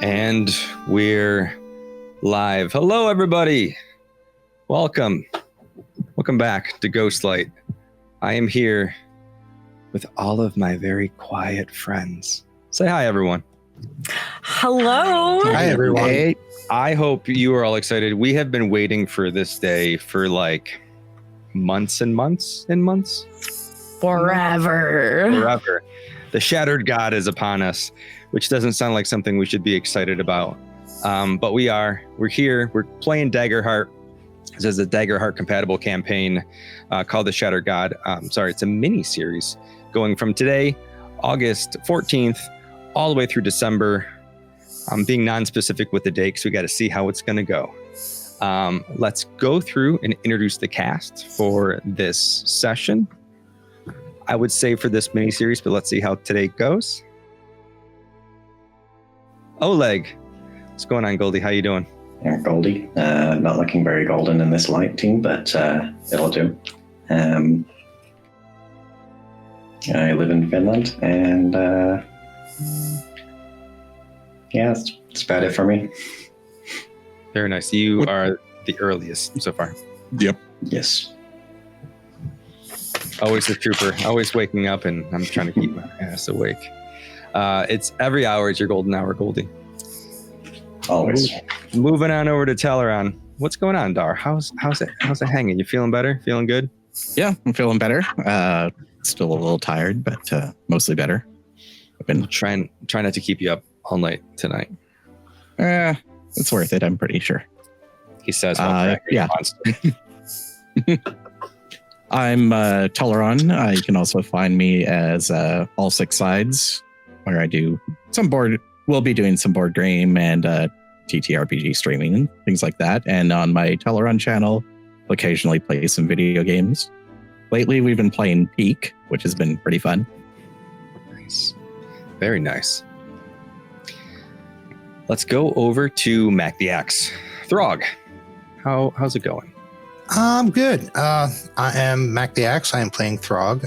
And we're live. Hello, everybody. Welcome. Welcome back to Ghostlight. I am here with all of my very quiet friends. Say hi, everyone. Hello. Hi, everyone. Hey, I hope you are all excited. We have been waiting for this day for like months and months and months. Forever. The Shattered God is upon us, which doesn't sound like something we should be excited about. But we are. We're here. We're playing Daggerheart. This is a Daggerheart compatible campaign called The Shattered God. It's a mini series going from today, August 14th, all the way through December. I'm being non-specific with the date because we got to see how it's going to go. Let's go through and introduce the cast for this session. I would say for this mini series, but let's see how today goes. Oleg, what's going on, Goldie? How you doing? Yeah, Goldie. Not looking very golden in this light team, but it'll do. I live in Finland, and that's about it for me. Very nice. You are the earliest so far. Yep. Yes. Always a trooper. Always waking up, and I'm trying to keep my ass awake. It's every hour is your golden hour, Goldie. Always. Moving on over to Teleron. What's going on, Dar? How's it hanging? You feeling better? Feeling good? Yeah, I'm feeling better. Still a little tired, but mostly better. I've been trying not to keep you up all night tonight. It's worth it, I'm pretty sure. He says, yeah. I'm Teleron. You can also find me as All Six Sides, where I do we'll be doing some board game and ttrpg streaming and things like that. And on my Teleron channel, occasionally play some video games. Lately, we've been playing Peak, which has been pretty fun. Nice. Very nice. Let's go over to Mac the Axe. Throg, how's it going? I'm good. I am Mac the Axe. I am playing Throg.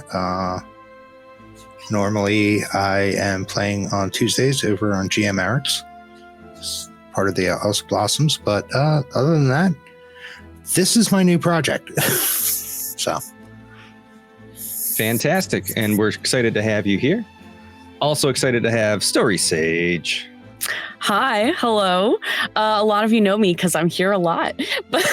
Normally, I am playing on Tuesdays over on GM Eric's. It's part of the House of Blossoms. But other than that, this is my new project. So. Fantastic. And we're excited to have you here. Also excited to have Story Sage. Hi, hello. A lot of you know me because I'm here a lot, but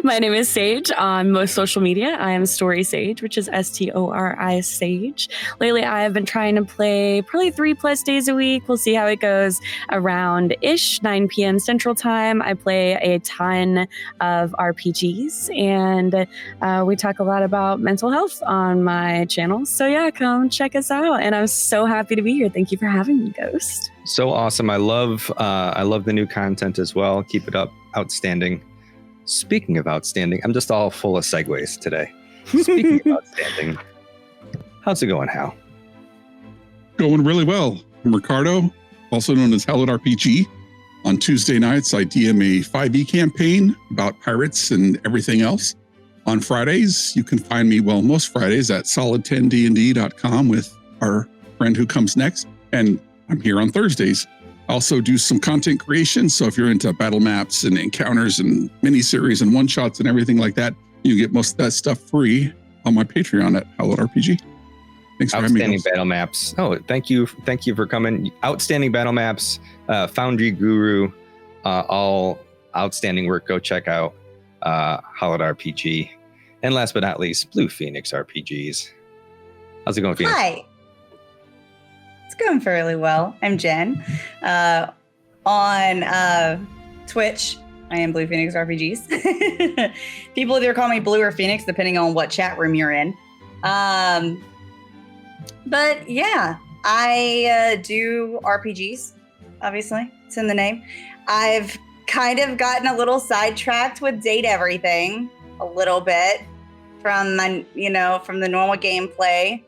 my name is Sage. On most social media, I am Story Sage, which is STORI Sage. Lately, I have been trying to play probably 3+ days a week. We'll see how it goes. Around-ish 9 p.m. Central Time, I play a ton of RPGs, and we talk a lot about mental health on my channel. So yeah, come check us out, and I'm so happy to be here. Thank you for having me, Ghost. So awesome. I love the new content as well. Keep it up. Outstanding. Speaking of outstanding, I'm just all full of segues today. Speaking of outstanding, how's it going, Hal? Going really well. I'm Ricardo, also known as Hal at RPG. On Tuesday nights, I DM a 5e campaign about pirates and everything else. On Fridays, you can find me, most Fridays at solid10dnd.com with our friend who comes next. And I'm here on Thursdays. I also do some content creation. So if you're into battle maps and encounters and miniseries and one-shots and everything like that, you get most of that stuff free on my Patreon at Hal at RPG. Thanks for having me. Outstanding battle maps. Oh, thank you for coming. Outstanding battle maps, Foundry Guru, all outstanding work. Go check out Hal at RPG. And last but not least, Blue Phoenix RPGs. How's it going, Phoenix? Hi. Going fairly well. I'm Jen. On Twitch, I am Blue Phoenix RPGs. People either call me Blue or Phoenix, depending on what chat room you're in. But yeah, I do RPGs. Obviously, it's in the name. I've kind of gotten a little sidetracked with Date Everything a little bit from the normal gameplay.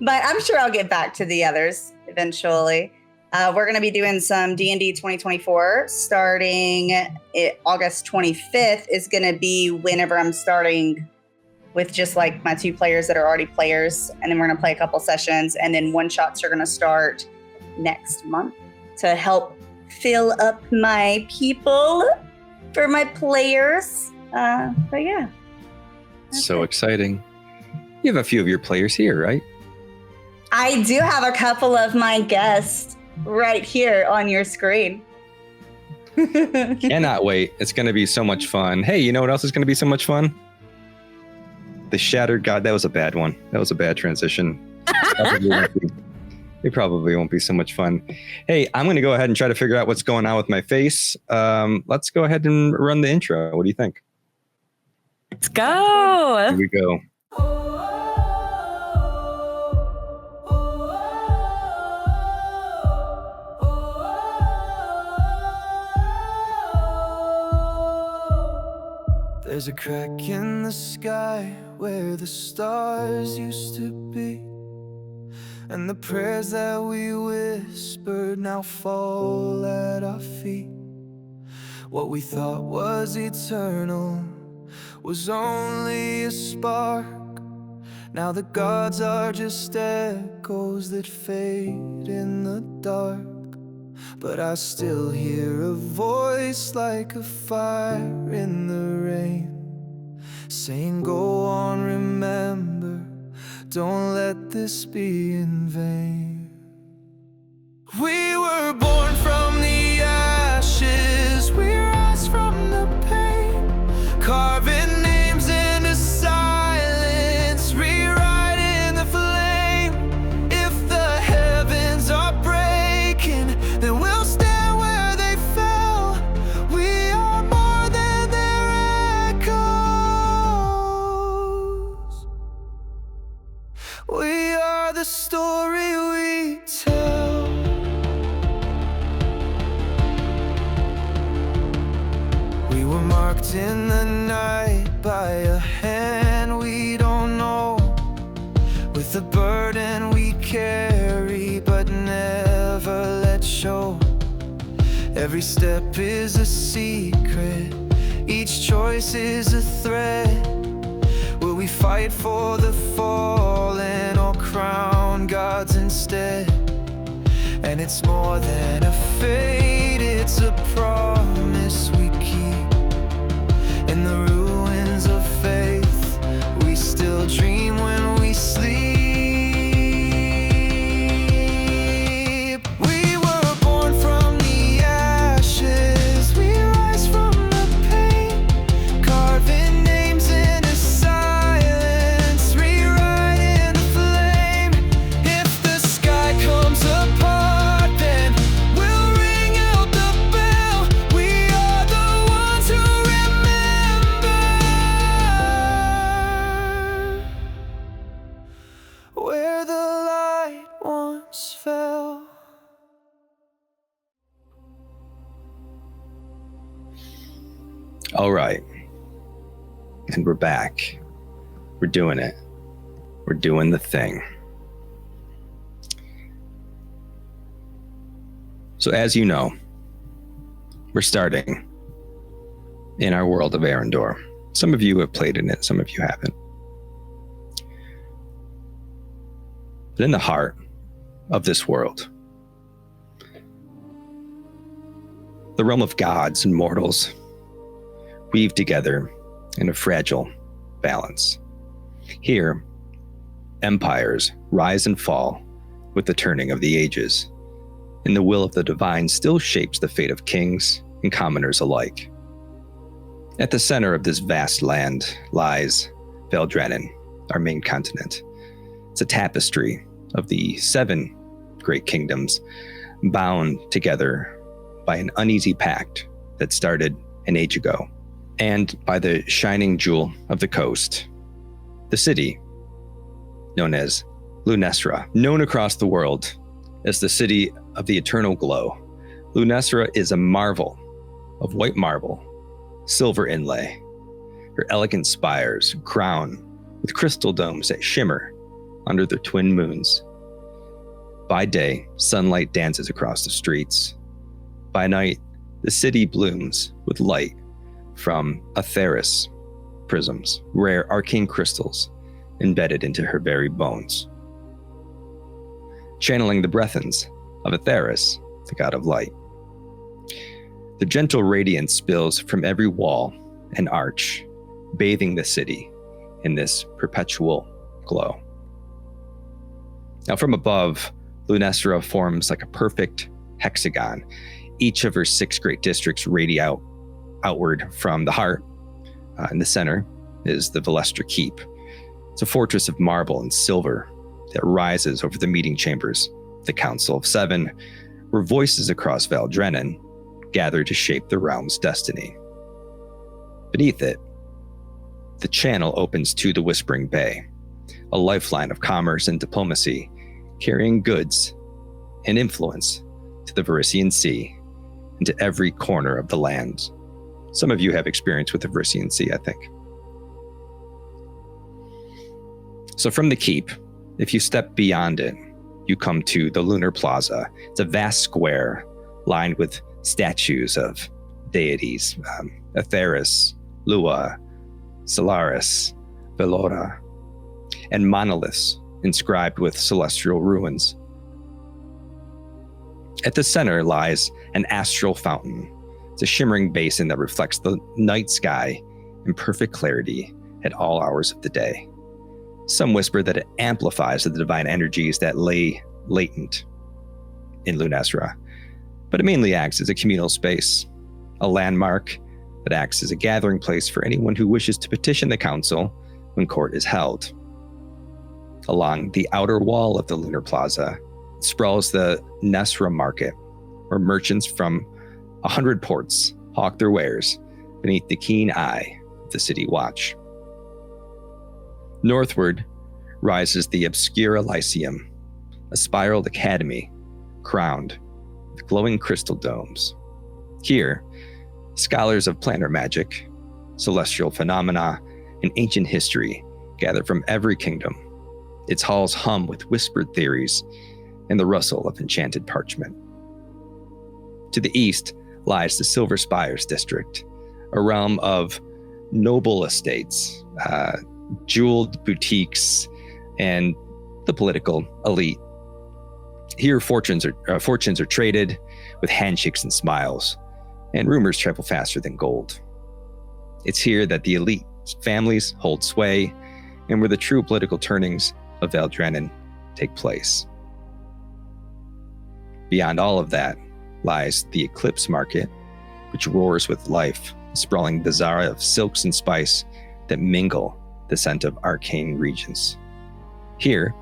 But I'm sure I'll get back to the others eventually. We're going to be doing some D&D 2024 starting August 25th is going to be whenever I'm starting with just like my 2 players that are already players. And then we're going to play a couple sessions and then one shots are going to start next month. to help fill up my people for my players. But yeah. So exciting. You have a few of your players here, right? I do have a couple of my guests right here on your screen. Cannot wait. It's going to be so much fun. Hey, you know what else is going to be so much fun? The Shattered God. That was a bad one. That was a bad transition. It probably won't be so much fun. Hey, I'm going to go ahead and try to figure out what's going on with my face. Let's go ahead and run the intro. What do you think? Let's go. Here we go. There's a crack in the sky where the stars used to be, and the prayers that we whispered now fall at our feet. What we thought was eternal was only a spark. Now the gods are just echoes that fade in the dark. But I still hear a voice like a fire in the rain, saying, go on, remember, don't let this be in vain. We were born from the ashes, we rise from the pain, carving names into silence, rewriting the flame. If the heavens are breaking, then we'll stand where they fell. We are more than their echoes. We are the story we tell. We were marked in the night by a hand we don't know, with a burden we carry but never let show. Every step is a secret, each choice is a threat. Will we fight for the fallen or crown gods instead? And it's more than a fate, it's a promise we keep. In the ruins of faith, we still dream when we sleep. We were born from the ashes, we rise from the pain, carving names into silence, rewriting the flame. If the sky comes apart, then we'll ring out the bell. We are the ones who remember where the light once fell. All right. And we're back. We're doing it. We're doing the thing. So as you know, we're starting in our world of Arendor. Some of you have played in it, some of you haven't. But in the heart of this world, the realm of gods and mortals weave together in a fragile balance. Here, empires rise and fall with the turning of the ages, and the will of the divine still shapes the fate of kings and commoners alike. At the center of this vast land lies Vel Drannon, our main continent. It's a tapestry of the 7 great kingdoms bound together by an uneasy pact that started an age ago, and by the shining jewel of the coast, the city known as Lunessra, known across the world as the city of the eternal glow. Lunessra is a marvel of white marble, silver inlay. Her elegant spires crown with crystal domes that shimmer under the twin moons. By day, sunlight dances across the streets. By night, the city blooms with light from Atheris prisms, rare arcane crystals embedded into her very bones. Channeling the breathins of Atheris, the god of light. The gentle radiance spills from every wall and arch, bathing the city in this perpetual glow. Now from above, Lunessra forms like a perfect hexagon. Each of her 6 great districts radiate outward from the heart. In the center is the Velastra Keep. It's a fortress of marble and silver that rises over the meeting chambers, the Council of Seven, where voices across Vel Drannon gather to shape the realm's destiny. Beneath it, the channel opens to the Whispering Bay, a lifeline of commerce and diplomacy, carrying goods and influence to the Verisian Sea and to every corner of the land. Some of you have experience with the Verisian Sea, I think. So from the keep, if you step beyond it, you come to the Lunar Plaza. It's a vast square lined with statues of deities, Atheris, Lua, Solaris, Velora, and monoliths inscribed with celestial ruins. At the center lies an astral fountain. It's a shimmering basin that reflects the night sky in perfect clarity at all hours of the day. Some whisper that it amplifies the divine energies that lay latent in Lunessra, but it mainly acts as a communal space, a landmark that acts as a gathering place for anyone who wishes to petition the council when court is held. Along the outer wall of the Lunar Plaza sprawls the Lunessra Market, where merchants from 100 ports hawk their wares beneath the keen eye of the city watch. Northward rises the obscure Lyceum, a spiraled academy crowned with glowing crystal domes. Here, scholars of planar magic, celestial phenomena, and ancient history gather from every kingdom. Its halls hum with whispered theories and the rustle of enchanted parchment. To the east lies the Silver Spires district, a realm of noble estates, jeweled boutiques, and the political elite. Here, fortunes are traded with handshakes and smiles, and rumors travel faster than gold. It's here that the elite families hold sway, and where the true political turnings of Vel Drannon take place. Beyond all of that lies the Eclipse Market, which roars with life, sprawling bazaar of silks and spice that mingle the scent of arcane regions. Here,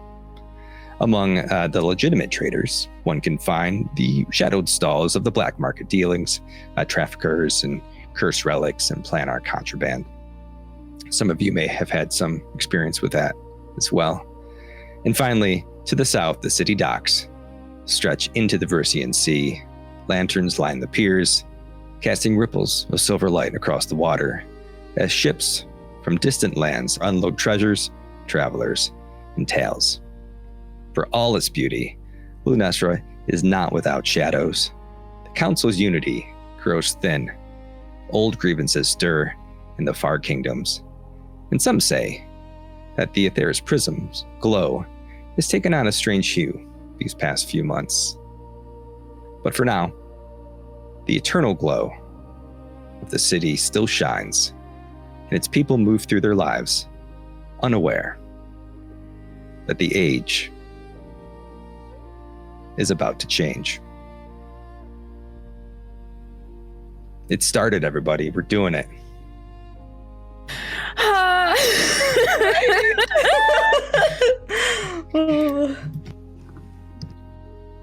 among the legitimate traders, one can find the shadowed stalls of the black market dealings, traffickers and cursed relics and planar contraband. Some of you may have had some experience with that as well. And finally, to the south, the city docks stretch into the Verisian Sea. Lanterns line the piers, casting ripples of silver light across the water as ships from distant lands unload treasures, travelers, and tales. For all its beauty, Lunessra is not without shadows. The council's unity grows thin. Old grievances stir in the far kingdoms. And some say that the Atheris prism's glow has taken on a strange hue these past few months. But for now, the eternal glow of the city still shines, and its people move through their lives unaware that the age is about to change. It started, everybody. We're doing it.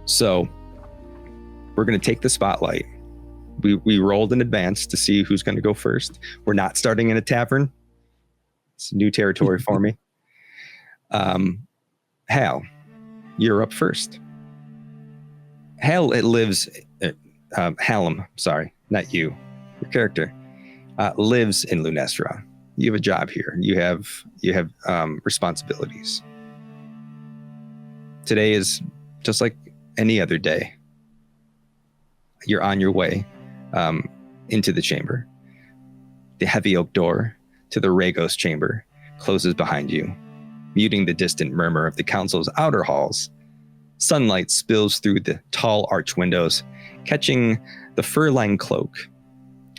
So, we're going to take the spotlight. We rolled in advance to see who's going to go first. We're not starting in a tavern. It's new territory for me. Hal, you're up first. Hal, Hallam, sorry, not you. Your character lives in Lunessra. You have a job here. You have responsibilities. Today is just like any other day. You're on your way into the chamber. The heavy oak door to the Ragos chamber closes behind you, muting the distant murmur of the council's outer halls. Sunlight spills through the tall arch windows, catching the fur-lined cloak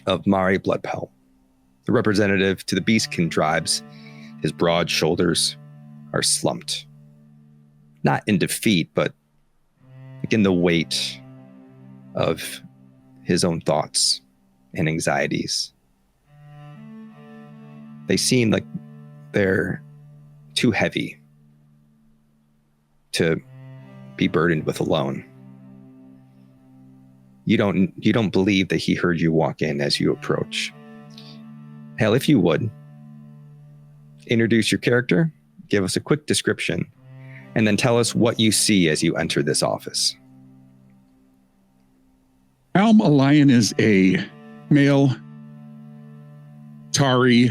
of Mari Bloodpelt, the representative to the Beastkin tribes. His broad shoulders are slumped. Not in defeat, but like in the weight of his own thoughts and anxieties. They seem like they're too heavy to be burdened with alone. You don't believe that he heard you walk in as you approach. Hell, if you would, introduce your character, give us a quick description, and then tell us what you see as you enter this office. Alm Lion is a male Tari.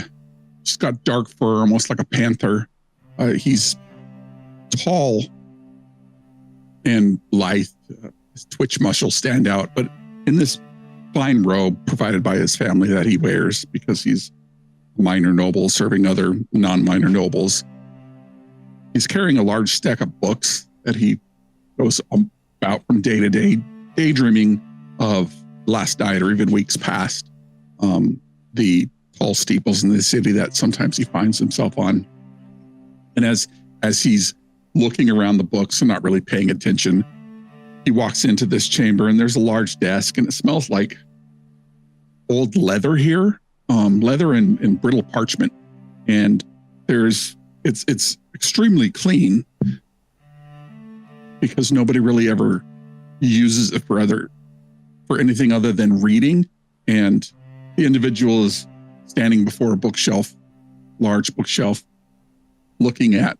He's got dark fur, almost like a panther. He's tall and lithe. His twitch muscles stand out, but in this fine robe provided by his family that he wears because he's a minor noble serving other non-minor nobles. He's carrying a large stack of books that he goes about from day to day, daydreaming of last night or even weeks past, the tall steeples in the city that sometimes he finds himself on. And as he's looking around the books and not really paying attention, he walks into this chamber and there's a large desk and it smells like old leather here, leather and brittle parchment. And it's extremely clean because nobody really ever uses it for anything other than reading. And the individual is standing before a bookshelf, large bookshelf, looking at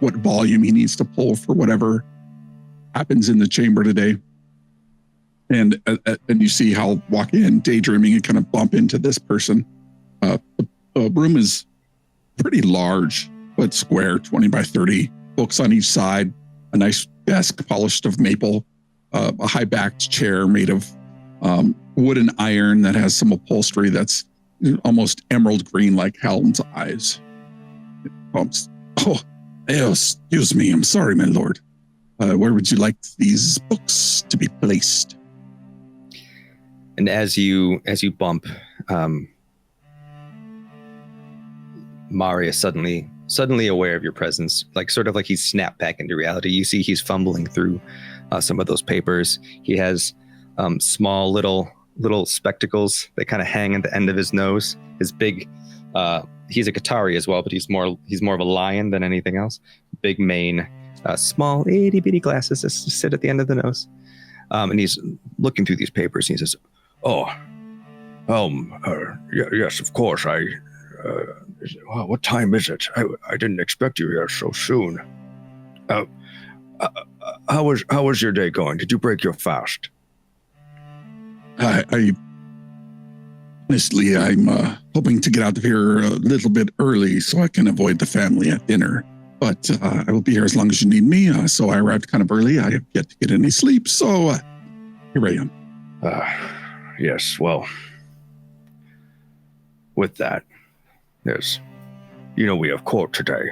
what volume he needs to pull for whatever happens in the chamber today. And you see Hal walk in, daydreaming, and kind of bump into this person. The room is pretty large, but square, 20 by 30, books on each side, a nice desk polished of maple, a high-backed chair made of wood and iron that has some upholstery that's almost emerald green like Hal's eyes. Oh, excuse me. I'm sorry, my lord. Where would you like these books to be placed? And as you bump, Mari is suddenly aware of your presence, sort of like he's snapped back into reality. You see he's fumbling through some of those papers. He has small little spectacles that kind of hang at the end of his nose. His big, he's a Qatari as well, but he's more of a lion than anything else. Big mane, small itty bitty glasses that sit at the end of the nose. And he's looking through these papers and he says, yes, of course. What time is it? I didn't expect you here so soon. How was your day going? Did you break your fast? Honestly, I'm hoping to get out of here a little bit early so I can avoid the family at dinner. But I will be here as long as you need me. So I arrived kind of early. I have yet to get any sleep. So here I am. Yes, well, with that, there's, we have court today,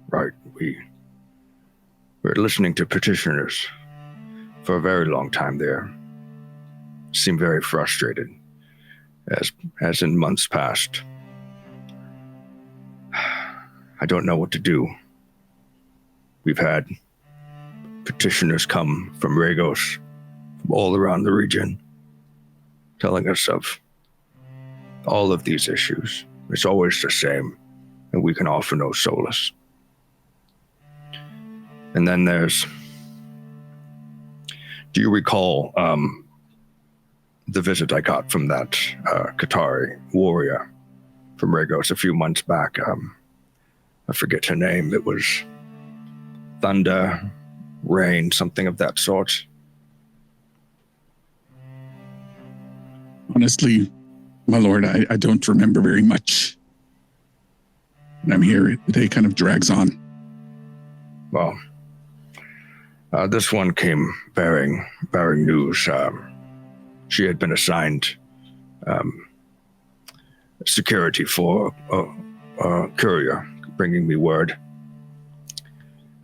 right? We're listening to petitioners for a very long time there. Seem very frustrated, as in months past. I don't know what to do. We've had petitioners come from Regos, from all around the region, telling us of all of these issues. It's always the same, and we can offer no solace. And then do you recall the visit I got from that Qatari warrior from Regos a few months back? I forget her name. It was Thunder, Rain, something of that sort. Honestly, my lord, I don't remember very much. And I'm here, the day kind of drags on. Well, this one came bearing news. She had been assigned security for a courier bringing me word.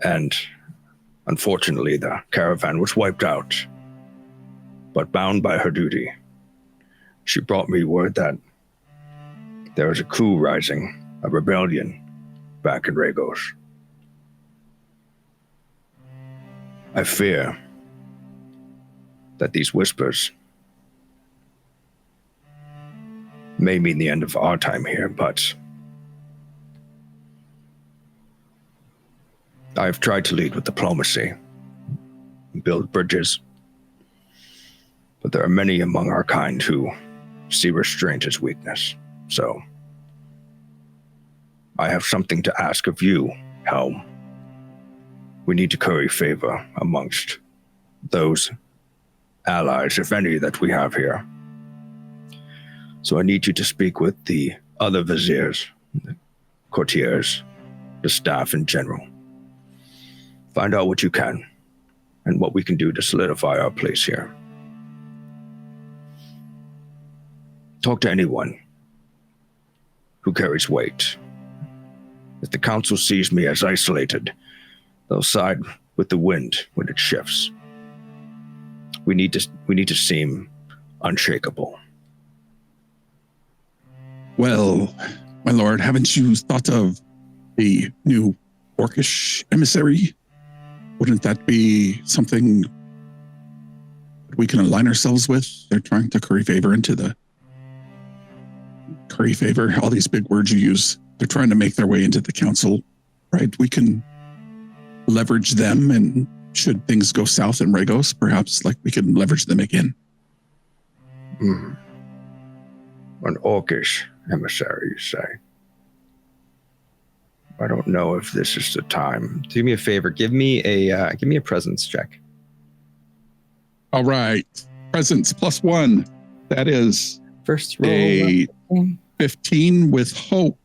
And Unfortunately, the caravan was wiped out. But bound by her duty, she brought me word that there is a coup rising, a rebellion, back in Regos. I fear that these whispers may mean the end of our time here, but I've tried to lead with diplomacy, build bridges, but there are many among our kind who see restraint as weakness. So I have something to ask of you, Helm. We need to curry favor amongst those allies, if any, that we have here. So I need you to speak with the other viziers, the courtiers, the staff in general. Find out what you can and what we can do to solidify our place here. Talk to anyone who carries weight. If the council sees me as isolated, they'll side with the wind when it shifts. We need to seem unshakable. Well, my lord, haven't you thought of a new orcish emissary? Wouldn't that be something we can align ourselves with? They're trying to curry favor, all these big words you use. They're trying to make their way into the council, right? We can leverage them, and should things go south in Regos, perhaps we can leverage them again. An orcish emissary, you say? I don't know if this is the time. Do me a favor. Give me a presence check. All right, presence +1. That is First roll. a 15 with hope.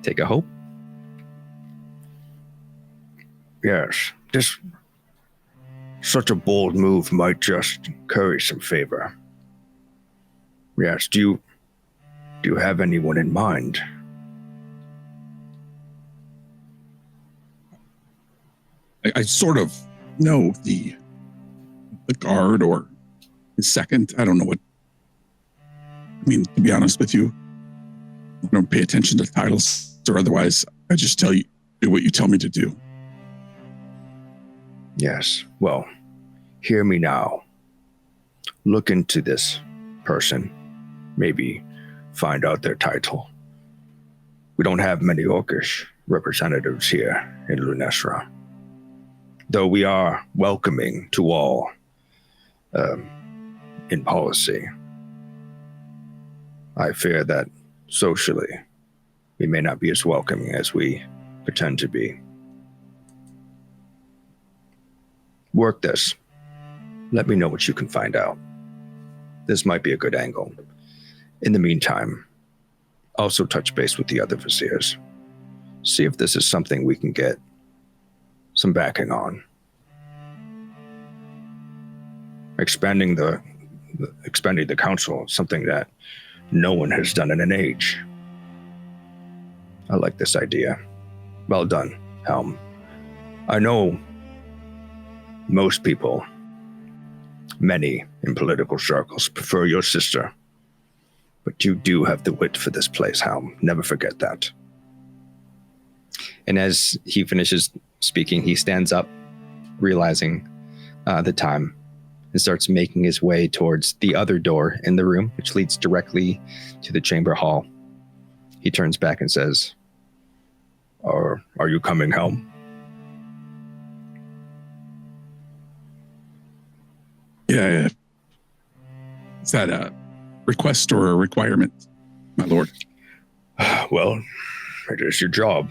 Take a hope. Yes, this such a bold move might just curry some favor. Yes, do you have anyone in mind? I sort of know the guard or the second. I don't know what. I mean, to be honest with you, I don't pay attention to titles or otherwise. I just tell you, do what you tell me to do. Yes, well, hear me now. Look into this person. Maybe find out their title. We don't have many orcish representatives here in Lunessra, though we are welcoming to all in policy. I fear that socially, we may not be as welcoming as we pretend to be. Work this. Let me know what you can find out. This might be a good angle. In the meantime, also touch base with the other viziers. See if this is something we can get some backing on. Expanding the council, something that no one has done in an age. I like this idea. Well done, Helm. I know most people, many in political circles, prefer your sister, but you do have the wit for this place, Helm. Never forget that. And as he finishes speaking, he stands up, realizing the time, and starts making his way towards the other door in the room, which leads directly to the chamber hall. He turns back and says, Are you coming, Helm? Yeah. Is that a request or a requirement, my lord? Well, it is your job.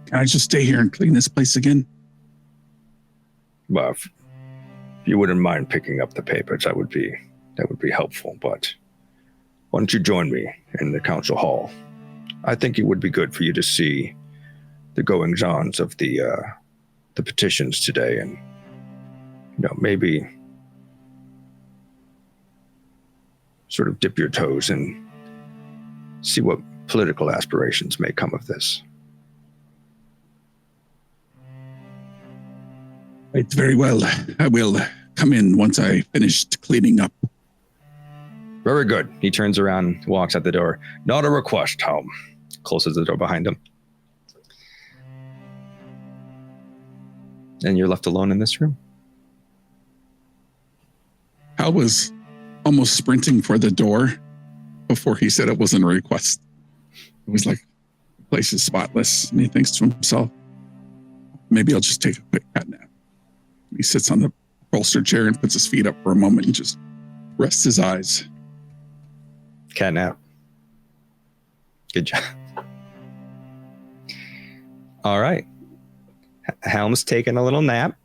Can I just stay here and clean this place again? Well, if you wouldn't mind picking up the papers, that would be helpful. But why don't you join me in the council hall? I think it would be good for you to see the goings-ons of the petitions today, and maybe sort of dip your toes and see what political aspirations may come of this. Right, very well. I will come in once I finished cleaning up. Very good. He turns around, walks out the door. Not a request, Helm. Closes the door behind him. And you're left alone in this room. Hal was almost sprinting for the door before he said it wasn't a request. It was like, the place is spotless. And he thinks to himself, maybe I'll just take a quick cat nap. He sits on the bolstered chair and puts his feet up for a moment and just rests his eyes. Cat nap. Good job. All right. Helm's taking a little nap.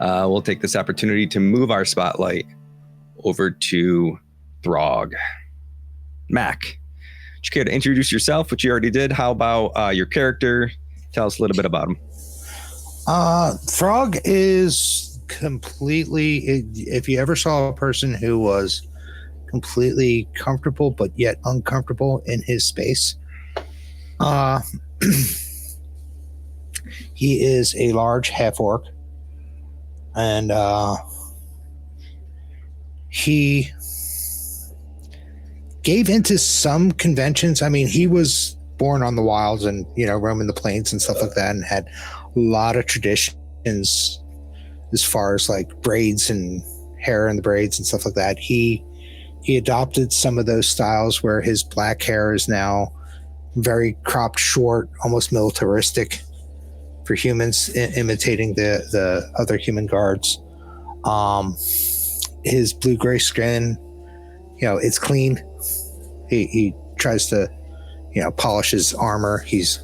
We'll take this opportunity to move our spotlight over to Throg. Mac, would you care to introduce yourself, which you already did? How about your character? Tell us a little bit about him. Throg is completely, if you ever saw a person who was completely comfortable but yet uncomfortable in his space, he is a large half-orc, and he gave into some conventions. I mean, he was born on the wilds and, roaming the plains and stuff like that, and had a lot of traditions as far as like braids and hair and the braids and stuff like that. He adopted some of those styles where his black hair is now very cropped short, almost militaristic for humans, imitating the other human guards. His blue-gray skin, it's clean. He tries to, polish his armor. He's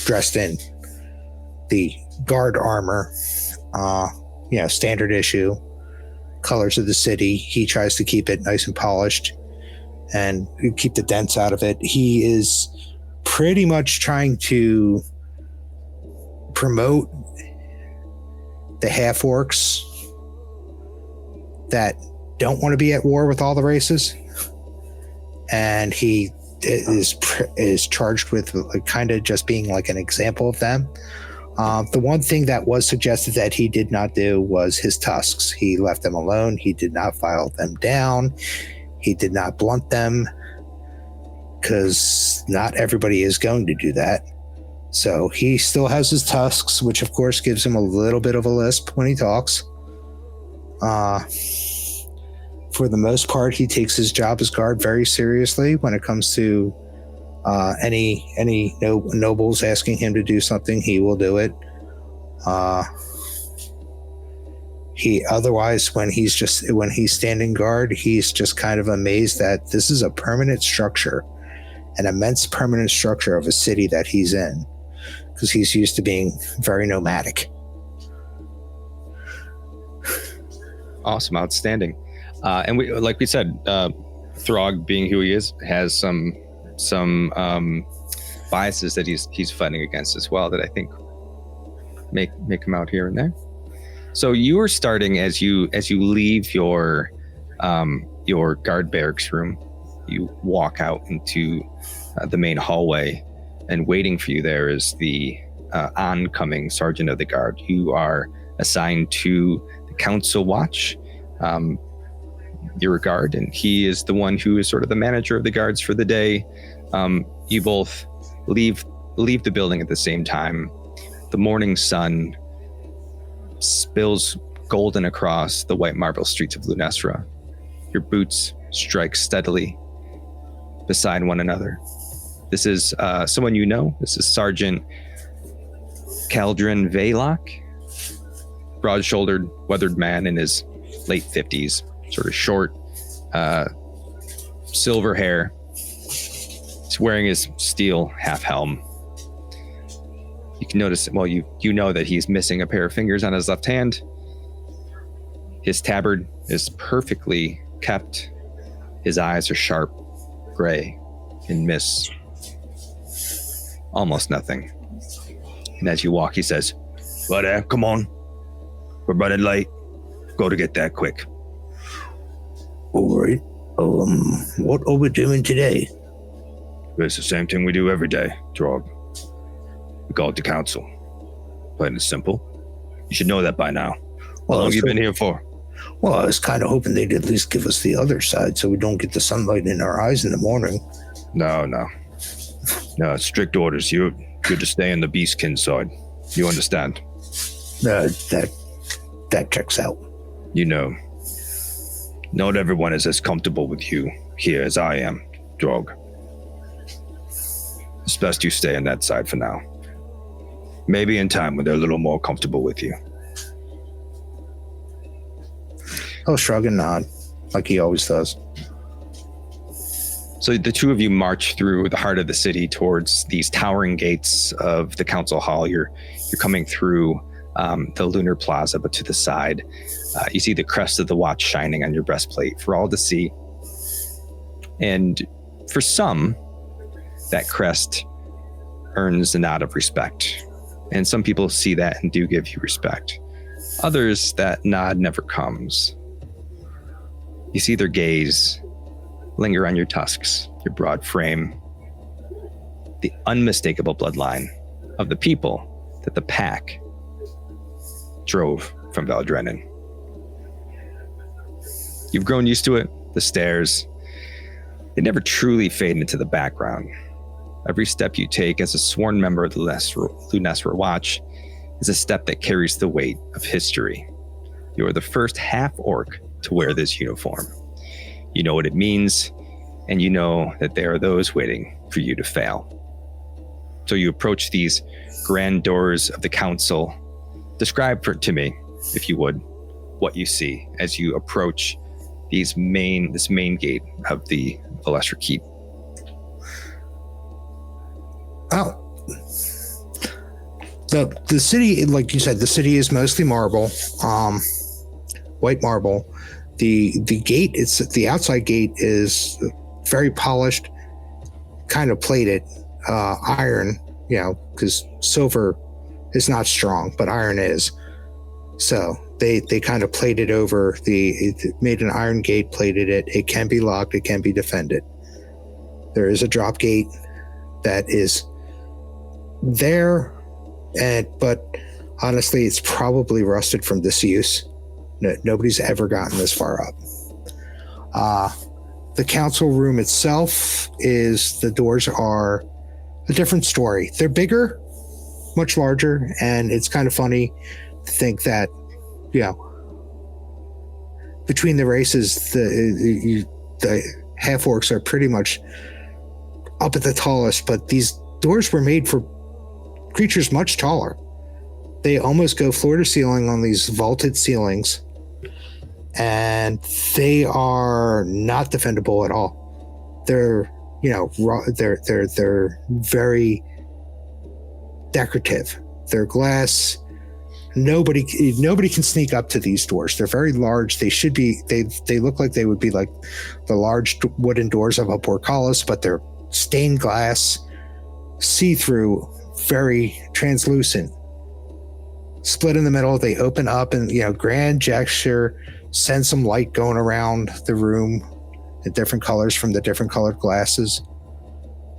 dressed in the guard armor, standard issue, colors of the city. He tries to keep it nice and polished and keep the dents out of it. He is pretty much trying to promote the half-orcs that don't want to be at war with all the races, and he is charged with kind of just being like an example of them. The one thing that was suggested that he did not do was his tusks. He left them alone. He did not file them down. He did not blunt them, because not everybody is going to do that. So he still has his tusks, which of course gives him a little bit of a lisp when he talks. For the most part, he takes his job as guard very seriously. When it comes to any nobles asking him to do something, he will do it. He otherwise, when he's standing guard, he's just kind of amazed that this is a permanent structure, an immense permanent structure of a city that he's in, because he's used to being very nomadic. Awesome, outstanding. And we, like we said, Throg, being who he is, has some biases that he's fighting against as well, that I think make him out here and there. So you are starting as you leave your guard barracks room. You walk out into the main hallway, and waiting for you there is the oncoming sergeant of the guard. You are assigned to the council watch, your guard, and he is the one who is sort of the manager of the guards for the day. You both leave the building at the same time. The morning sun spills golden across the white marble streets of Lunessra. Your boots strike steadily beside one another. This is someone you know. This is Sergeant Caldrin Velock, broad-shouldered, weathered man in his late 50s, sort of short, silver hair. He's wearing his steel half helm. You can notice, well, you know that he's missing a pair of fingers on his left hand. His tabard is perfectly kept. His eyes are sharp, gray, and miss almost nothing. And as you walk, he says, "Well, come on. We're running late. Go to get that quick." All right. What are we doing today? It's the same thing we do every day, Drog. We call it the council. Plain and simple. You should know that by now. How Well, long I have you was been here for? Well, I was kind of hoping they'd at least give us the other side so we don't get the sunlight in our eyes in the morning. No, strict orders. You're to stay on the beastkin side. You understand? That checks out. You know, not everyone is as comfortable with you here as I am, Drog. It's best you stay on that side for now. Maybe in time when they're a little more comfortable with you. I'll shrug and nod, like he always does. So the two of you march through the heart of the city towards these towering gates of the council hall. You're coming through the lunar plaza, but to the side, you see the crest of the watch shining on your breastplate for all to see. And for some, that crest earns a nod of respect. And some people see that and do give you respect. Others, that nod never comes. You see their gaze linger on your tusks, your broad frame, the unmistakable bloodline of the people that the pack drove from Vel Drannon. You've grown used to it, the stairs. They never truly fade into the background. Every step you take as a sworn member of the Lunessra Watch is a step that carries the weight of history. You are the first half-orc to wear this uniform. You know what it means, and you know that there are those waiting for you to fail. So you approach these grand doors of the council. Describe to me, if you would, what you see as you approach this main gate of the Velastra Keep. Oh. The city, like you said, the city is mostly marble, white marble. The gate, the outside gate is very polished, kind of plated, iron, because silver is not strong, but iron is. So they kind of plated over made an iron gate, plated it. It can be locked, it can be defended. There is a drop gate that is there, but honestly, it's probably rusted from disuse. Nobody's ever gotten this far up. The council room itself the doors are a different story. They're bigger, much larger, and it's kind of funny to think that, between the races, the half-orcs are pretty much up at the tallest, but these doors were made for creatures much taller. They almost go floor to ceiling on these vaulted ceilings, and they are not defendable at all. They're they're very decorative. They're glass. Nobody can sneak up to these doors. They're very large. They look like they would be like the large wooden doors of a portcullis, but they're stained glass, see-through, very translucent. Split in the middle, they open up, and grand gesture, send some light going around the room in different colors from the different colored glasses.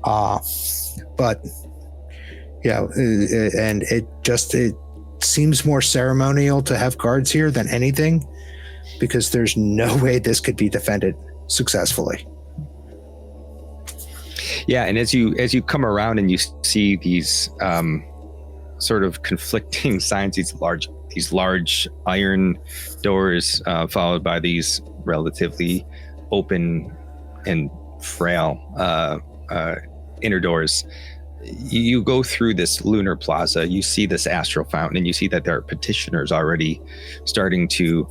But and it seems more ceremonial to have guards here than anything, because there's no way this could be defended successfully. Yeah, and as you come around and you see these sort of conflicting signs, these large iron doors, followed by these relatively open and frail inner doors. You go through this lunar plaza, you see this astral fountain, and you see that there are petitioners already starting to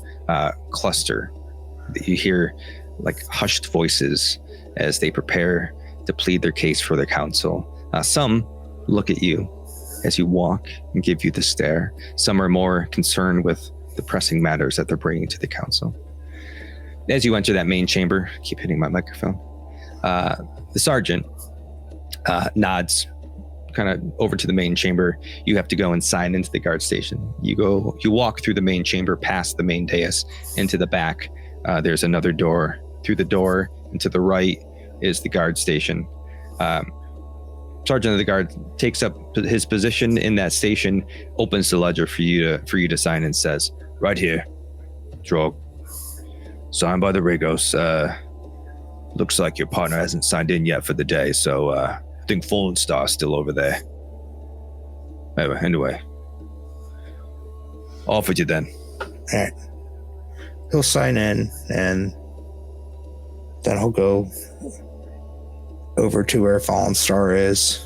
cluster. You hear like hushed voices as they prepare to plead their case for their council. Some look at you as you walk and give you the stare. Some are more concerned with the pressing matters that they're bringing to the council. As you enter that main chamber, keep hitting my microphone, the sergeant nods kind of over to the main chamber. You have to go and sign into the guard station. You walk through the main chamber, past the main dais, into the back. There's another door. Through the door and to the right is the guard station. sergeant of the guard takes up his position in that station, opens the ledger for you to sign, and says, "Right here, Drog. Signed by the Rigos. Looks like your partner hasn't signed in yet for the day, so I think Fallen Star's still over there. Anyway, off with you then." All right. He'll sign in, and then he'll go over to where Fallen Star is.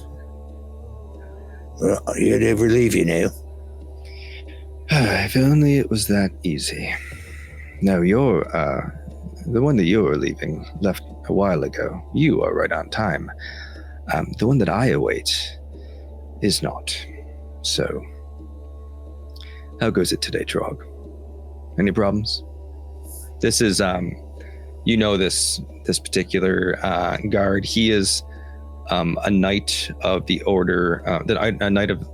Well, you'd ever leave, you know. If only it was that easy. No, you're, the one that you were leaving left a while ago. You are right on time. The one that I await is not. So, how goes it today, Trog? Any problems? This is, this particular guard. He is a knight of the order, a knight of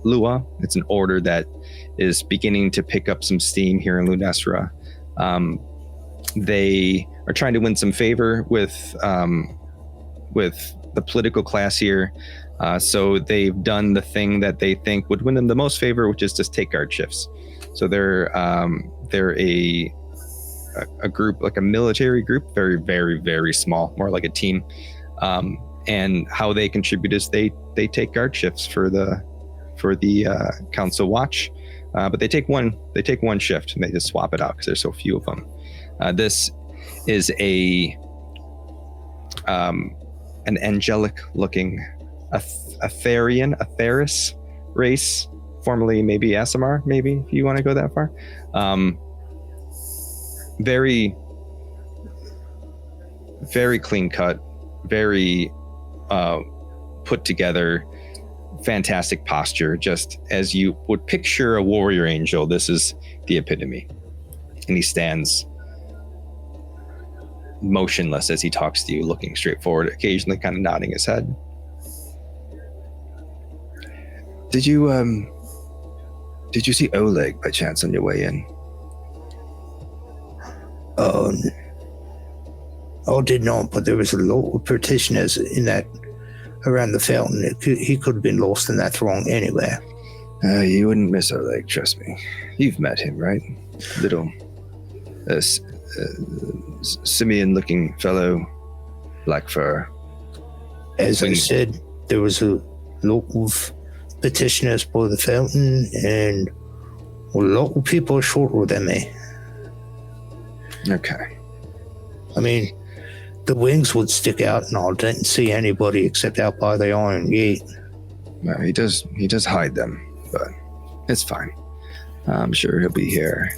Lua. It's an order that is beginning to pick up some steam here in Lunessra. They are trying to win some favor with the political class here. So they've done the thing that they think would win them the most favor, which is just take guard shifts. So they're a group, like a military group, very, very, very small, more like a team. And how they contribute is they take guard shifts for the council watch, but they take one shift and they just swap it out because there's so few of them. This is an angelic looking Atheris race, formerly maybe Asimar, maybe if you want to go that far. Very, very clean cut, very put together, fantastic posture, just as you would picture a warrior angel. This is the epitome. And he stands motionless as he talks to you, looking straight forward, occasionally kind of nodding his head. Did you see Oleg by chance on your way in? I did not, but there was a lot of petitioners in that around the fountain. He could have been lost in that throng anywhere. You wouldn't miss Oleg, trust me. You've met him, right? Little simian-looking fellow, black fur. As I said, there was a lot of petitioners by the fountain, and a lot of people shorter than me. Okay. I mean, the wings would stick out, and I didn't see anybody except out by the iron gate. Well, he does hide them, but it's fine. I'm sure he'll be here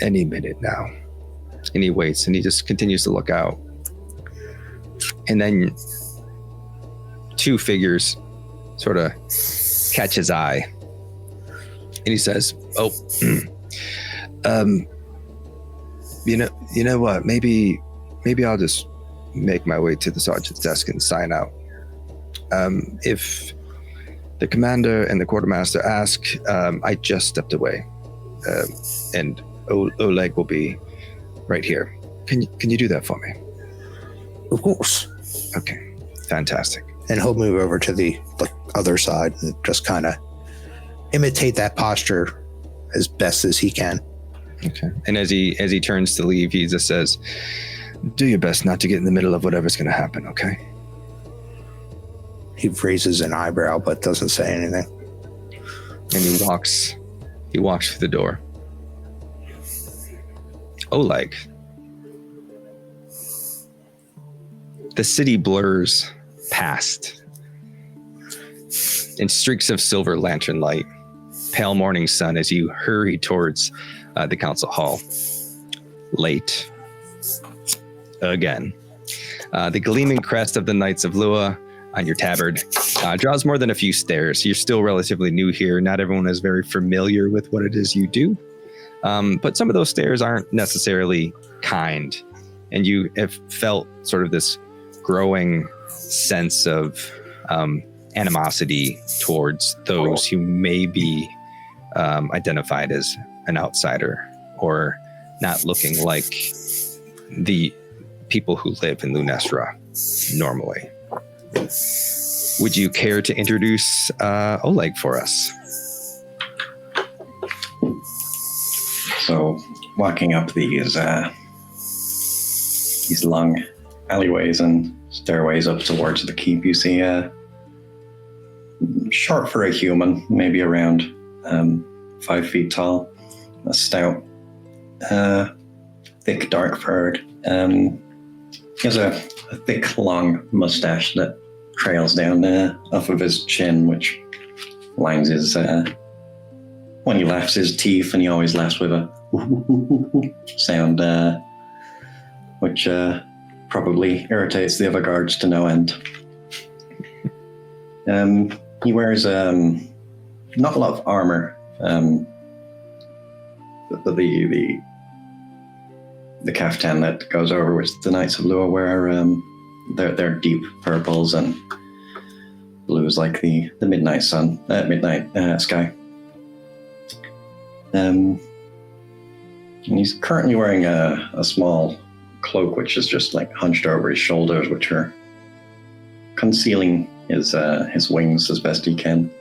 any minute now. And he waits, and he just continues to look out. And then two figures sort of catch his eye. And he says, you know what? Maybe I'll just make my way to the sergeant's desk and sign out. If the commander and the quartermaster ask, I just stepped away, and Oleg will be right here. Can you do that for me? Of course. Okay, fantastic. And he'll move over to the other side and just kind of imitate that posture as best as he can. Okay. And as he turns to leave, he just says, "Do your best not to get in the middle of whatever's going to happen, okay?" He raises an eyebrow but doesn't say anything. And he walks through the door. Oleg. The city blurs past in streaks of silver lantern light, pale morning sun as you hurry towards the council hall. Late. Again. The gleaming crest of the Knights of Lua on your tabard draws more than a few stares. You're still relatively new here. Not everyone is very familiar with what it is you do. But some of those stares aren't necessarily kind. And you have felt sort of this growing sense of animosity towards those who may be identified as an outsider or not looking like the people who live in Lunessra normally. Would you care to introduce Oleg for us? So, walking up these long alleyways and stairways up towards the keep, you see short for a human, maybe around 5 feet tall, a stout, thick, dark furred. He has a thick, long mustache that trails down off of his chin, which lines his, when he laughs, his teeth, and he always laughs with a sound, which probably irritates the other guards to no end. He wears not a lot of armor, but the caftan that goes over which the Knights of Lua wear, they're deep purples and blues like the midnight sun, midnight sky. And he's currently wearing a small cloak, which is just like hunched over his shoulders, which are concealing his wings as best he can.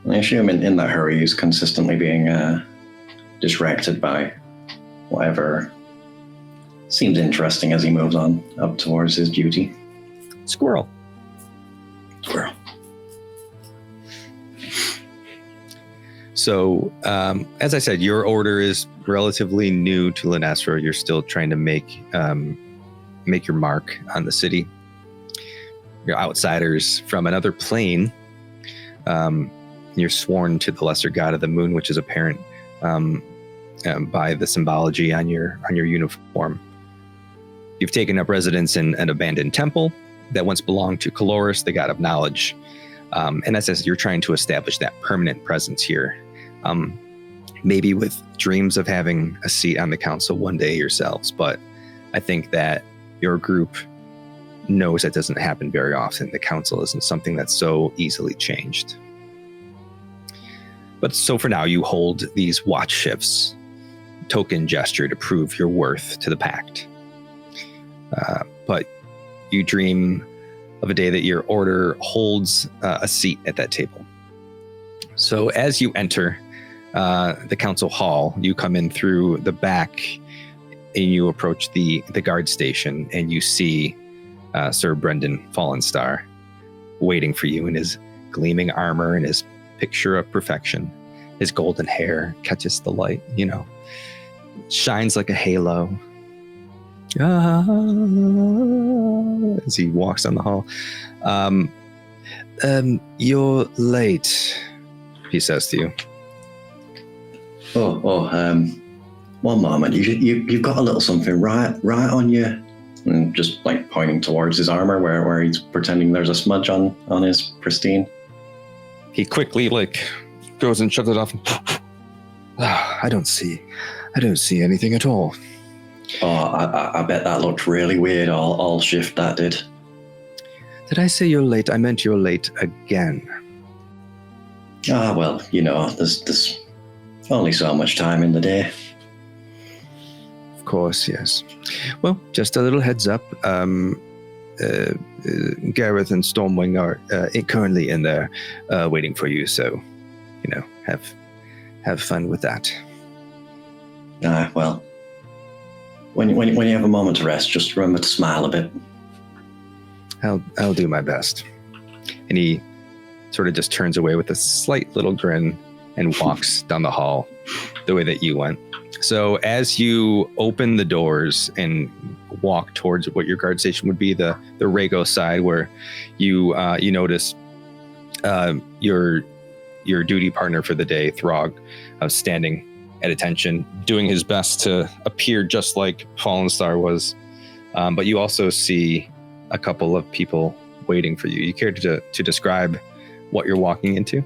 I assume in that hurry, he's consistently being distracted by whatever seems interesting as he moves on up towards his duty. Squirrel. So, as I said, your order is relatively new to Lunessra. You're still trying to make your mark on the city. You're outsiders from another plane. You're sworn to the lesser god of the moon, which is apparent by the symbology on your uniform. You've taken up residence in an abandoned temple that once belonged to Caloris, the god of knowledge. And as I said, you're trying to establish that permanent presence here. Maybe with dreams of having a seat on the council one day yourselves, but I think that your group knows that doesn't happen very often. The council isn't something that's so easily changed. But so for now, you hold these watch shifts, token gesture to prove your worth to the pact. But you dream of a day that your order holds a seat at that table. So as you enter the council hall, you come in through the back and you approach the guard station, and you see Sir Brendan Fallenstar waiting for you in his gleaming armor and his picture of perfection. His golden hair catches the light, shines like a halo. As he walks down the hall. You're late, he says to you. One moment. You've got a little something right on you. And just like pointing towards his armor where he's pretending there's a smudge on his pristine. He quickly goes and shoves it off. I don't see anything at all. Oh, I bet that looked really weird. All shift that did. Did I say you're late? I meant you're late again. Well, there's only so much time in the day. Of course, yes. Well, just a little heads up. Gareth and Stormwing are currently in there waiting for you, so, have fun with that. Well, when you have a moment to rest, just remember to smile a bit. I'll do my best. And he sort of just turns away with a slight little grin and walks down the hall the way that you went. So as you open the doors and walk towards what your guard station would be, the Rego side, where you notice your duty partner for the day, Throg, standing at attention, doing his best to appear just like Fallenstar was. But you also see a couple of people waiting for you. You care to describe what you're walking into?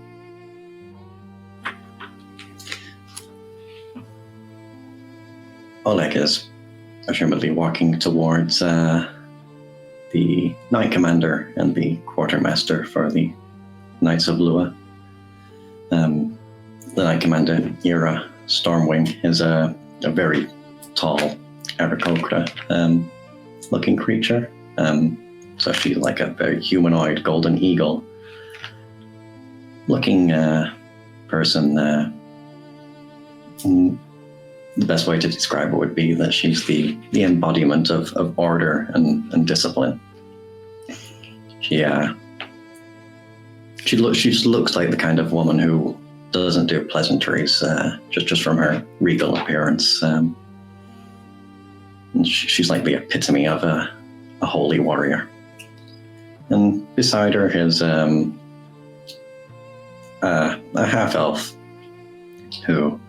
Oleg is presumably walking towards the Knight Commander and the Quartermaster for the Knights of Lua. The Knight Commander, Ira Stormwing, is a very tall, Aarakocra looking creature. So she's like a very humanoid golden eagle looking person. The best way to describe her would be that she's the embodiment of order and discipline. She looks like the kind of woman who doesn't do pleasantries, just from her regal appearance. And she's like the epitome of a holy warrior. And beside her is a half-elf who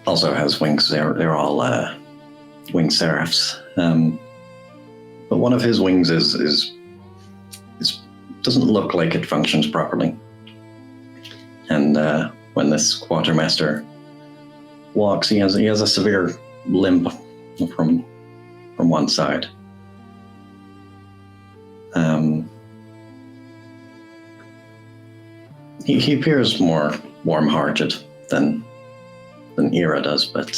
also has wings. They're all winged seraphs. But one of his wings is doesn't look like it functions properly. And when this quartermaster walks, he has a severe limp from one side. He appears more warm-hearted than Ira does, but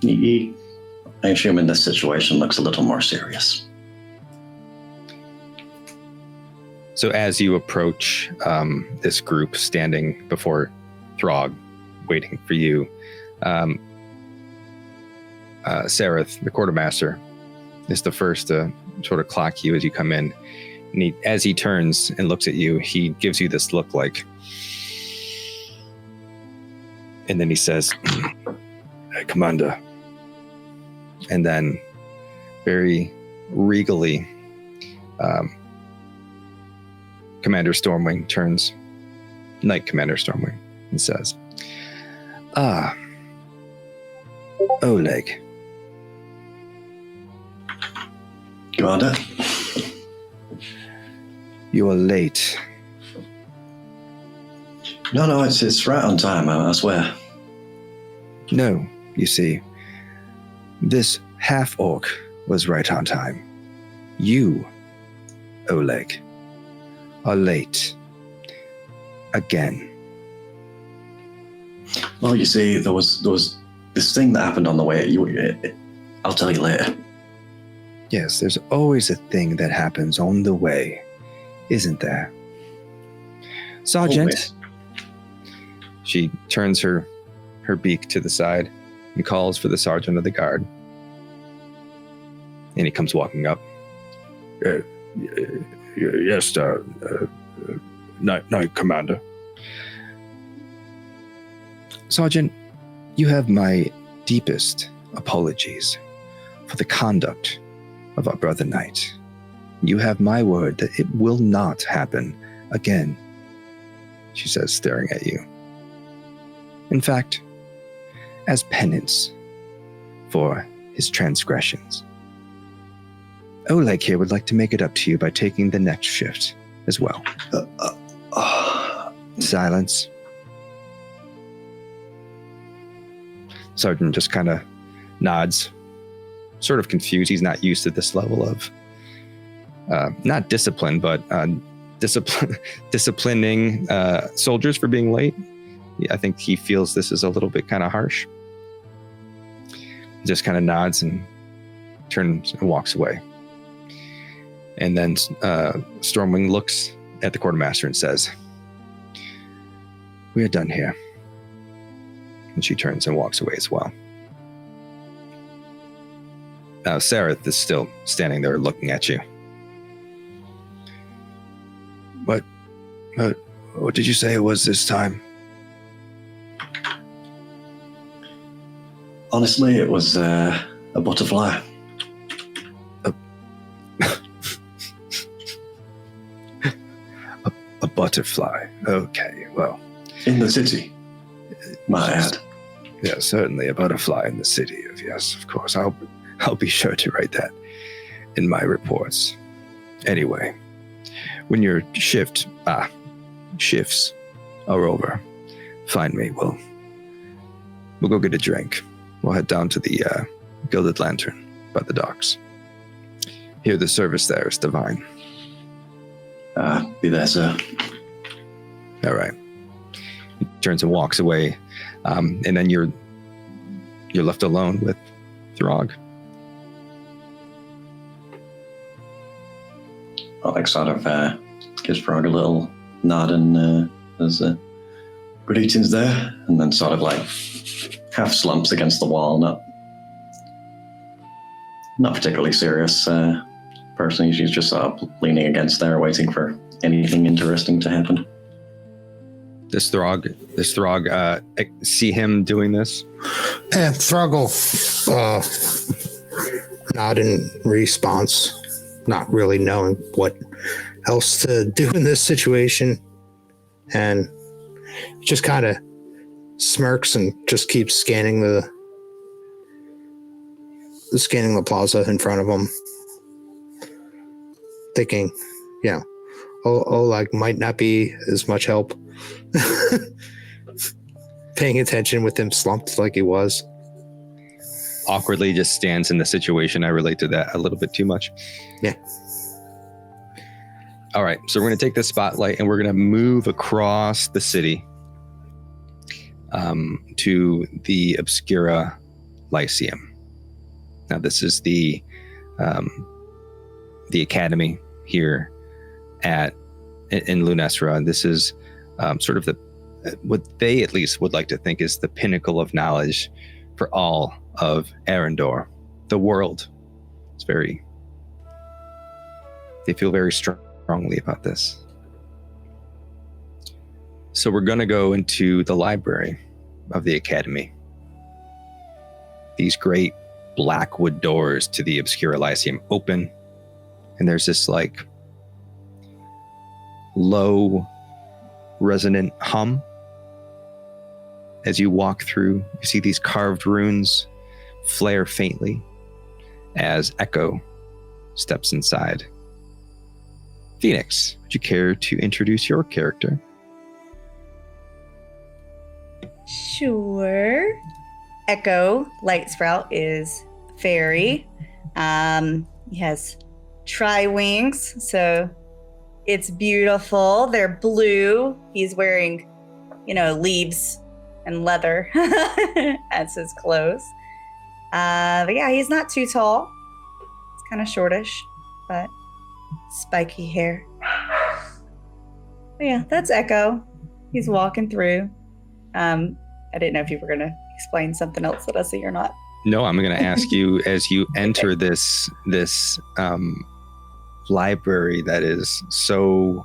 he, I assume in this situation, looks a little more serious. So as you approach this group standing before Throg, waiting for you, Sareth, the quartermaster, is the first to sort of clock you as you come in. And as he turns and looks at you, he gives you this look like, and then he says, "Hey, Commander." And then very regally, Commander Stormwing turns, Knight Commander Stormwing, and says, Oleg. Commander? You are late. No, it's right on time, I swear. No, you see, this half-orc was right on time. You, Oleg, are late. Again. Well, you see, there was this thing that happened on the way. I'll tell you later. Yes, there's always a thing that happens on the way, isn't there? Sergeant. Always. She turns her beak to the side and calls for the sergeant of the guard. And he comes walking up. Yes, Night Commander. Sergeant, you have my deepest apologies for the conduct of our brother Knight. You have my word that it will not happen again, she says, staring at you. In fact, as penance for his transgressions. Oleg here would like to make it up to you by taking the next shift as well. Silence. Sergeant just kind of nods, sort of confused. He's not used to this level of, not discipline, but disciplining soldiers for being late. I think he feels this is a little bit kind of harsh. He just kind of nods and turns and walks away. And then Stormwing looks at the quartermaster and says, "We are done here." And she turns and walks away as well. Now, Sareth is still standing there looking at you. What did you say it was this time? Honestly, it was a butterfly. A butterfly. Okay, well. In the city, might add. Yeah, certainly a butterfly in the city. Yes, of course. I'll be sure to write that in my reports. Anyway, when your shifts are over, find me. We'll go get a drink. We'll head down to the Gilded Lantern by the docks. Here, the service there is divine. Be there, sir. All right. He turns and walks away, and then you're left alone with Throg. Alex sort of gives Frog a little nod and there's greetings there, and then sort of like half slumps against the wall, not particularly serious person. She's just sort of leaning against there, waiting for anything interesting to happen. This Throg, see him doing this? And Throg will nod in response, not really knowing what else to do in this situation, and just kind of smirks and just keeps scanning the plaza in front of him, thinking, Oleg might not be as much help. Paying attention with him slumped like he was. Awkwardly just stands in the situation. I relate to that a little bit too much. Yeah. All right, so we're going to take this spotlight and we're going to move across the city to the Obscura Lyceum. Now, this is the academy here in Lunessra. This is sort of what they at least would like to think is the pinnacle of knowledge for all of Arendor, the world. They feel very strongly about this. So we're going to go into the library of the academy. These great blackwood doors to the Obscura Lyceum open, and there's this like low resonant hum. As you walk through, you see these carved runes flare faintly as Echo steps inside. Phoenix, would you care to introduce your character? Sure. Echo Lightsprout is fairy. He has tri-wings, so it's beautiful. They're blue. He's wearing, leaves and leather as his clothes. But yeah, he's not too tall. It's kind of shortish, but spiky hair. But yeah, that's Echo. He's walking through. I didn't know if you were going to explain something else that I see or not. No, I'm going to ask you as you enter this library that is so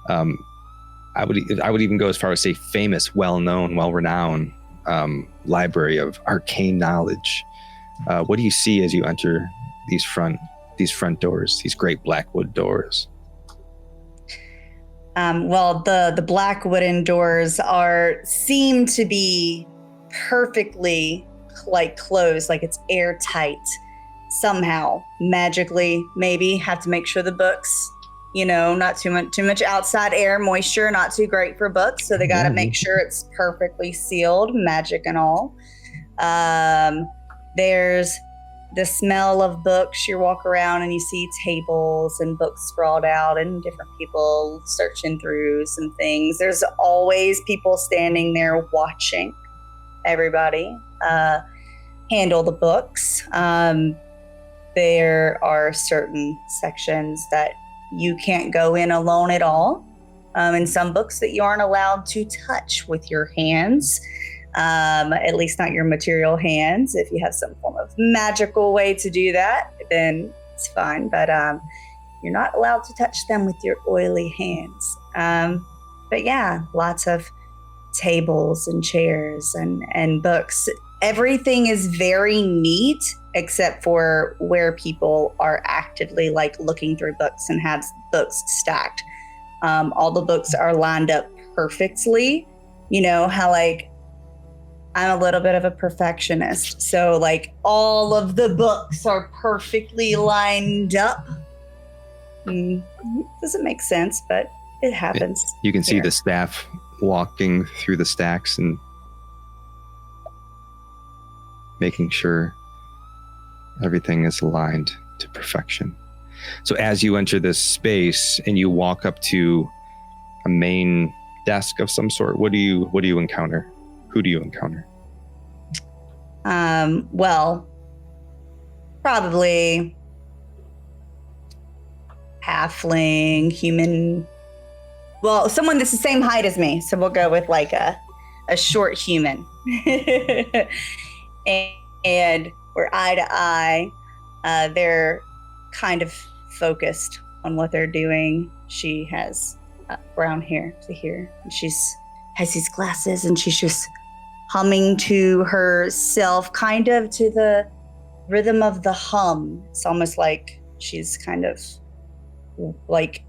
I would even go as far as say famous, well-known, well-renowned library of arcane knowledge. What do you see as you enter these front doors, these great blackwood doors? Well, the black wooden doors seem to be perfectly closed, like it's airtight somehow, magically. Maybe have to make sure the books, not too much outside air, moisture, not too great for books. So they got to make sure it's perfectly sealed, magic and all. There's the smell of books. You walk around and you see tables and books sprawled out and different people searching through some things. There's always people standing there watching everybody handle the books. There are certain sections that you can't go in alone at all. And some books that you aren't allowed to touch with your hands. At least not your material hands. If you have some form of magical way to do that, then it's fine. But you're not allowed to touch them with your oily hands. But yeah, lots of tables and chairs and books. Everything is very neat except for where people are actively looking through books and have books stacked. All the books are lined up perfectly. How I'm a little bit of a perfectionist. So all of the books are perfectly lined up. Doesn't make sense, but it happens. You can see the staff walking through the stacks and making sure everything is aligned to perfection. So as you enter this space and you walk up to a main desk of some sort? What do you encounter? Who do you encounter? Well, probably halfling, human. Well, someone that's the same height as me. So we'll go with like a short human. and we're eye to eye. They're kind of focused on what they're doing. She has brown hair to here. And has these glasses and she's just humming to herself, kind of to the rhythm of the hum. It's almost like she's kind of like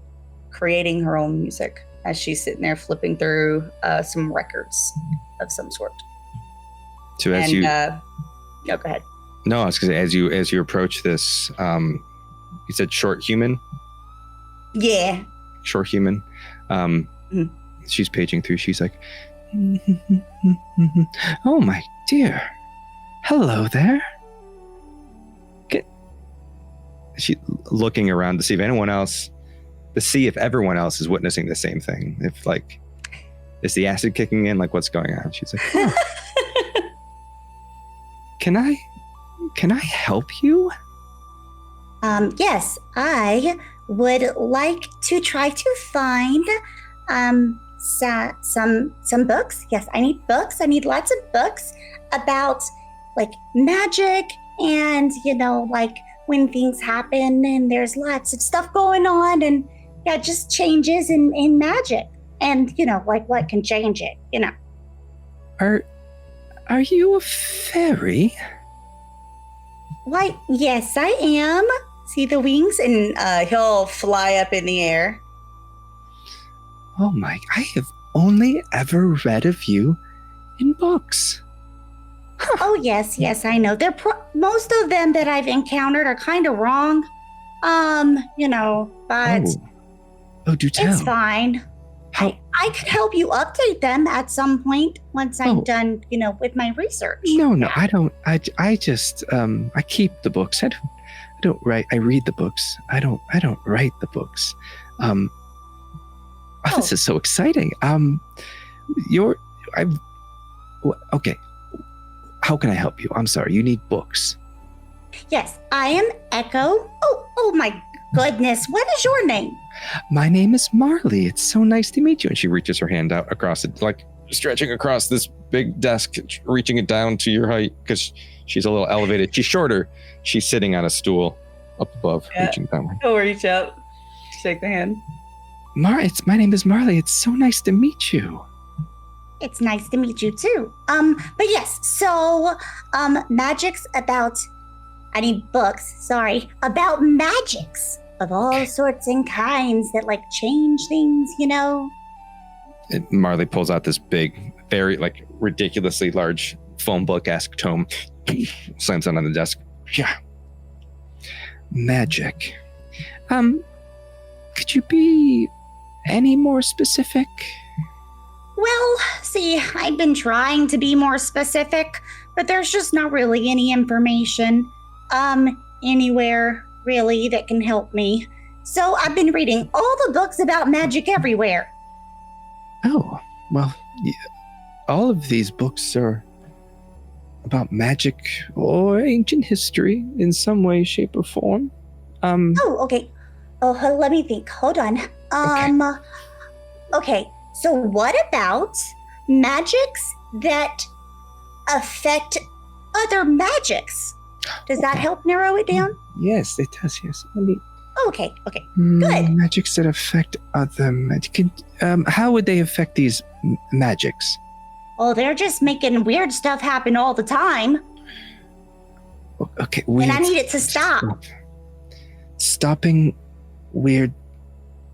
creating her own music as she's sitting there flipping through some records of some sort. So as no, go ahead. No, I was gonna say, as you approach this, you said short human? Yeah. Short human. She's paging through. She's like, oh my dear. Hello there. She looking around to see if anyone else, if everyone else is witnessing the same thing. If like, is the acid kicking in? Like, what's going on? She's like, oh. Can I help you? Yes, I would like to try to find some books. Yes, I need books. I need lots of books about like magic and, like when things happen and there's lots of stuff going on and just changes in magic and, like what can change it, Are you a fairy? Why, yes, I am. See the wings? And he'll fly up in the air. Oh my, I have only ever read of you in books. Huh. Oh, yes, I know. Most of them that I've encountered are kind of wrong. But Oh, do tell. It's fine. I could help you update them at some point once I'm done, with my research. No, I don't. I just I keep the books. I don't write. I read the books. I don't write the books. This is so exciting. Okay. How can I help you? I'm sorry. You need books. Yes, I am Echo. Oh my goodness. What is your name? My name is Marley. It's so nice to meet you. And she reaches her hand out across it, like stretching across this big desk, reaching it down to your height because she's a little elevated. She's shorter. She's sitting on a stool up above, reaching downward. He'll reach out, shake the hand. My name is Marley. It's so nice to meet you. It's nice to meet you too. But yes, so magics about, I need books, sorry, about magics of all sorts and kinds that like change things, Marley pulls out this big, very like ridiculously large phone book-esque tome, slams it on the desk. Yeah. Magic. Could you be any more specific? Well, see, I've been trying to be more specific, but there's just not really any information anywhere really that can help me. So I've been reading all the books about magic everywhere. Oh, well, yeah, all of these books are about magic or ancient history in some way, shape, or form. Okay. Oh, let me think. Hold on. Okay. So what about magics that affect other magics? Does that help narrow it down? Yes, it does. Yes. Let me. Okay. Good. Magics that affect other magic. How would they affect these magics? Oh, they're just making weird stuff happen all the time. Okay. And I need it to stop. Stopping weird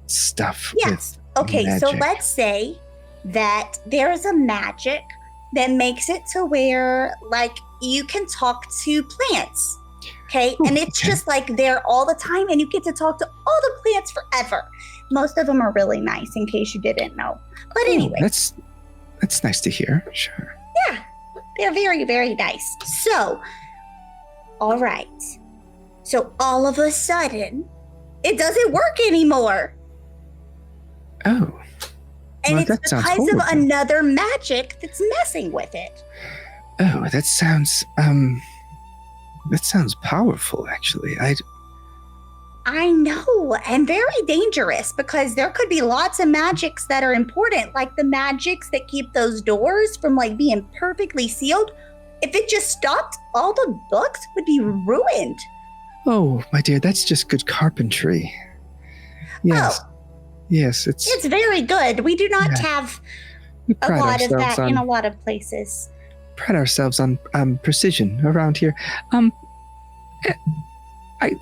stuff. Yes. Okay, magic. so let's say that there's a magic that makes it to where, like, you can talk to plants. Okay, and it's just like there all the time, and you get to talk to all the plants forever. Most of them are really nice, in case you didn't know. But anyway, that's nice to hear. Sure. Yeah, they're very, very nice. So, all right. So all of a sudden, it doesn't work anymore. Oh. And Well, it's that sounds because of horrible. another magic that's messing with it. Oh, that sounds powerful, actually. I know, and very dangerous because there could be lots of magics that are important, like the magics that keep those doors from like being perfectly sealed. If it just stopped, all the books would be ruined. Oh, my dear, that's just good carpentry. Yes. Oh. Yes, It's very good. We do not have we a pride lot of ourselves that in a on lot of places. precision around here.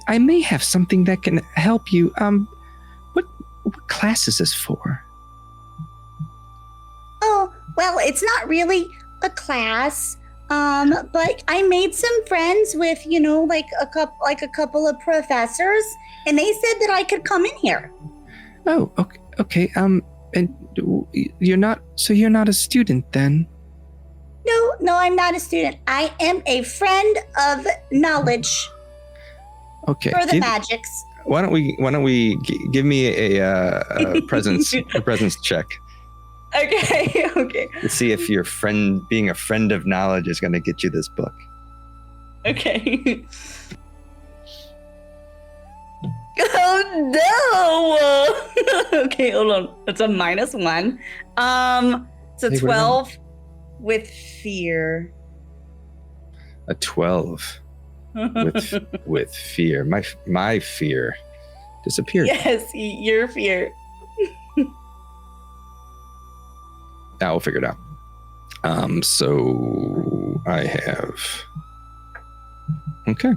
I may have something that can help you. What class is this for? Oh, well, it's not really a class. But I made some friends with, like a couple of professors, and they said that I could come in here. Oh, okay. And you're not a student then? No, I'm not a student. I am a friend of knowledge Okay. for the magics. Why don't we give me a presence check Okay. to see if your friend being a friend of knowledge is going to get you this book. Okay. Oh no! Okay, hold on. That's a -1. So Hey, what 12 with fear. A 12 with fear. My fear disappeared. Yes, your fear. Now we'll figure it out. So I have. Okay.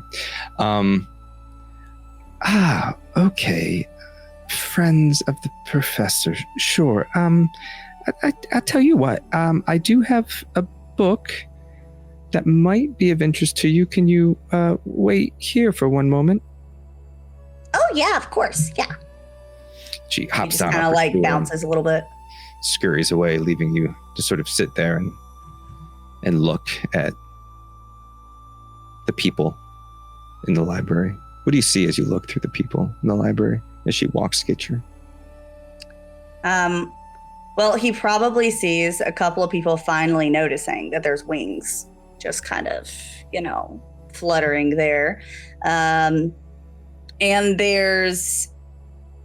Okay. Friends of the professor. Sure. I'll tell you what. I do have a book that might be of interest to you. Can you wait here for one moment? Oh yeah, of course. Yeah. She He hops just down. kind off of her like stool and bounces a little bit. scurries away, leaving you to sort of sit there and look at the people in the library. What do you see as you look through the people in the library as she walks to get you? Well, he probably sees a couple of people finally noticing that there's wings just kind of, fluttering there. And there's,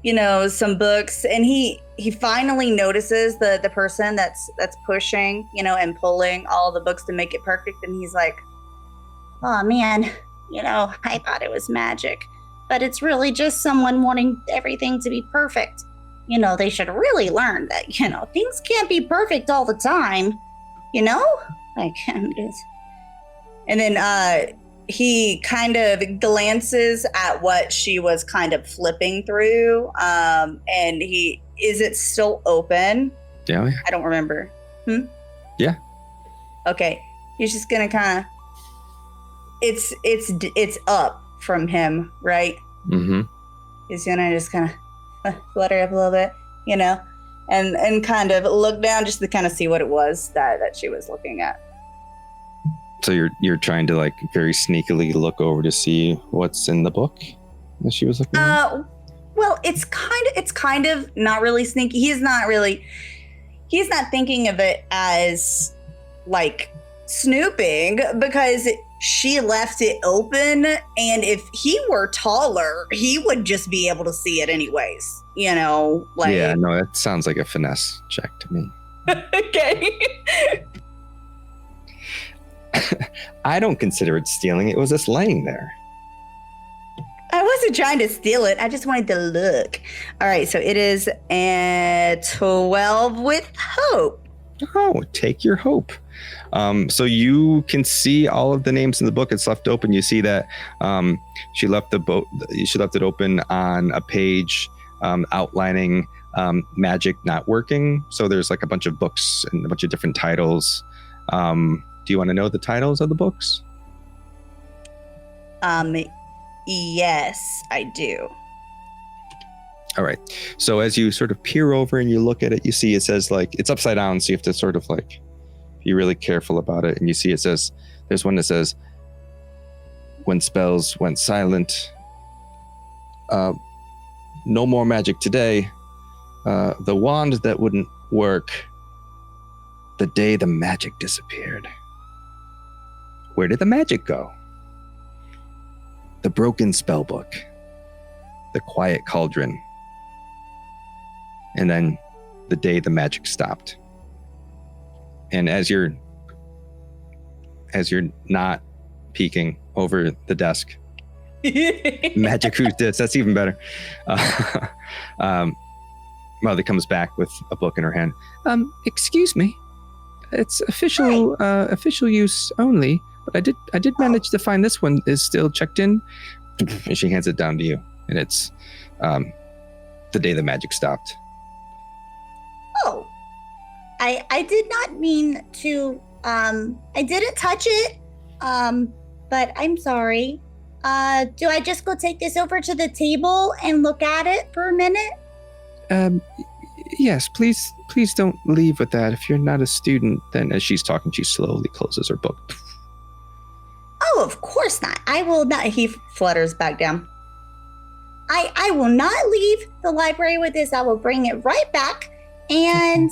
some books, and he finally notices the person that's pushing, and pulling all the books to make it perfect. And he's like, Oh man, I thought it was magic, but it's really just someone wanting everything to be perfect. They should really learn that, things can't be perfect all the time. Like, and then he kind of glances at what she was kind of flipping through. And is it still open? Yeah. I don't remember. Yeah. Okay. He's just gonna kind of. It's up from him, right? Mm-hmm. He's gonna just kind of flutter up a little bit, and kind of look down just to kind of see what it was that she was looking at. So you're trying to like very sneakily look over to see what's in the book that she was looking at? Well, it's kind of not really sneaky. He's not thinking of it as like snooping, because she left it open, and if he were taller, he would just be able to see it anyways. Yeah, no, that sounds like a finesse check to me. Okay. I don't consider it stealing. It was just laying there. I wasn't trying to steal it. I just wanted to look. All right, so it is a 12 with hope. Oh, take your hope. So you can see all of the names in the book. It's left open. You see that she left it open on a page outlining magic not working. So there's like a bunch of books and a bunch of different titles. Do you want to know the titles of the books? Yes, I do. All right. So as you sort of peer over and you look at it, you see it says like it's upside down. So you have to sort of like be really careful about it. And you see it says, there's one that says, when spells went silent, no more magic today. The wand that wouldn't work the day the magic disappeared. Where did the magic go? The broken spellbook, the quiet cauldron, and then the day the magic stopped. And as you're not peeking over the desk, magic who's this? That's even better. Mother comes back with a book in her hand. Excuse me, it's official use only. But I did manage to find this one is still checked in. And she hands it down to you, and it's the day the magic stopped. Oh, I did not mean to. I didn't touch it. But I'm sorry. Do I just go take this over to the table and look at it for a minute? Yes, please don't leave with that. If you're not a student, then as she's talking, she slowly closes her book. Oh, of course not. I will not. He flutters back down. I will not leave the library with this. I will bring it right back. And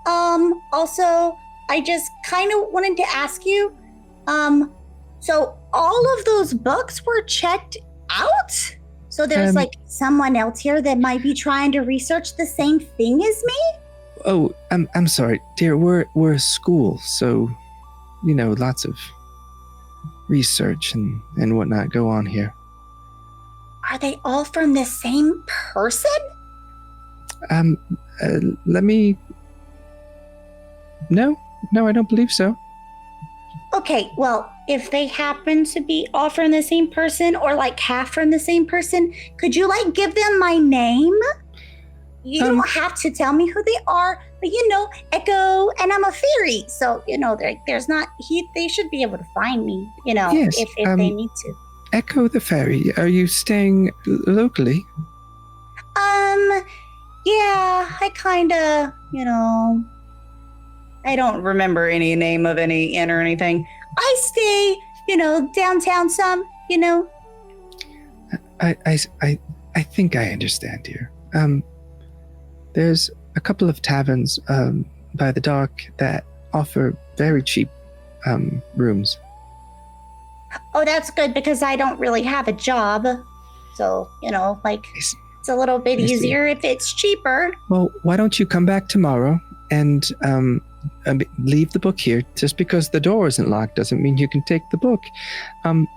also, I just kind of wanted to ask you, so all of those books were checked out? So there's like someone else here that might be trying to research the same thing as me? Oh, I'm sorry, dear. We're a school, so lots of research and whatnot go on here. Are they all from the same person? Let me. No, I don't believe so. Okay, well, if they happen to be all from the same person or like half from the same person, could you like give them my name? You don't have to tell me who they are, but Echo, and I'm a fairy. So, there's not, they should be able to find me, yes, if they need to. Echo the fairy, are you staying locally? Yeah, I kinda, I don't remember any name of any inn or anything. I stay, downtown some, I think I understand here. There's a couple of taverns by the dock that offer very cheap rooms. Oh, that's good because I don't really have a job. So, it's a little bit easier if it's cheaper. Well, why don't you come back tomorrow and leave the book here? Just because the door isn't locked doesn't mean you can take the book. And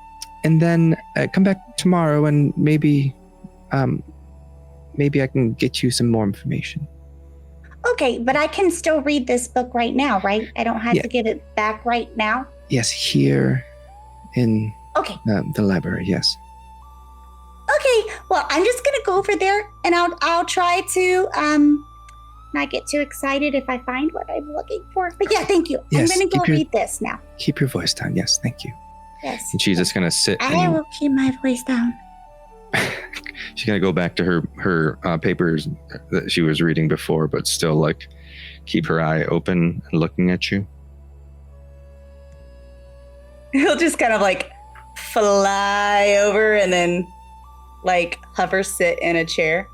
then come back tomorrow and maybe I can get you some more information. Okay, but I can still read this book right now, right? I don't have to give it back right now? Yes, here in the library, yes. Okay, well, I'm just going to go over there and I'll try to not get too excited if I find what I'm looking for. But yeah, thank you. Yes, I'm going to go read this now. Keep your voice down. Yes, thank you. Yes. And she's just going to sit. I will keep my voice down. She's going to go back to her papers that she was reading before, but still keep her eye open and looking at you. He'll just kind of fly over and then hover sit in a chair.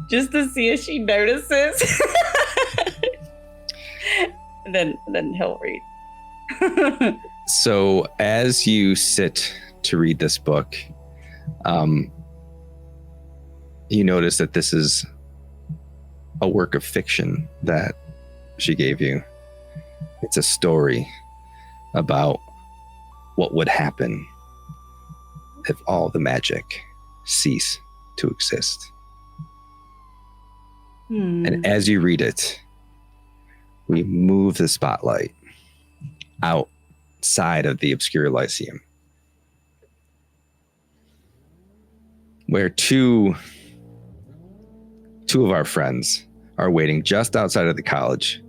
Just to see if she notices. and then he'll read. So as you sit to read this book, you notice that this is a work of fiction that she gave you. It's a story about what would happen if all the magic cease to exist. And as you read it, we move the spotlight outside of the Obscure Lyceum, where two of our friends are waiting just outside of the college.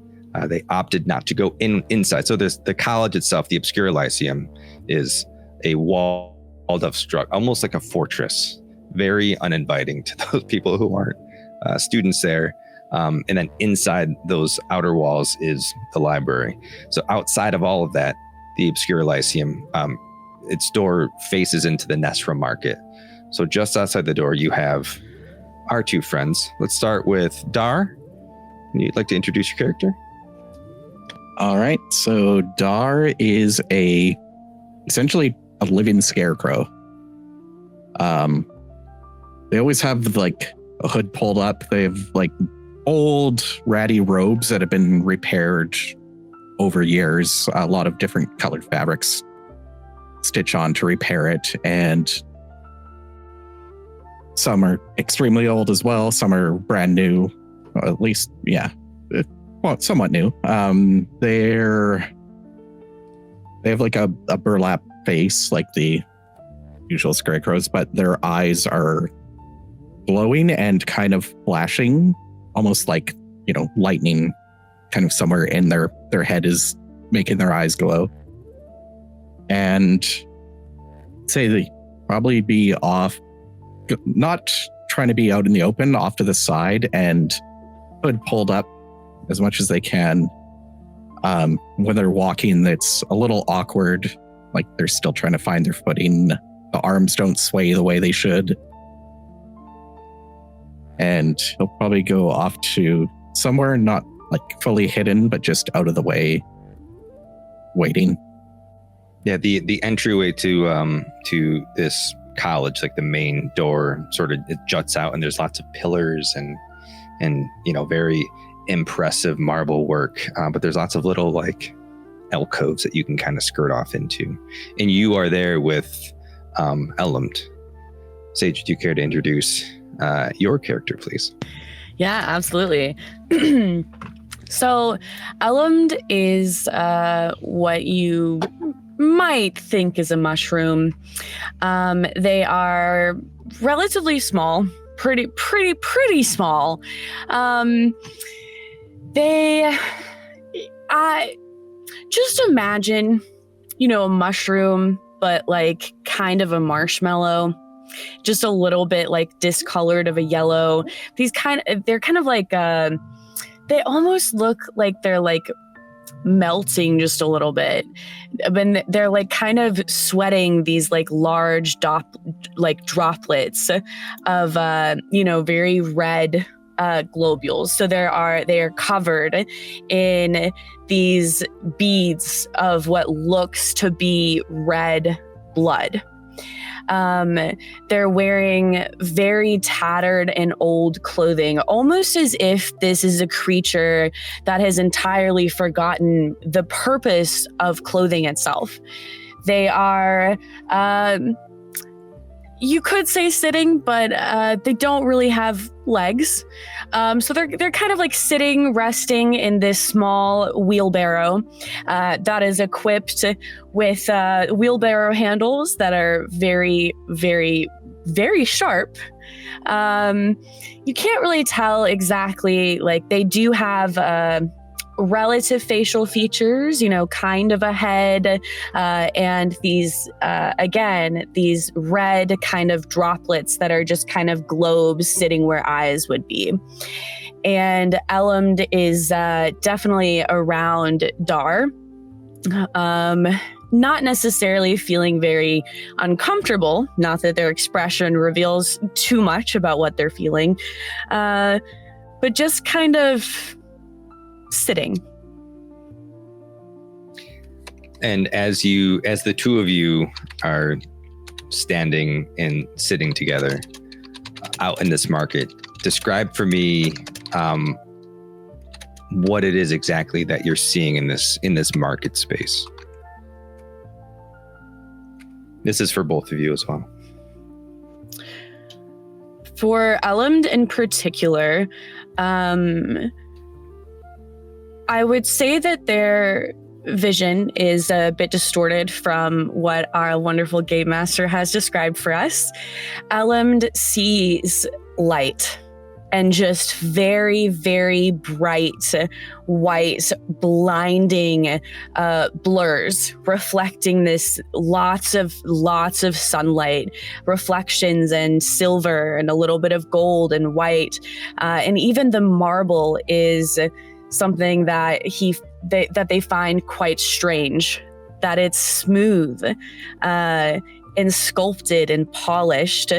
They opted not to go inside. So there's the college itself, the Obscure Lyceum, is a walled-off structure, almost like a fortress, very uninviting to those people who aren't students there. And then inside those outer walls is the library. So outside of all of that, the Obscure Lyceum, its door faces into the Lunessra market. So just outside the door, you have our two friends. Let's start with Dar. You'd like to introduce your character? All right. So Dar is essentially a living scarecrow. They always have like a hood pulled up. They have like old ratty robes that have been repaired over years. A lot of different colored fabrics stitch on to repair it. And some are extremely old as well. Some are brand new, or at least, well, somewhat new. They have like a burlap face, like the usual scarecrows, but their eyes are glowing and kind of flashing, almost like, lightning kind of somewhere in their head is making their eyes glow. And say they probably be off, not trying to be out in the open, off to the side, and hood pulled up as much as they can. When they're walking, it's a little awkward, like they're still trying to find their footing. The arms don't sway the way they should. And he'll probably go off to somewhere not like fully hidden, but just out of the way, waiting. Yeah, the entryway to this college, like the main door, sort of it juts out, and there's lots of pillars and very impressive marble work. But there's lots of little like alcoves that you can kind of skirt off into, and you are there with Elumd. Sage, do you care to introduce your character, please? Yeah, absolutely. So Elumd is what you might think is a mushroom. They are relatively small, pretty small. Just imagine, a mushroom, but like kind of a marshmallow, just a little bit like discolored of a yellow. They're kind of like, they almost look like they're like melting just a little bit, but they're like kind of sweating these like large droplets of very red globules. So they are covered in these beads of what looks to be red blood. They're wearing very tattered and old clothing, almost as if this is a creature that has entirely forgotten the purpose of clothing itself. They are, you could say sitting, but they don't really have legs. So they're kind of like sitting, resting in this small wheelbarrow that is equipped with wheelbarrow handles that are very, very, very sharp. You can't really tell exactly, like they do have relative facial features, kind of a head, and these red kind of droplets that are just kind of globes sitting where eyes would be. And Elumd is definitely around Dar, not necessarily feeling very uncomfortable, not that their expression reveals too much about what they're feeling, but just kind of sitting. And as the two of you are standing and sitting together out in this market, describe for me what it is exactly that you're seeing in this market space. This is for both of you as well. For Elumd in particular, I would say that their vision is a bit distorted from what our wonderful game master has described for us. Elumd sees light and just very, very bright, white, blinding blurs, reflecting this lots of sunlight, reflections and silver and a little bit of gold and white. And even the marble is something that they find quite strange. that it's smooth and sculpted and polished.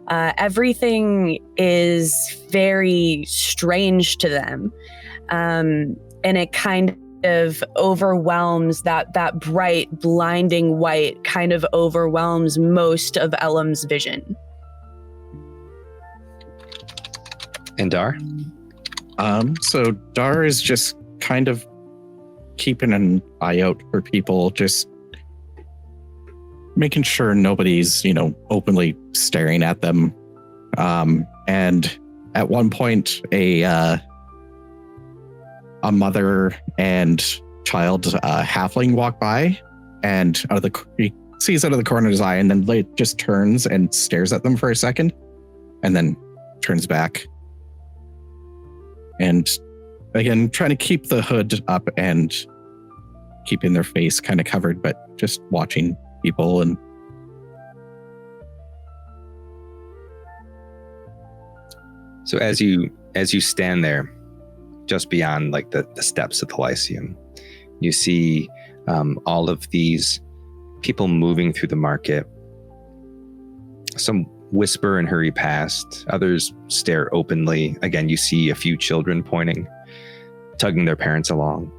Everything is very strange to them. And it kind of overwhelms that bright, blinding white kind of overwhelms most of Elam's vision. And Dar? So Dar is just kind of keeping an eye out for people, just making sure nobody's, openly staring at them. And at one point, a mother and child halfling walk by, and he sees out of the corner of his eye, and then just turns and stares at them for a second, and then turns back. And again, trying to keep the hood up and keeping their face kind of covered, but just watching people. And so as you stand there, just beyond like the steps of the Lyceum, you see all of these people moving through the market. Some whisper and hurry past, others stare openly. Again, you see a few children pointing, tugging their parents along.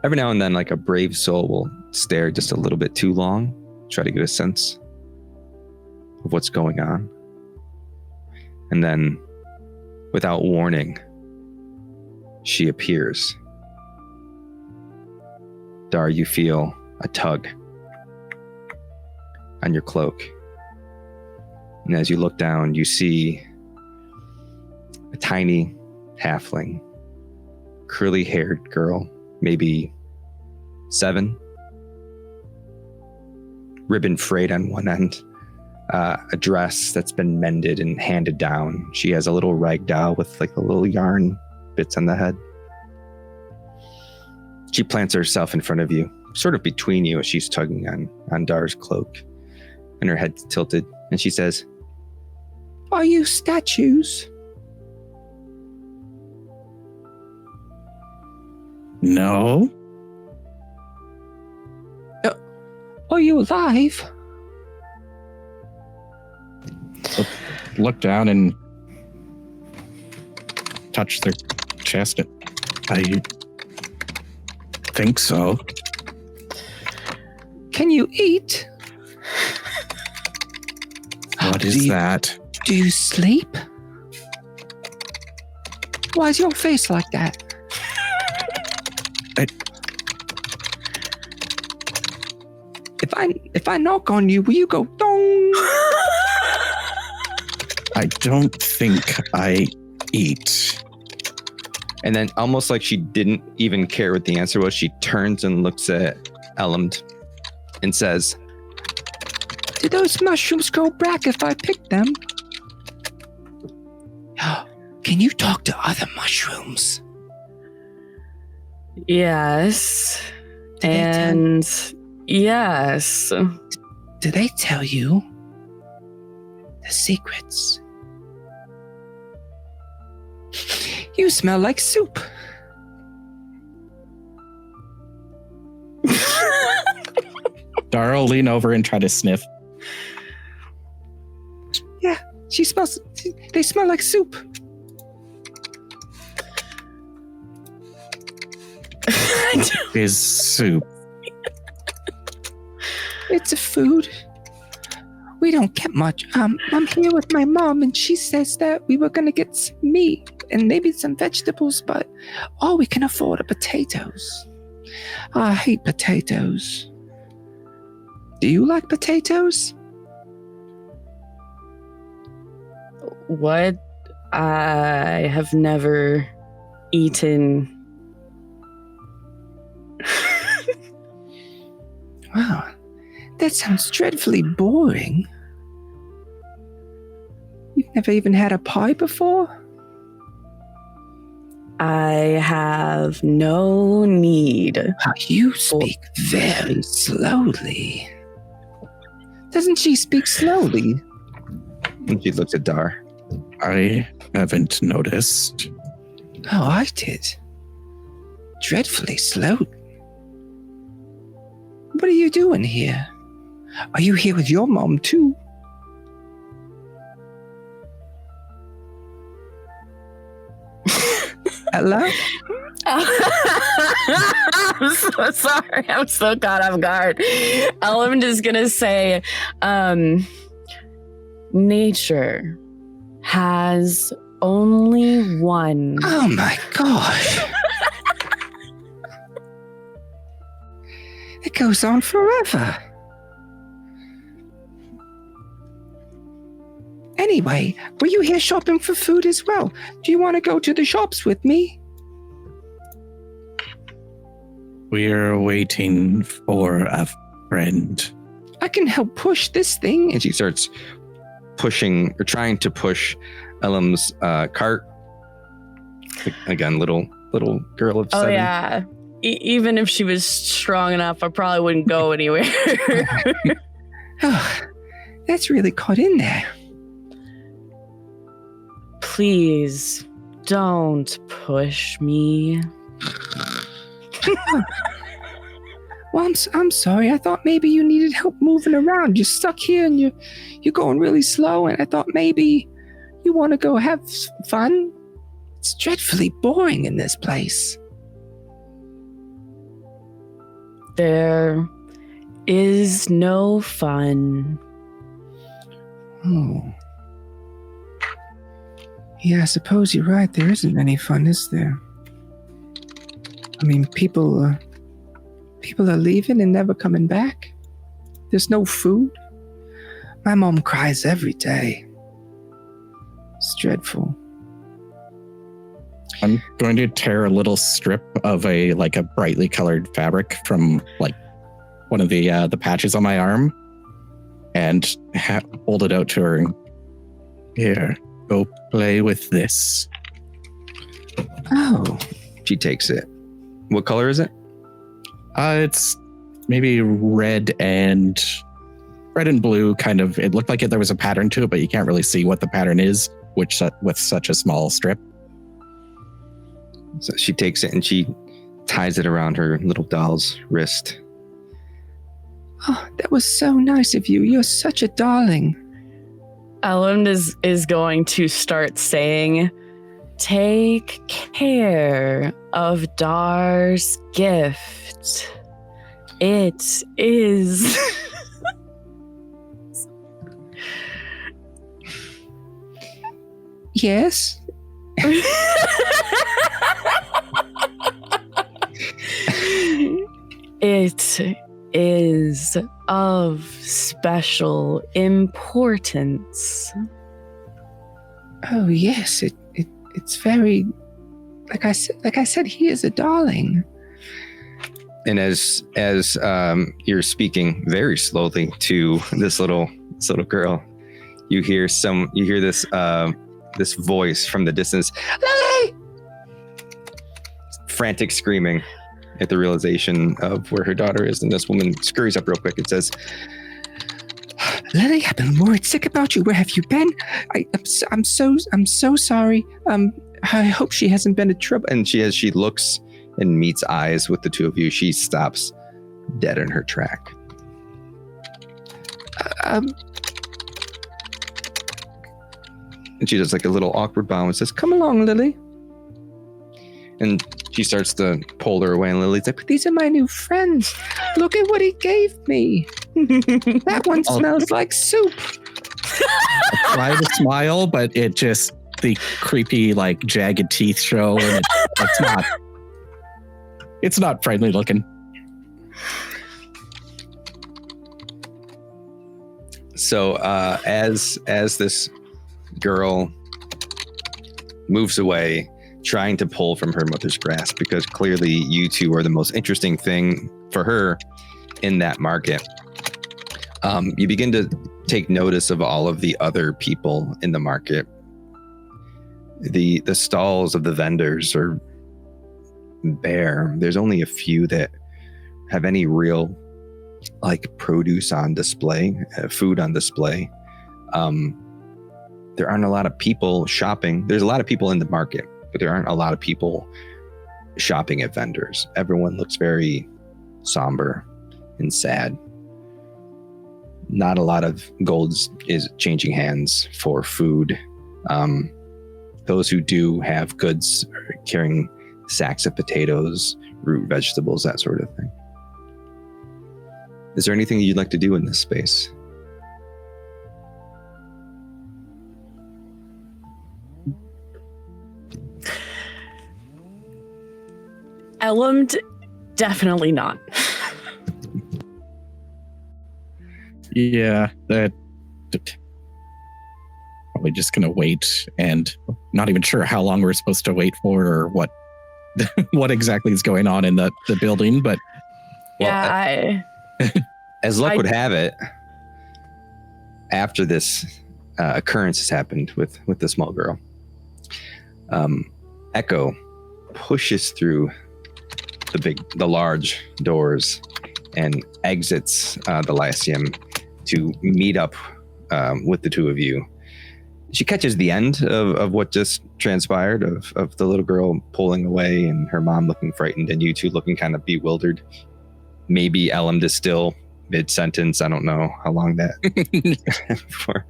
Every now and then, like a brave soul will stare just a little bit too long, try to get a sense of what's going on. And then, without warning, she appears. Dar, you feel a tug on your cloak. And as you look down, you see a tiny halfling, curly-haired girl, maybe 7, ribbon frayed on one end, a dress that's been mended and handed down. She has a little rag doll with like the little yarn bits on the head. She plants herself in front of you, sort of between you as she's tugging on Dar's cloak, and her head's tilted, and she says, "Are you statues?" No. Are you alive? Look down and touch their chest. I think so. Can you eat? What is that? Do you sleep? Why is your face like that? If I knock on you, will you go dong? I don't think I eat. And then, almost like she didn't even care what the answer was, she turns and looks at Elam and says, "Do those mushrooms grow back if I pick them?" Can you talk to other mushrooms? Yes. Yes. Do they tell you the secrets? You smell like soup. Dara will lean over and try to sniff. Yeah, they smell like soup. Is soup? It's a food. We don't get much. I'm here with my mom, and she says that we were gonna get some meat and maybe some vegetables, but all we can afford are potatoes. I hate potatoes. Do you like potatoes? What? I have never eaten. Wow, that sounds dreadfully boring. You've never even had a pie before? I have no need. You speak very slowly. Doesn't she speak slowly? And she looks at Dar. I haven't noticed. Oh, I did. Dreadfully slow. What are you doing here? Are you here with your mom too? Hello? I'm so sorry. I'm so caught off guard. I'm just gonna say, nature has only one. Oh my gosh. It goes on forever. Anyway, were you here shopping for food as well? Do you want to go to the shops with me? We're waiting for a friend. I can help push this thing. And she starts pushing or trying to push Elam's cart. Again, little girl of 7. Oh yeah. Even if she was strong enough, I probably wouldn't go anywhere. Oh, that's really caught in there. Please don't push me. Well, I'm sorry. I thought maybe you needed help moving around. You're stuck here and you're going really slow. And I thought maybe you want to go have fun. It's dreadfully boring in this place. There is no fun. Oh. Yeah, I suppose you're right. There isn't any fun, is there? I mean, people are leaving and never coming back. There's no food. My mom cries every day. It's dreadful. I'm going to tear a little strip of a brightly colored fabric from one of the patches on my arm and hold it out to her. Here, go play with this. Oh. She takes it. What color is it? It's maybe red and blue kind of. It looked like there was a pattern to it, but you can't really see what the pattern is, with such a small strip. So she takes it and she ties it around her little doll's wrist. Oh, that was so nice of you. You're such a darling. Elam is going to start saying, "Take care of Dar's gift. It is..." Yes? It is of special importance. Oh yes, it's very, like I said, he is a darling. And as you're speaking very slowly to this little girl, you hear this this voice from the distance, Lily! Frantic screaming at the realization of where her daughter is, and this woman scurries up real quick and says, Lily, I've been worried sick about you. Where have you been? I'm so sorry. I hope she hasn't been in trouble. And as she looks and meets eyes with the two of you, she stops dead in her track. And she does like a little awkward bow and says, "Come along, Lily." And she starts to pull her away, and Lily's like, "These are my new friends. Look at what he gave me. That one smells like soup." I try to smile, but it just, the creepy, jagged teeth show, and it's not friendly looking. So as this girl moves away, trying to pull from her mother's grasp, because clearly you two are the most interesting thing for her in that market, you begin to take notice of all of the other people in the market. The stalls of the vendors are bare. There's only a few that have any real produce on display, food on display. There aren't a lot of people shopping. There's a lot of people in the market, but there aren't a lot of people shopping at vendors. Everyone looks very somber and sad. Not a lot of gold is changing hands for food. Those who do have goods are carrying sacks of potatoes, root vegetables, that sort of thing. Is there anything you'd like to do in this space? Elland, definitely not. Yeah, that probably just gonna wait, and not even sure how long we're supposed to wait for, or what what exactly is going on in the building. But as luck would have it, after this occurrence has happened with the small girl, Echo pushes through the large doors and exits the Lyceum to meet up with the two of you. She catches the end of what just transpired, of the little girl pulling away and her mom looking frightened and you two looking kind of bewildered. Maybe Elland is still mid-sentence. I don't know how long that for.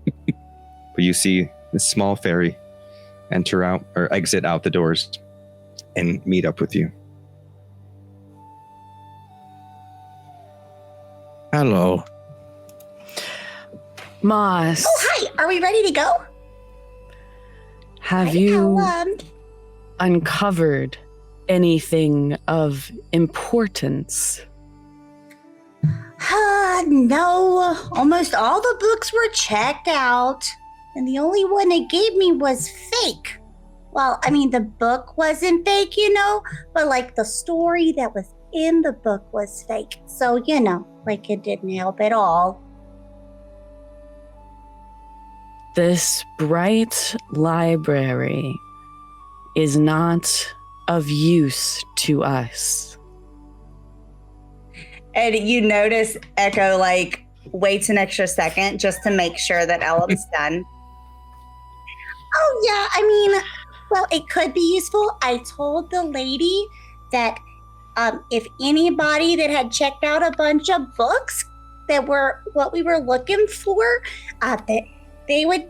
But you see this small fairy exit out the doors and meet up with you. hello. Moss. Oh, hi. Are we ready to go? Have Hi, you Elland. uncovered anything of importance? No. Almost all the books were checked out. And the only one they gave me was fake. Well, I mean, the book wasn't fake, but like the story that was in the book was fake. So, like it didn't help at all. This bright library is not of use to us. And you notice Echo waits an extra second just to make sure that Ellen's done. Oh, yeah. I mean, well, it could be useful. I told the lady that if anybody that had checked out a bunch of books that were what we were looking for, that they would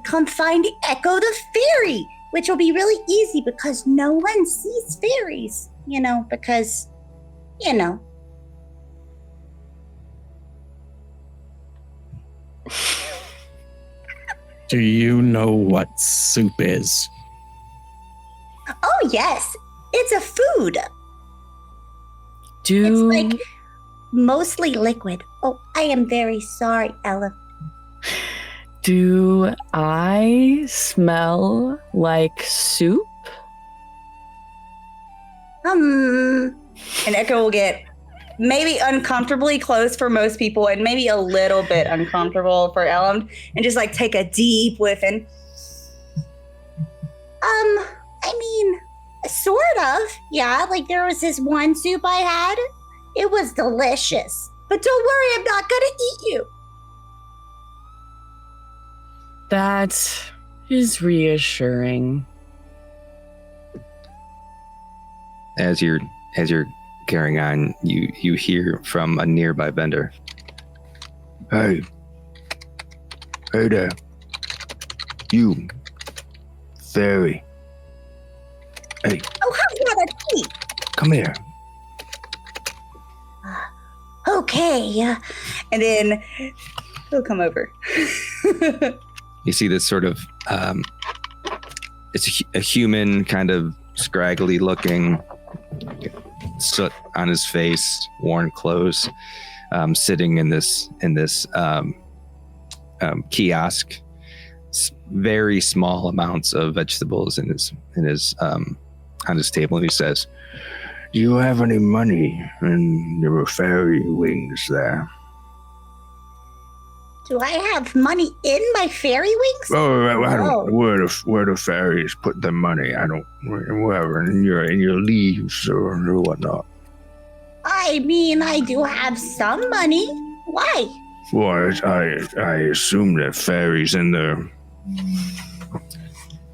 come find Echo the fairy, which will be really easy because no one sees fairies, because. Do you know what soup is? Oh, yes. It's a food. Do It's mostly liquid. Oh, I am very sorry, Ella. Do I smell like soup? And Echo will get maybe uncomfortably close for most people and maybe a little bit uncomfortable for Ellen and just take a deep whiff and I mean, sort of. Yeah, there was this one soup I had. It was delicious. But don't worry, I'm not gonna eat you. That is reassuring. As you're carrying on, you hear from a nearby vendor. Hey there, you fairy. Hey. Oh, how's Mother Key? Come here. Okay. and then he'll come over. You see this sort of it's a human, kind of scraggly looking, soot on his face, worn clothes, sitting in this kiosk. Very small amounts of vegetables in his on his table, and he says, "Do you have any money?" And there were fairy wings there. Do I have money in my fairy wings? Oh, I don't know where the fairies put their money. I don't, wherever, in your leaves or whatnot. I mean, I do have some money. Why? Well, I assume that fairies and their,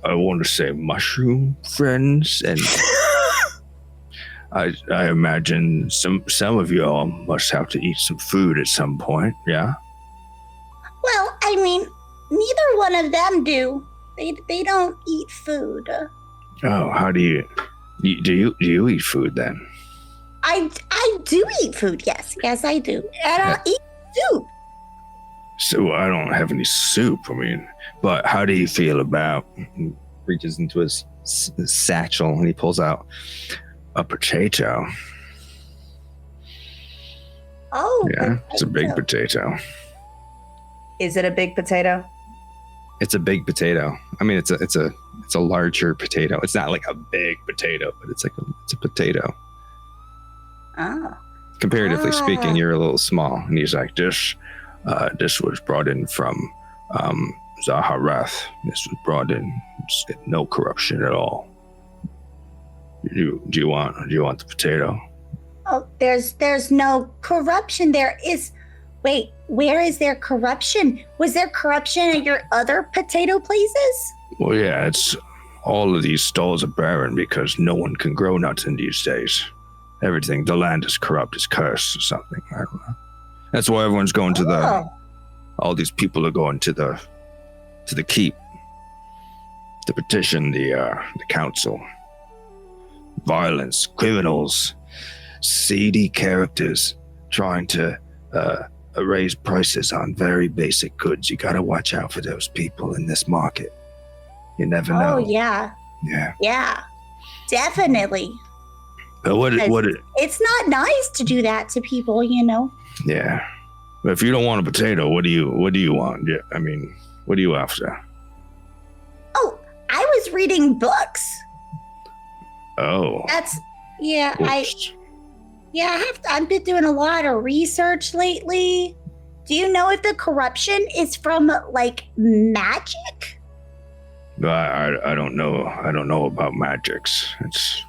I want to say mushroom friends, and I imagine some of you all must have to eat some food at some point, yeah? Well, I mean, neither one of them do. They don't eat food. Oh, how do you eat food then? I do eat food, yes. Yes, I do. And I'll eat soup. So I don't have any soup, I mean, but how do you feel about, he reaches into his satchel and he pulls out a potato. Oh, Yeah, it's a big potato. Is it a big potato? It's a big potato. I mean, it's a larger potato. It's not like a big potato, but it's a potato. Oh. Comparatively speaking, you're a little small. And he's like, this was brought in from Zaharath. This was brought in, no corruption at all. Do you want the potato? Oh, there's no corruption. There is. Wait, where is there corruption? Was there corruption at your other potato places? Well, yeah, it's all of these stalls are barren because no one can grow nuts in these days. Everything, the land is corrupt, it's cursed or something. I don't know. That's why everyone's going to all these people are going to the keep, to petition the council. Violence, criminals, seedy characters trying to raise prices on very basic goods. You gotta watch out for those people in this market. You never know. Oh, yeah. Yeah. Yeah, definitely. But It's not nice to do that to people, you know? Yeah. But if you don't want a potato, what do you want? Yeah, I mean, what are you after? Oh, I was reading books. Oh. That's, yeah, Books. I've been doing a lot of research lately. Do you know if the corruption is from, like, magic? I don't know. I don't know about magics. It's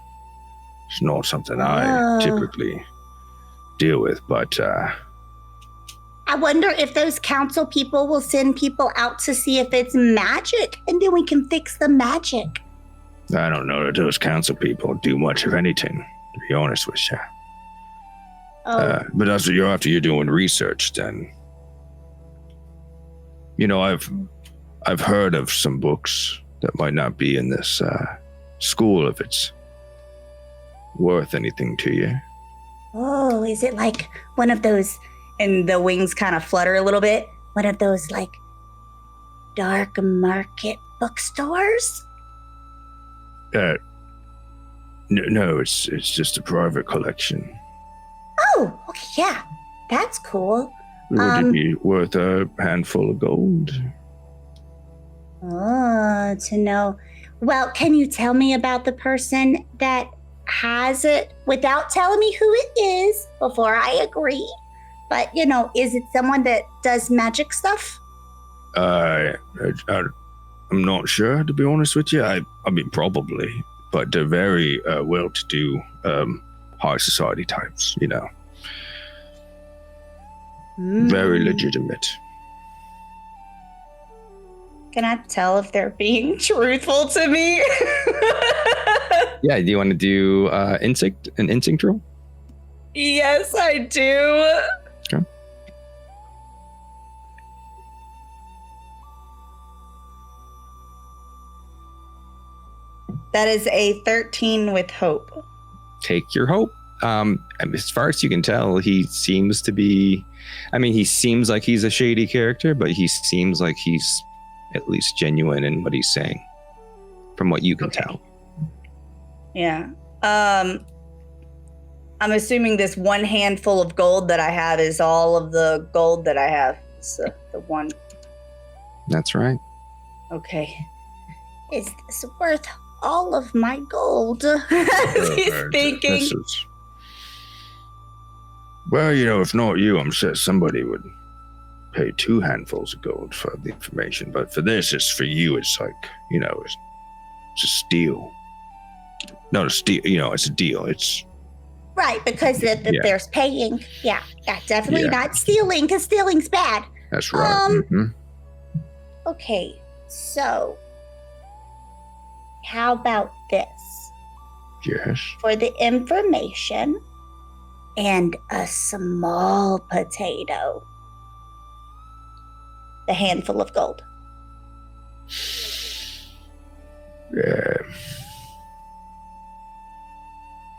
not something I typically deal with, but I wonder if those council people will send people out to see if it's magic, and then we can fix the magic. I don't know that those council people do much of anything, to be honest with you. Oh. But that's what you're after. You're doing research, then. You know, I've heard of some books that might not be in this school if it's worth anything to you. Oh, is it like one of those, And the wings kind of flutter a little bit. one of those, like, dark market bookstores? No, it's just a private collection. Oh, okay, yeah. That's cool. Would it be worth a handful of gold? Oh, to know. Well, can you tell me about the person that has it without telling me who it is before I agree? But, you know, is it someone that does magic stuff? I'm not sure, to be honest with you. I mean, probably, but they're very well-to-do high society types, you know. Very legitimate. Can I tell if they're being truthful to me? Yeah, do you want to do an instinct roll? Yes, I do. Okay. That is a 13 with hope. Take your hope. As far as you can tell, he seems to be, I mean, he seems like he's a shady character, but he seems like he's at least genuine in what he's saying, from what you can tell. Yeah. I'm assuming this one handful of gold that I have is all of the gold that I have. It's the one. That's right. Okay. Is this worth all of my gold? He's thinking. Well, you know, if not you, I'm sure somebody would pay 2 handfuls of gold for the information. But for this, it's for you. It's like, you know, it's a steal. Not a steal, you know, it's a deal. It's Right, because there's paying. Yeah, definitely not stealing, because stealing's bad. That's right. Okay, so how about this? Yes. for the information and a small potato. The handful of gold.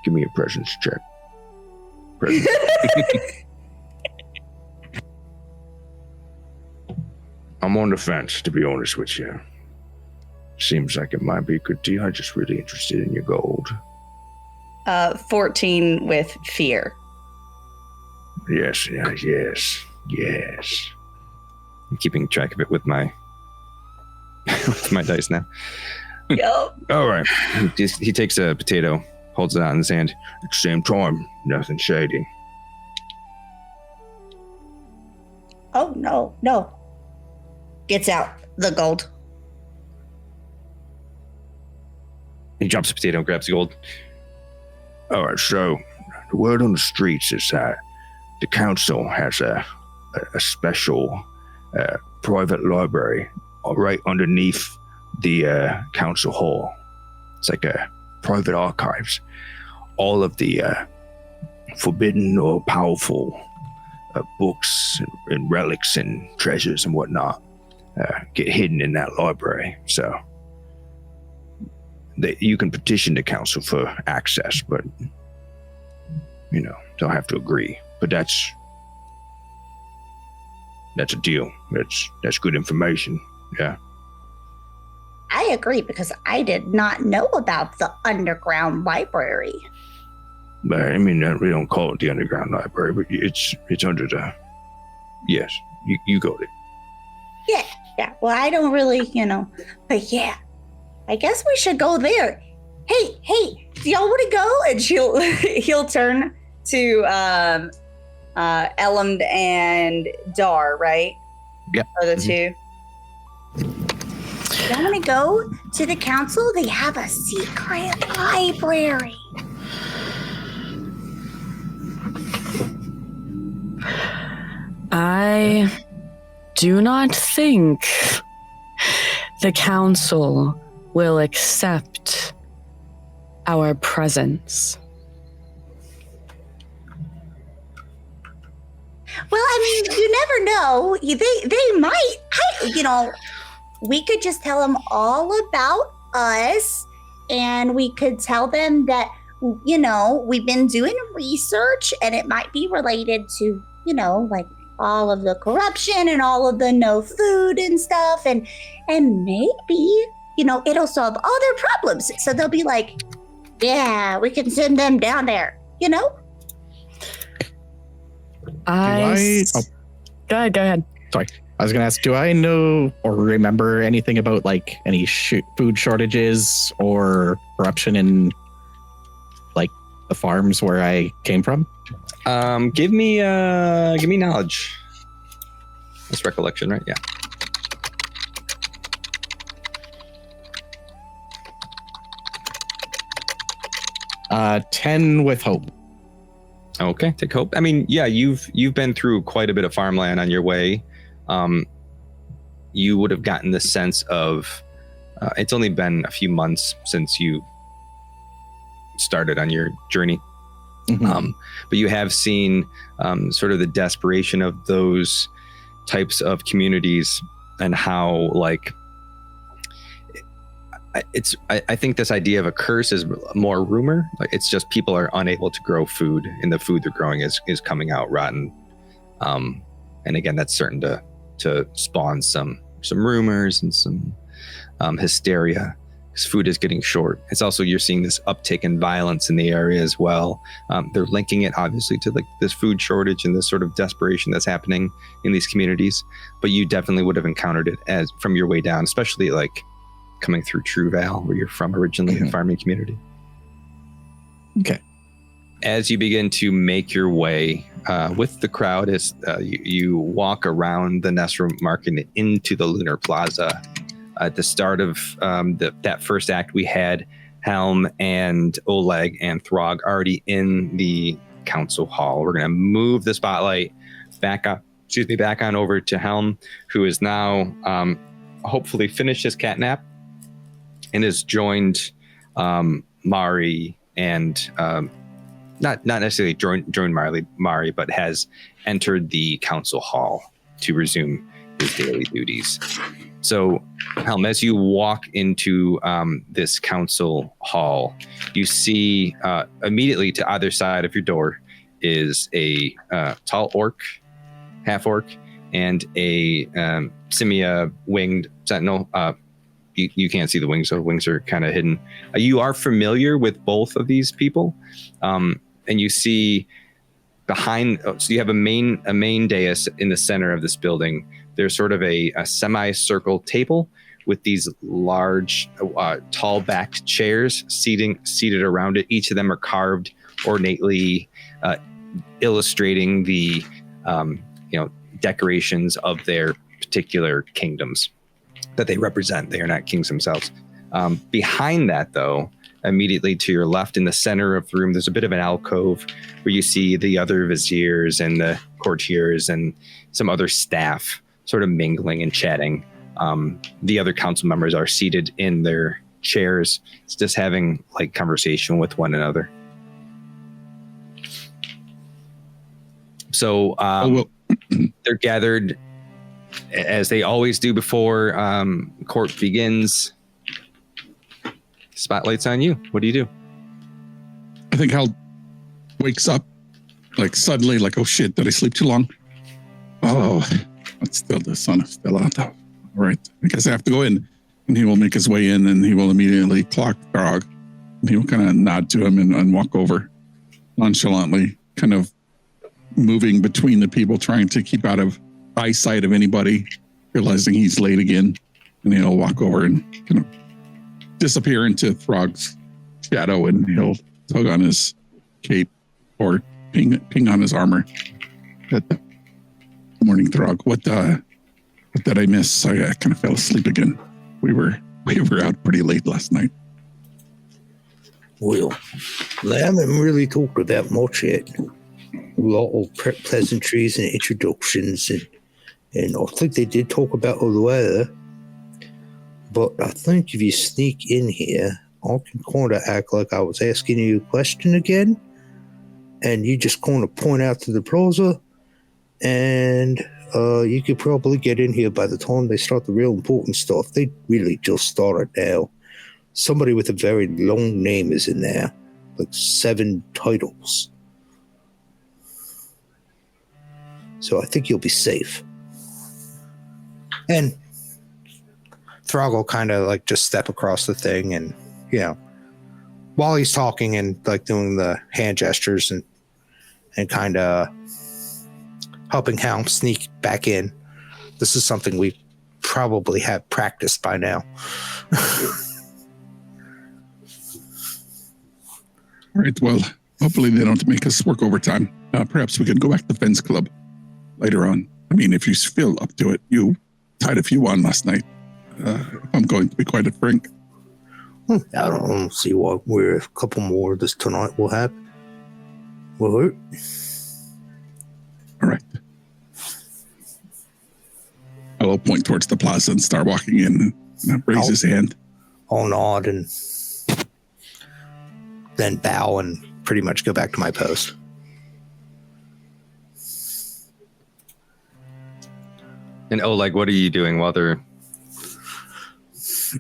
Give me a presence check. Presence. I'm on the fence, to be honest with you. Seems like it might be a good deal. I'm just really interested in your gold. 14 with fear. Yes. I'm keeping track of it with my with my dice now. Yup. All right. He takes a potato, holds it out in his hand. At the same time, nothing shady. Oh, no. Gets out the gold. He drops the potato and grabs the gold. All right, so the word on the streets is that the council has a special private library right underneath the council hall. It's like a private archives. All of the forbidden or powerful books and relics and treasures and whatnot get hidden in that library. So you can petition the council for access, but don't have to agree. But that's a deal. That's good information. Yeah. I agree because I did not know about the underground library. But I mean, we don't call it the underground library, but it's under the. Yes, you got it. Yeah. Well, I don't really, but yeah, I guess we should go there. Hey, do y'all want to go? And he'll turn to Elland and Dar, right? Yeah. Are the two? Y'all want to go to the council? They have a secret library. I do not think the council will accept our presence. Well, I mean, you never know. They might. We could just tell them all about us, and we could tell them that, we've been doing research, and it might be related to, like all of the corruption and all of the no food and stuff, and maybe, it'll solve all their problems. So they'll be like, yeah, we can send them down there, Go ahead. Sorry. I was going to ask, do I know or remember anything about like any food shortages or corruption in like the farms where I came from? Give me knowledge. That's recollection, right? Yeah. 10 with hope. Okay, take hope. I mean, yeah, you've been through quite a bit of farmland on your way. You would have gotten the sense of it's only been a few months since you started on your journey. Mm-hmm. But you have seen sort of the desperation of those types of communities and how I think this idea of a curse is more rumor. Like it's just people are unable to grow food, and the food they're growing is coming out rotten. And again, that's certain to spawn some rumors and some hysteria, because food is getting short. It's also, you're seeing this uptick in violence in the area as well. They're linking it obviously to like this food shortage and this sort of desperation that's happening in these communities. But you definitely would have encountered it as from your way down, especially like coming through True Vale, where you're from originally, a farming community. Okay. As you begin to make your way with the crowd, as you walk around the Lunessra market into the Lunar Plaza, at the start of that first act, we had Helm and Oleg and Throg already in the council hall. We're going to move the spotlight back on over to Helm, who is now hopefully finished his catnap and has joined Mari and not necessarily joined Mari, but has entered the council hall to resume his daily duties. So, Helm, as you walk into this council hall, you see immediately to either side of your door is a tall orc, half orc, and a Simia winged sentinel. You can't see the wings, so the wings are kind of hidden. You are familiar with both of these people, and you see behind. So you have a main dais in the center of this building. There's sort of a semicircle table with these large, tall-backed chairs seated around it. Each of them are carved ornately, illustrating the decorations of their particular kingdoms that they represent. They are not kings themselves. Behind that, though, immediately to your left in the center of the room, there's a bit of an alcove where you see the other viziers and the courtiers and some other staff sort of mingling and chatting. The other council members are seated in their chairs, just having like conversation with one another. So they're gathered as they always do before court begins. Spotlight's on you. What do you do? I think Hal wakes up like suddenly, like, oh shit, did I sleep too long? Oh, it's still the sun is still out. All right, I guess I have to go in. And he will make his way in, and he will immediately clock Throg. And he will kind of nod to him and walk over nonchalantly, kind of moving between the people, trying to keep out of eyesight of anybody, realizing he's late again. And he'll walk over and kind of disappear into Throg's shadow, and he'll tug on his cape or ping on his armor. Good morning, Throg. What did I miss? I kind of fell asleep again. We were out pretty late last night. Well, they haven't really talked about much yet. A lot of pleasantries and introductions, and I think they did talk about the weather. But I think if you sneak in here, I can kind of act like I was asking you a question again, and you just kind of point out to the plaza, and you could probably get in here by the time they start the real important stuff. They really just started now. Somebody with a very long name is in there, like 7 titles. So I think you'll be safe. And Throg will kind of like just step across the thing, and while he's talking and like doing the hand gestures and kind of helping Helm sneak back in. This is something we probably have practiced by now. All right, well, hopefully they don't make us work overtime. Perhaps we could go back to Fence Club later on. I mean, if you feel up to it, you tied a few on last night. I'm going to be quite frank. I don't see why we're a couple more this tonight will happen. Will hurt. All right. I will point towards the plaza and start walking in and raise his hand. I'll nod and then bow and pretty much go back to my post. And Oleg, what are you doing while they're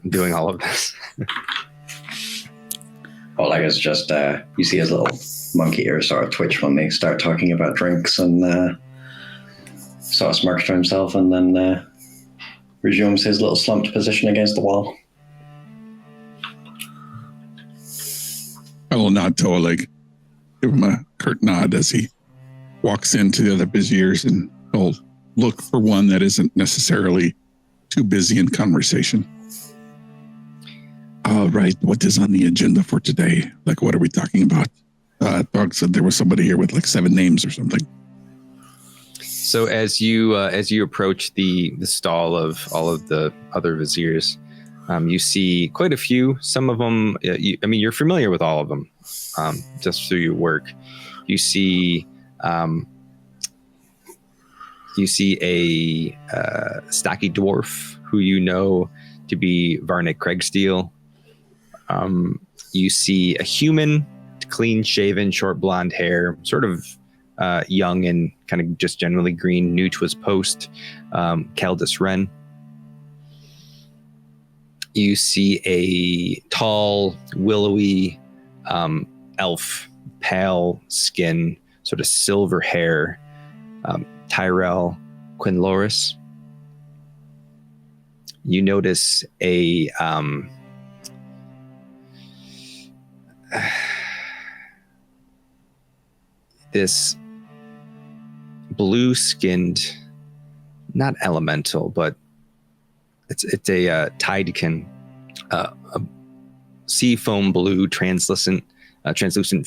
doing all of this? Oleg is just, you see his little monkey ears sort of twitch when they start talking about drinks, and sort of smirks to himself, and then resumes his little slumped position against the wall. I will nod to Oleg, give him a curt nod as he walks into the other busiers, and he'll look for one that isn't necessarily too busy in conversation. All right, what is on the agenda for today? Like, what are we talking about? Dog said there was somebody here with like 7 names or something. So as you approach the stall of all of the other viziers, you see quite a few. Some of them, you're familiar with all of them, just through your work. You see a stocky dwarf who you know to be Varnick Craigsteel. You see a human clean shaven, short blonde hair, sort of young and kind of just generally green, new to his post, Caldus Wren. You see a tall, willowy elf, pale skin, sort of silver hair, Tyrell Quinloris. You notice a this blue-skinned, not elemental, but it's a tidekin, a sea foam blue, translucent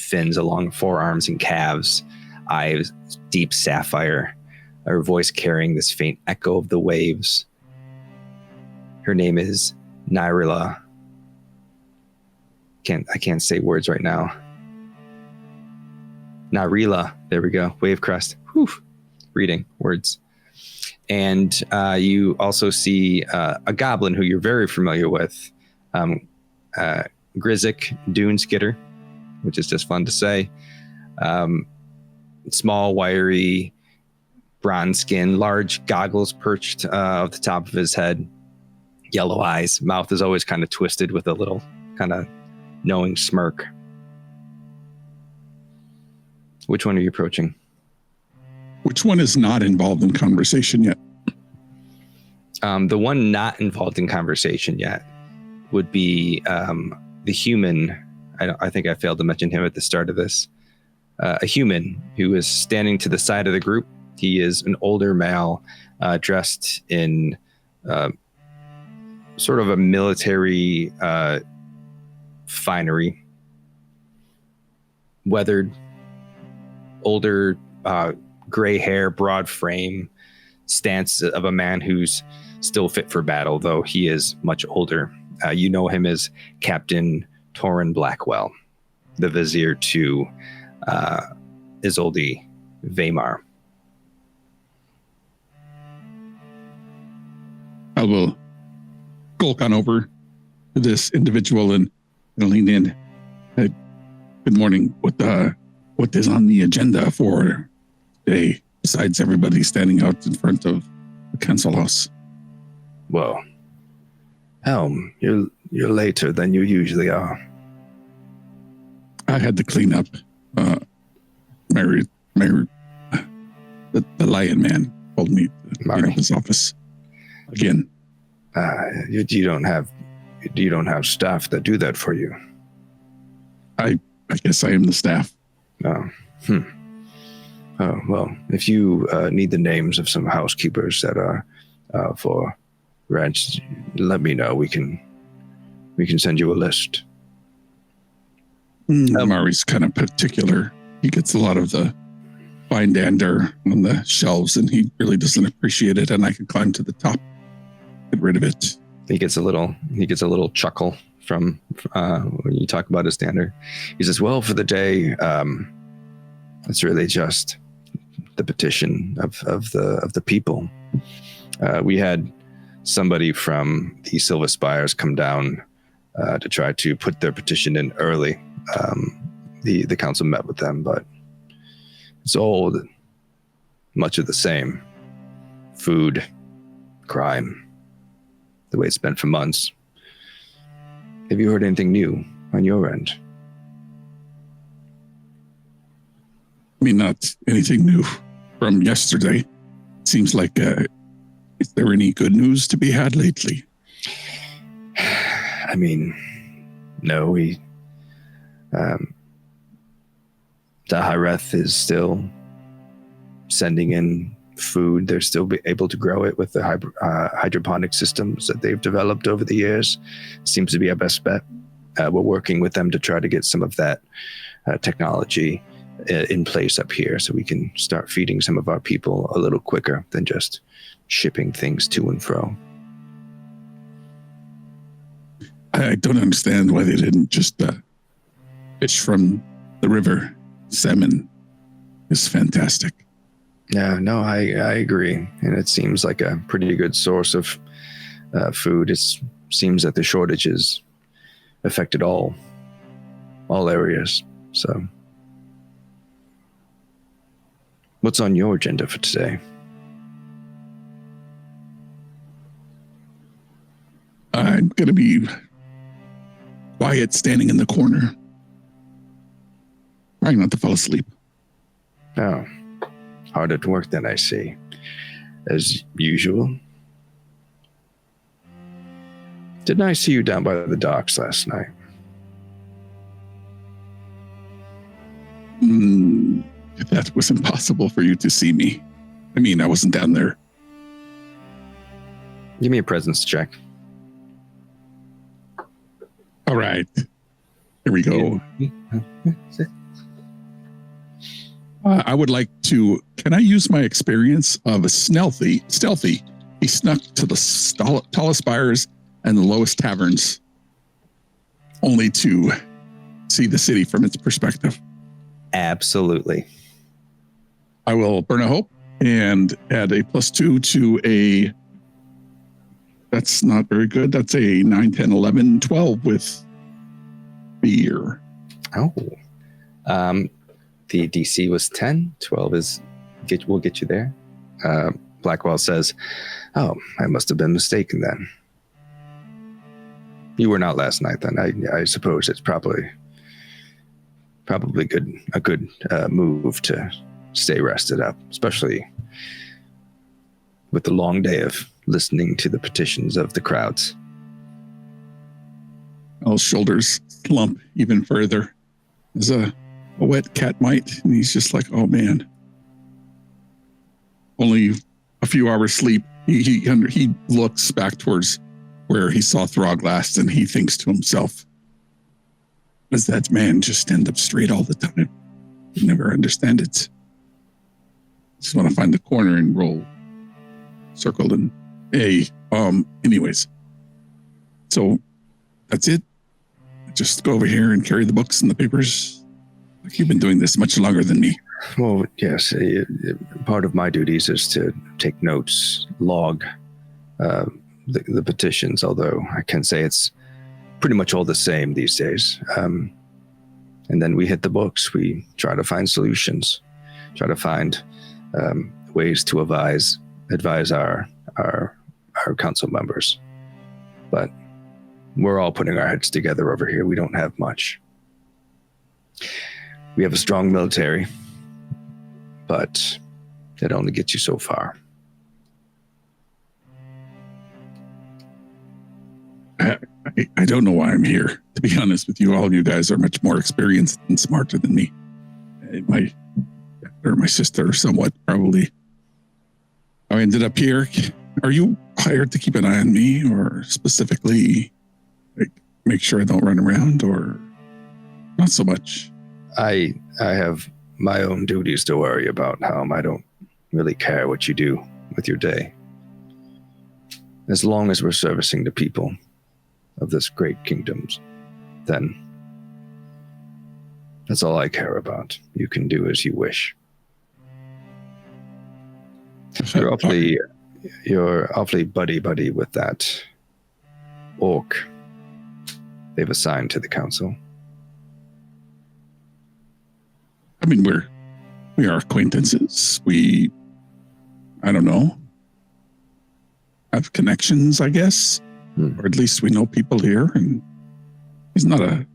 fins along forearms and calves, eyes deep sapphire, her voice carrying this faint echo of the waves. Her name is Nyrila. I can't say words right now. Nyrila. There we go. Wave crest. Whew. Reading words. And you also see a goblin who you're very familiar with, Grizik Duneskitter, which is just fun to say. Small, wiry, bronze skin, large goggles perched at the top of his head, yellow eyes. Mouth is always kind of twisted with a little kind of knowing smirk. Which one are you approaching? Which one is not involved in conversation yet? The one not involved in conversation yet would be the human. I think I failed to mention him at the start of this. A human who is standing to the side of the group. He is an older male dressed in sort of a military finery. Weathered, older, gray hair, broad frame, stance of a man who's still fit for battle, though he is much older. You know him as Captain Torrin Blackwell, the vizier to Isolde Vaymar. I will skulk on over to this individual and lean in. Good morning. What is on the agenda for today, besides everybody standing out in front of the council house? Well, Helm, you're later than you usually are. I had to clean up. The lion man told me to clean up his office again. You don't have staff that do that for you. I guess I am the staff. Oh, Oh, well, if you need the names of some housekeepers that are for rents, let me know. We can send you a list. Mari's kind of particular. He gets a lot of the fine dander on the shelves, and he really doesn't appreciate it. And I can climb to the top, get rid of it. He gets a little chuckle from when you talk about his dander. He says, "Well, for the day, it's really just the petition of the people. We had somebody from the Silver Spires come down to try to put their petition in early. The council met with them, but it's all much of the same. Food, crime, the way it's been for months. Have you heard anything new on your end?" I mean, not anything new from yesterday. Seems like, is there any good news to be had lately? I mean, no, Daggerheart is still sending in food. They're still able to grow it with the hydroponic systems that they've developed over the years. Seems to be our best bet. We're working with them to try to get some of that technology in place up here so we can start feeding some of our people a little quicker than just shipping things to and fro. I don't understand why they didn't just fish from the river. Salmon is fantastic. Yeah, no, I agree. And it seems like a pretty good source of food. It seems that the shortages affected all areas. So, what's on your agenda for today? I'm going to be quiet, standing in the corner, trying not to fall asleep. Oh, hard at work then, I see. As usual. Didn't I see you down by the docks last night? That was impossible for you to see me. I mean, I wasn't down there. Give me a presence check. All right. Here we go. I would like to, can I use my experience of a stealthy? He snuck to the tallest spires and the lowest taverns, only to see the city from its perspective. Absolutely. I will burn a hope and add a +2 to a, that's not very good. That's a 9, 10, 11, 12 with fear. Oh. The DC was 10. 12 will get you there. Blackwell says, oh, I must have been mistaken then. You were not last night then. I suppose it's probably a good move to stay rested up, especially with the long day of listening to the petitions of the crowds. His shoulders slump even further. There's a wet cat might, and he's just like, oh man. Only a few hours sleep. He looks back towards where he saw Throg last, and he thinks to himself, does that man just stand up straight all the time? I never understand it. Just want to find the corner and roll circled and anyways. So that's it. Just go over here and carry the books and the papers. Like, you've been doing this much longer than me. Well, yes. Part of my duties is to take notes, log the petitions, although I can say it's pretty much all the same these days. And then we hit the books. We try to find solutions, try to find ways to advise our council members. But we're all putting our heads together over here. We don't have much. We have a strong military, but it only gets you so far. I don't know why I'm here. To be honest with you, all of you guys are much more experienced and smarter than me. My sister somewhat, probably. I ended up here. Are you hired to keep an eye on me, or specifically make sure I don't run around, or not so much? I have my own duties to worry about, Helm. I don't really care what you do with your day. As long as we're servicing the people of this great kingdoms, then that's all I care about. You can do as you wish. You're awfully buddy with that orc they've assigned to the council. I mean, we are acquaintances. I don't know, have connections, I guess, or at least we know people here. And he's not a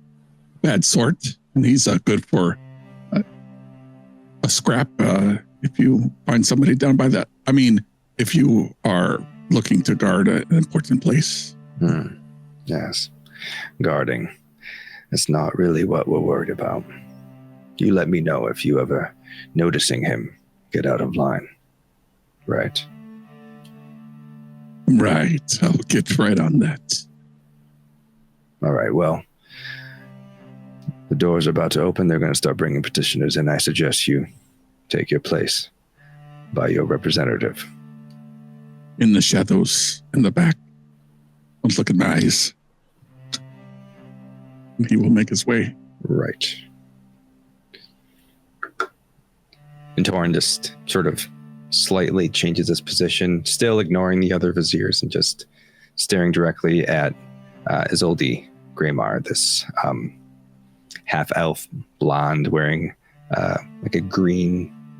bad sort, and he's good for a scrap. If you find somebody down by that, I mean, if you are looking to guard an important place. Yes, guarding. It's not really what we're worried about. You let me know if you ever noticing him get out of line. Right? Right. I'll get right on that. All right, well, the doors are about to open. They're going to start bringing petitioners in. I suggest you take your place by your representative. In the shadows, in the back. Don't look at my eyes. And he will make his way. Right. And Torin just sort of slightly changes his position, still ignoring the other viziers and just staring directly at Isolde Greymar, this half elf blonde wearing like a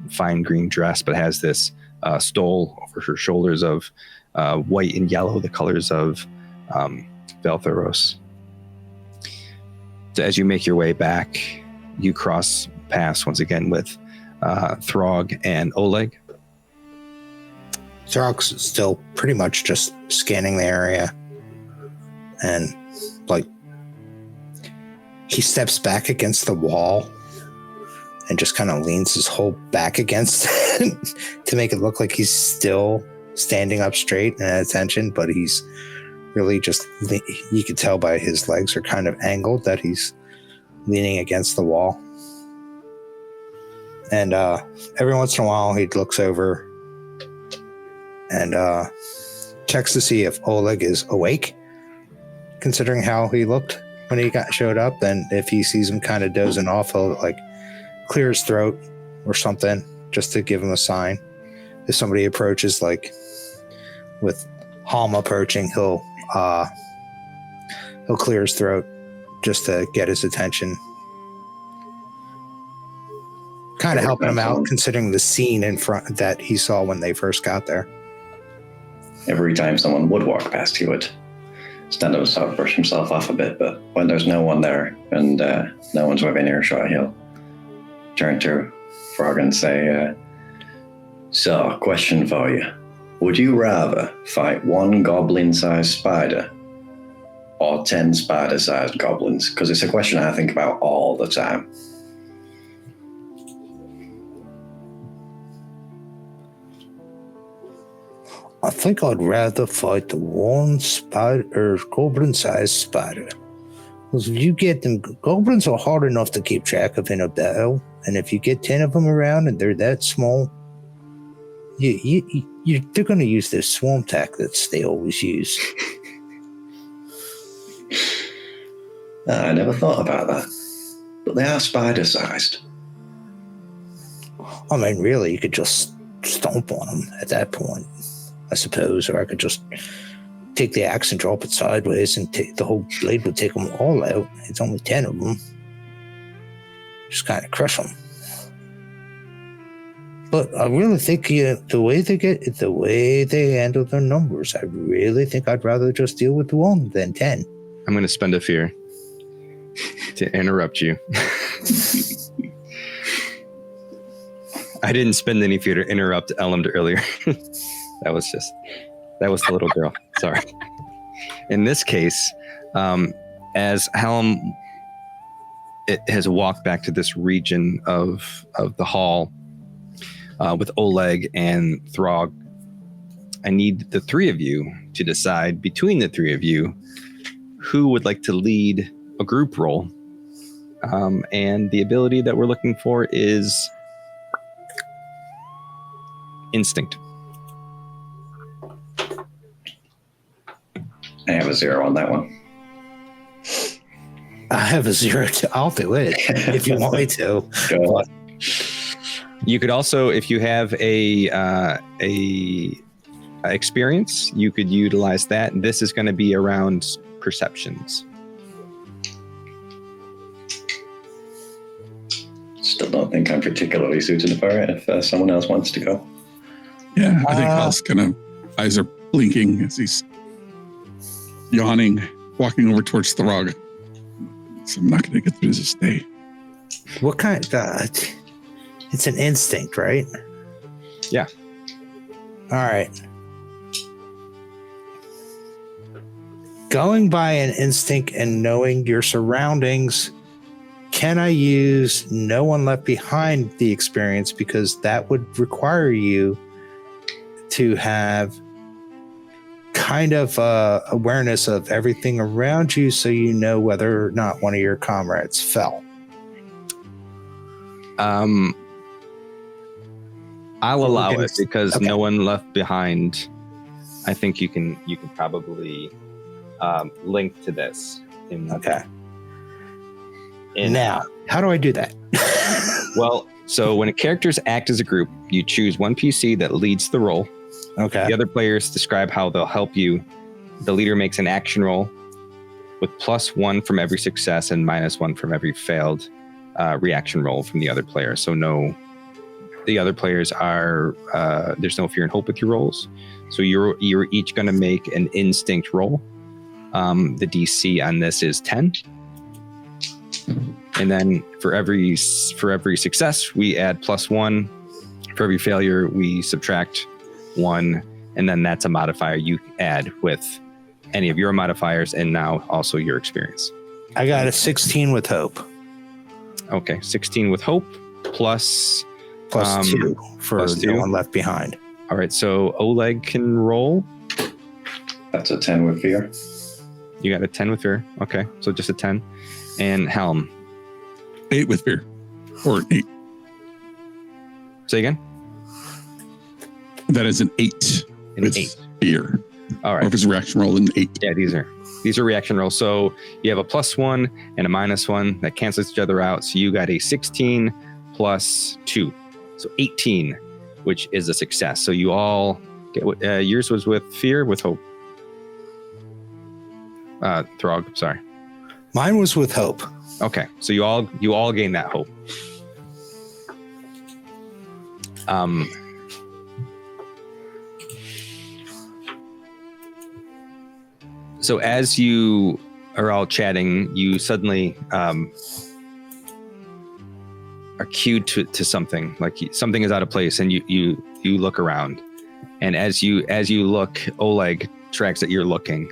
fine green dress, but has this stole over her shoulders of white and yellow, the colors of Veltheros. So as you make your way back, you cross paths once again with Throg and Oleg. Throg's still pretty much just scanning the area, and like he steps back against the wall and just kind of leans his whole back against it to make it look like he's still standing up straight and at attention, but he's really just, you can tell by his legs are kind of angled that he's leaning against the wall. And every once in a while he looks over and checks to see if Oleg is awake, considering how he looked when he showed up. And if he sees him kind of dozing off, he'll like clear his throat or something just to give him a sign. If somebody approaches, like with Halm approaching, he'll clear his throat just to get his attention. Kind of helping him out considering the scene in front that he saw when they first got there. Every time someone would walk past, he would stand up and sort of brush himself off a bit, but when there's no one there and no one's within earshot, he'll turn to Frog and say, so, question for you. Would you rather fight one goblin-sized spider or 10 spider-sized goblins? Because it's a question I think about all the time. I think I'd rather fight the one spider, goblin-sized spider. Because if you get them, goblins are hard enough to keep track of in a battle, and if you get 10 of them around and they're that small, they're going to use their swarm tactics they always use. I never thought about that, but they are spider-sized. I mean, really, you could just stomp on them at that point, I suppose, or I could just take the axe and drop it sideways and the whole blade would take them all out. It's only 10 of them. Just kind of crush them. But I really think the way they handle their numbers, I really think I'd rather just deal with the one than 10. I'm going to spend a fear to interrupt you. I didn't spend any fear to interrupt Elmd earlier. That was the little girl. Sorry. In this case, as Helm has walked back to this region of the hall with Oleg and Throg, I need the three of you to decide between the three of you who would like to lead a group role. And the ability that we're looking for is instinct. I have a 0 on that one. I have a 0 too. I'll do it if you want me to. Go on. You could also, if you have a experience, you could utilize that. This is going to be around perceptions. Still don't think I'm particularly suited for it if someone else wants to go. Yeah, I think Hal's kind of eyes are blinking as he's yawning, walking over towards Throg. So I'm not going to get through this day. What kind? It's an instinct, right? Yeah. All right. Going by an instinct and knowing your surroundings, can I use No One Left Behind the experience? Because that would require you to have kind of awareness of everything around you so you know whether or not one of your comrades fell. I'll allow it because No One Left Behind. I think you can probably link to this. Okay. Now, how do I do that? Well, so when characters act as a group, you choose one PC that leads the role. Okay. The other players describe how they'll help you. The leader makes an action roll. with +1 from every success and -1 from every failed reaction roll from the other player. So the other players are there's no fear and hope with your rolls. So you're each going to make an instinct roll. The DC on this is 10, and then for every success we add +1. For every failure we subtract 1, and then that's a modifier you add with any of your modifiers, and now also your experience. I got a 16 with hope. Okay, 16 with hope plus 2 for plus no 2. one left behind. All right, so Oleg can roll. That's a 10 with fear. You got a 10 with fear. Okay, so just a 10. And Helm. 8 with fear. Or 8. Say again? That is an 8 An with 8. fear. All Or right. if it's a reaction roll, an 8. Yeah, these are reaction rolls. So you have a +1 and a -1 that cancels each other out. So you got a 16 plus 2. So 18, which is a success. So you all get what yours was with fear, with hope. Throg, sorry. Mine was with hope. Okay, so you all gain that hope. So as you are all chatting, you suddenly are cued to something, like something is out of place, and you look around, and as you look, Oleg tracks that you're looking.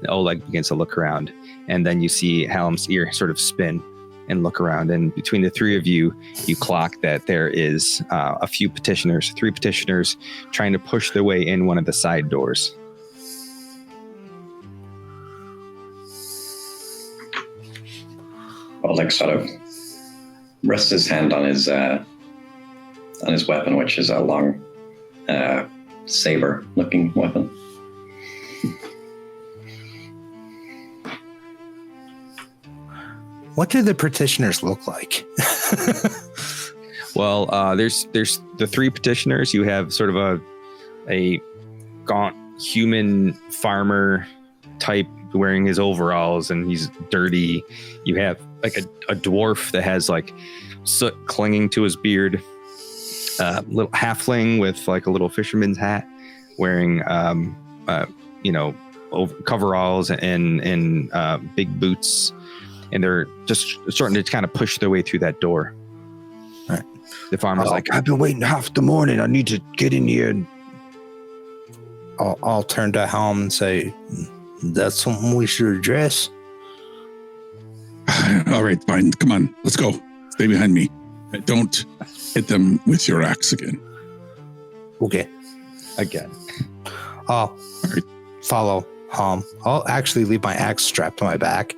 Oleg begins to look around, and then you see Hallam's ear sort of spin and look around, and between the three of you, you clock that there is three petitioners trying to push their way in one of the side doors. Oleg sort of rests his hand on his weapon, which is a long saber-looking weapon. What do the petitioners look like? Well, there's the three petitioners. You have sort of a gaunt human farmer type wearing his overalls, and he's dirty. You have like a dwarf that has like soot clinging to his beard. Little halfling with like a little fisherman's hat, wearing coveralls and big boots, and they're just starting to kind of push their way through that door. Right. The farmer's like, I've been waiting half the morning. I need to get in here. And I'll turn to Helm and say, that's something we should address. All right, fine. Come on, let's go. Stay behind me. Don't hit them with your axe again. Okay. again. I'll follow Helm. I'll actually leave my axe strapped to my back.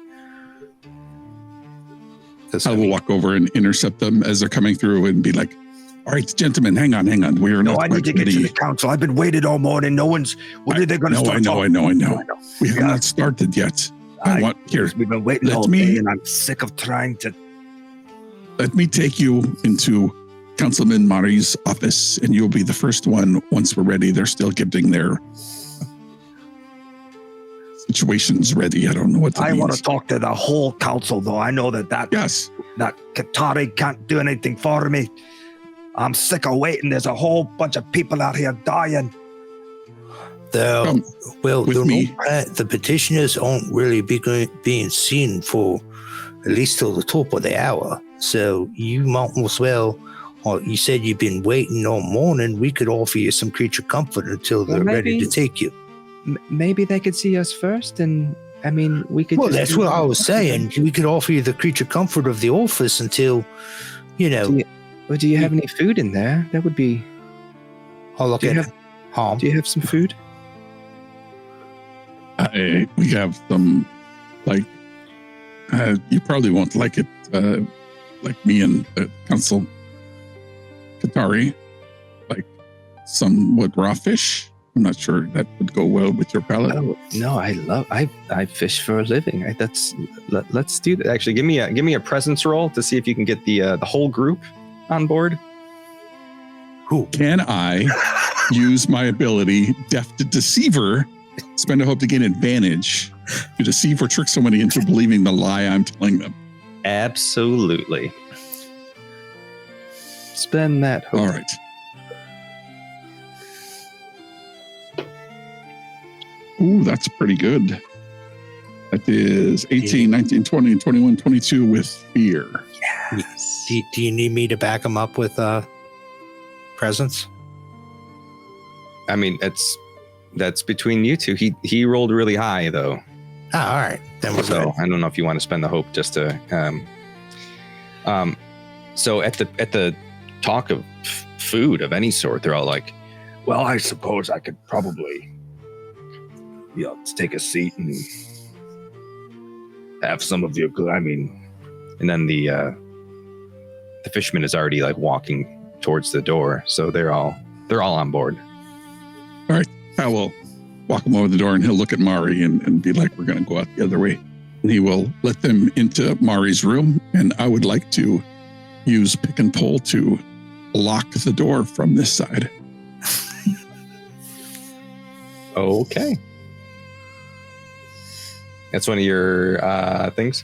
I will walk over and intercept them as they're coming through and be like, all right, gentlemen, hang on. We are not I need to get to the council. I've been waiting all morning. No one's. When are they going to start? I know. We have not started yet. We've been waiting all day, and I'm sick of trying to. Let me take you into Councilman Mari's office, and you'll be the first one once we're ready. They're still getting their situations ready. I don't know what that means. I want to talk to the whole council, though. I know that Yes. that Katari can't do anything for me. I'm sick of waiting. There's a whole bunch of people out here dying. Come with me. The petitioners aren't really being seen for at least till the top of the hour. So you might as well, you said you've been waiting all morning. We could offer you some creature comfort until they're ready to take you. Maybe they could see us first, and I mean, we could. Well, that's what I was saying. We could offer you the creature comfort of the office until, Do you have any food in there? That would be. I'll look at Helm. Do you have some food? We have some, you probably won't like it, like me and Council Katari, like somewhat raw fish. I'm not sure that would go well with your palate. Oh, no, I fish for a living. Let's do that. Actually, give me a presence roll to see if you can get the whole group on board. Can I use my ability, Deft Deceiver, Spend a hope to gain advantage to deceive or trick somebody into believing the lie I'm telling them. Absolutely. Spend that hope. All right. Ooh, that's pretty good. That is 18, 19, 20, and 21, 22 with fear. Yes. Do you need me to back him up with presence? I mean, that's between you two. He rolled really high though. Oh, all right. Then we're So good. I don't know if you want to spend the hope just to. So at the talk of food of any sort, they're all like, Well, I suppose I could probably, take a seat and have some of your. I mean, and then the fisherman is already like walking towards the door, so they're all on board. I will walk him over the door and he'll look at Mari and be like, we're going to go out the other way. And he will let them into Mari's room. And I would like to use pick and pull to lock the door from this side. Okay. That's one of your things?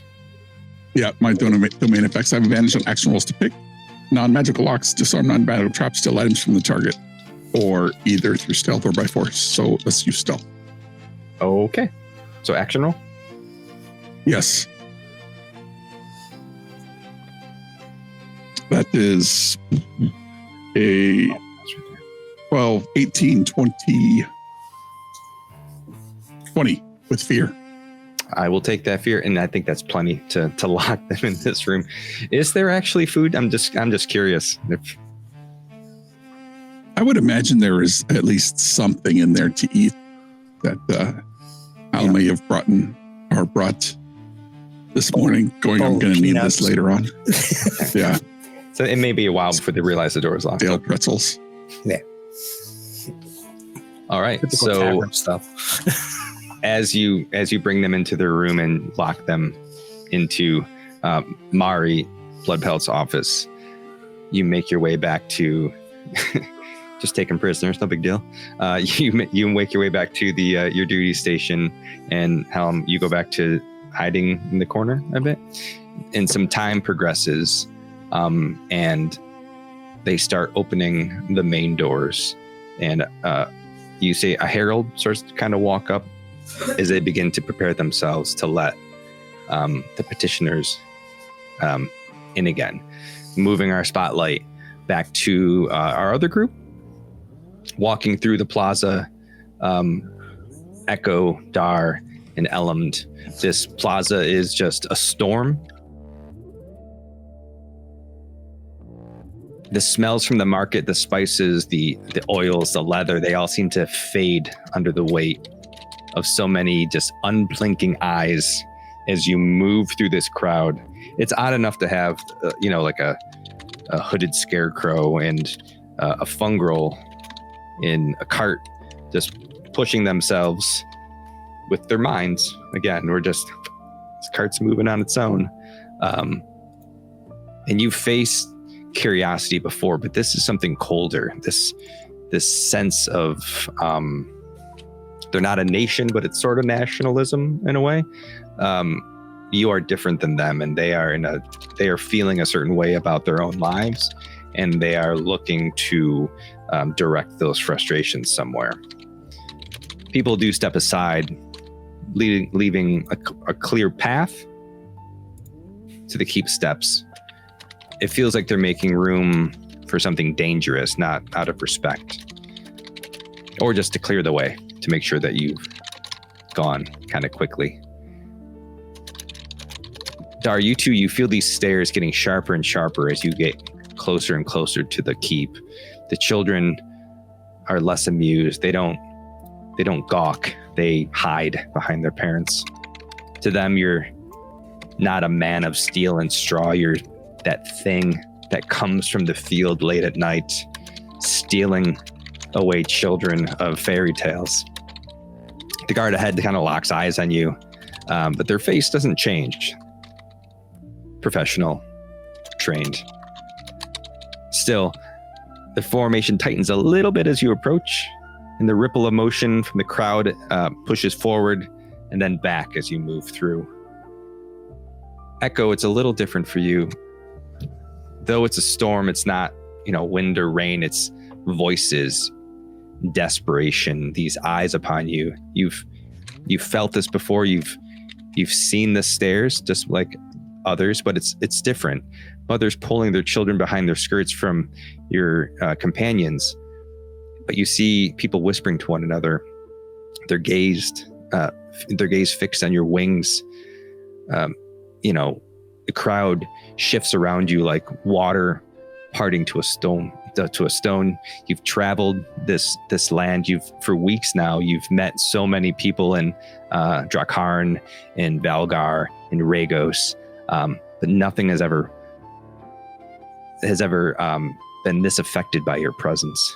Yeah, my domain effects. I have advantage on action rolls to pick non-magical locks, disarm non-magical traps, steal items from the target, or either through stealth or by force. So let's use stealth. Okay. So action roll? Yes. That is a 12, 18, 20 with fear. I will take that fear, and I think that's plenty to lock them in this room. Is there actually food? I'm just curious. I would imagine there is at least something in there to eat that Al may have brought this morning. I'm going to need this later on. Yeah. So it may be a while before they realize the door is locked. Dale pretzels. Yeah. All right. Typical So tavern stuff. as you bring them into their room and lock them into Mari Bloodpelt's office, you make your way back to just taking prisoners, no big deal. You make your way back to the your duty station, and Helm, you go back to hiding in the corner a bit. And some time progresses, and they start opening the main doors, and you see a herald starts to kind of walk up as they begin to prepare themselves to let the petitioners in again. Moving our spotlight back to our other group, walking through the plaza, Echo, Dar, and Elmd. This plaza is just a storm. The smells from the market, the spices, the oils, the leather, they all seem to fade under the weight of so many just unblinking eyes as you move through this crowd. It's odd enough to have, like a hooded scarecrow and a fungrel in a cart just pushing themselves with their minds. Again, this cart's moving on its own. And you faced curiosity before, but this is something colder. This sense of they're not a nation, but it's sort of nationalism in a way. You are different than them, and they are feeling a certain way about their own lives, and they are looking to direct those frustrations somewhere. People do step aside, leaving a clear path to the keep steps. It feels like they're making room for something dangerous, not out of respect, or just to clear the way, to make sure that you've gone kind of quickly. Dar, you too, you feel these stairs getting sharper and sharper as you get closer and closer to the keep. The children are less amused. They don't gawk. They hide behind their parents. To them, you're not a man of steel and straw. You're that thing that comes from the field late at night, stealing away children of fairy tales. The guard ahead kind of locks eyes on you, but their face doesn't change. Professional, trained. Still, the formation tightens a little bit as you approach, And the ripple of motion from the crowd pushes forward and then back as you move through. Echo, it's a little different for you. Though it's a storm, it's not, wind or rain. It's voices, desperation, these eyes upon you. You've felt this before. You've seen the stairs just like others, but it's different. Mothers pulling their children behind their skirts from your companions. But you see people whispering to one another, their gaze fixed on your wings. The crowd shifts around you like water parting to a stone. You've traveled this land. For weeks now, you've met so many people in Drakarn, in Valgar, in Regos, but nothing has ever been this affected by your presence.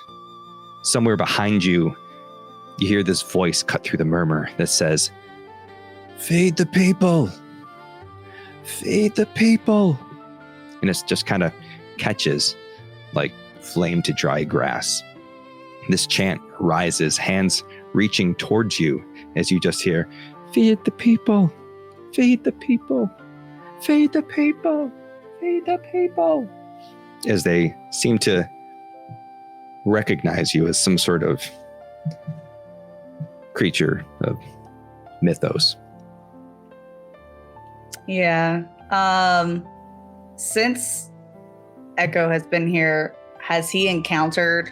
Somewhere behind you, you hear this voice cut through the murmur that says, "Feed the people! Feed the people!" And it just kind of catches like flame to dry grass. This chant rises, hands reaching towards you as you just hear, "Feed the people! Feed the people! Feed the people! Feed the people!" As they seem to recognize you as some sort of creature of mythos. Yeah. Since Echo has been here, has he encountered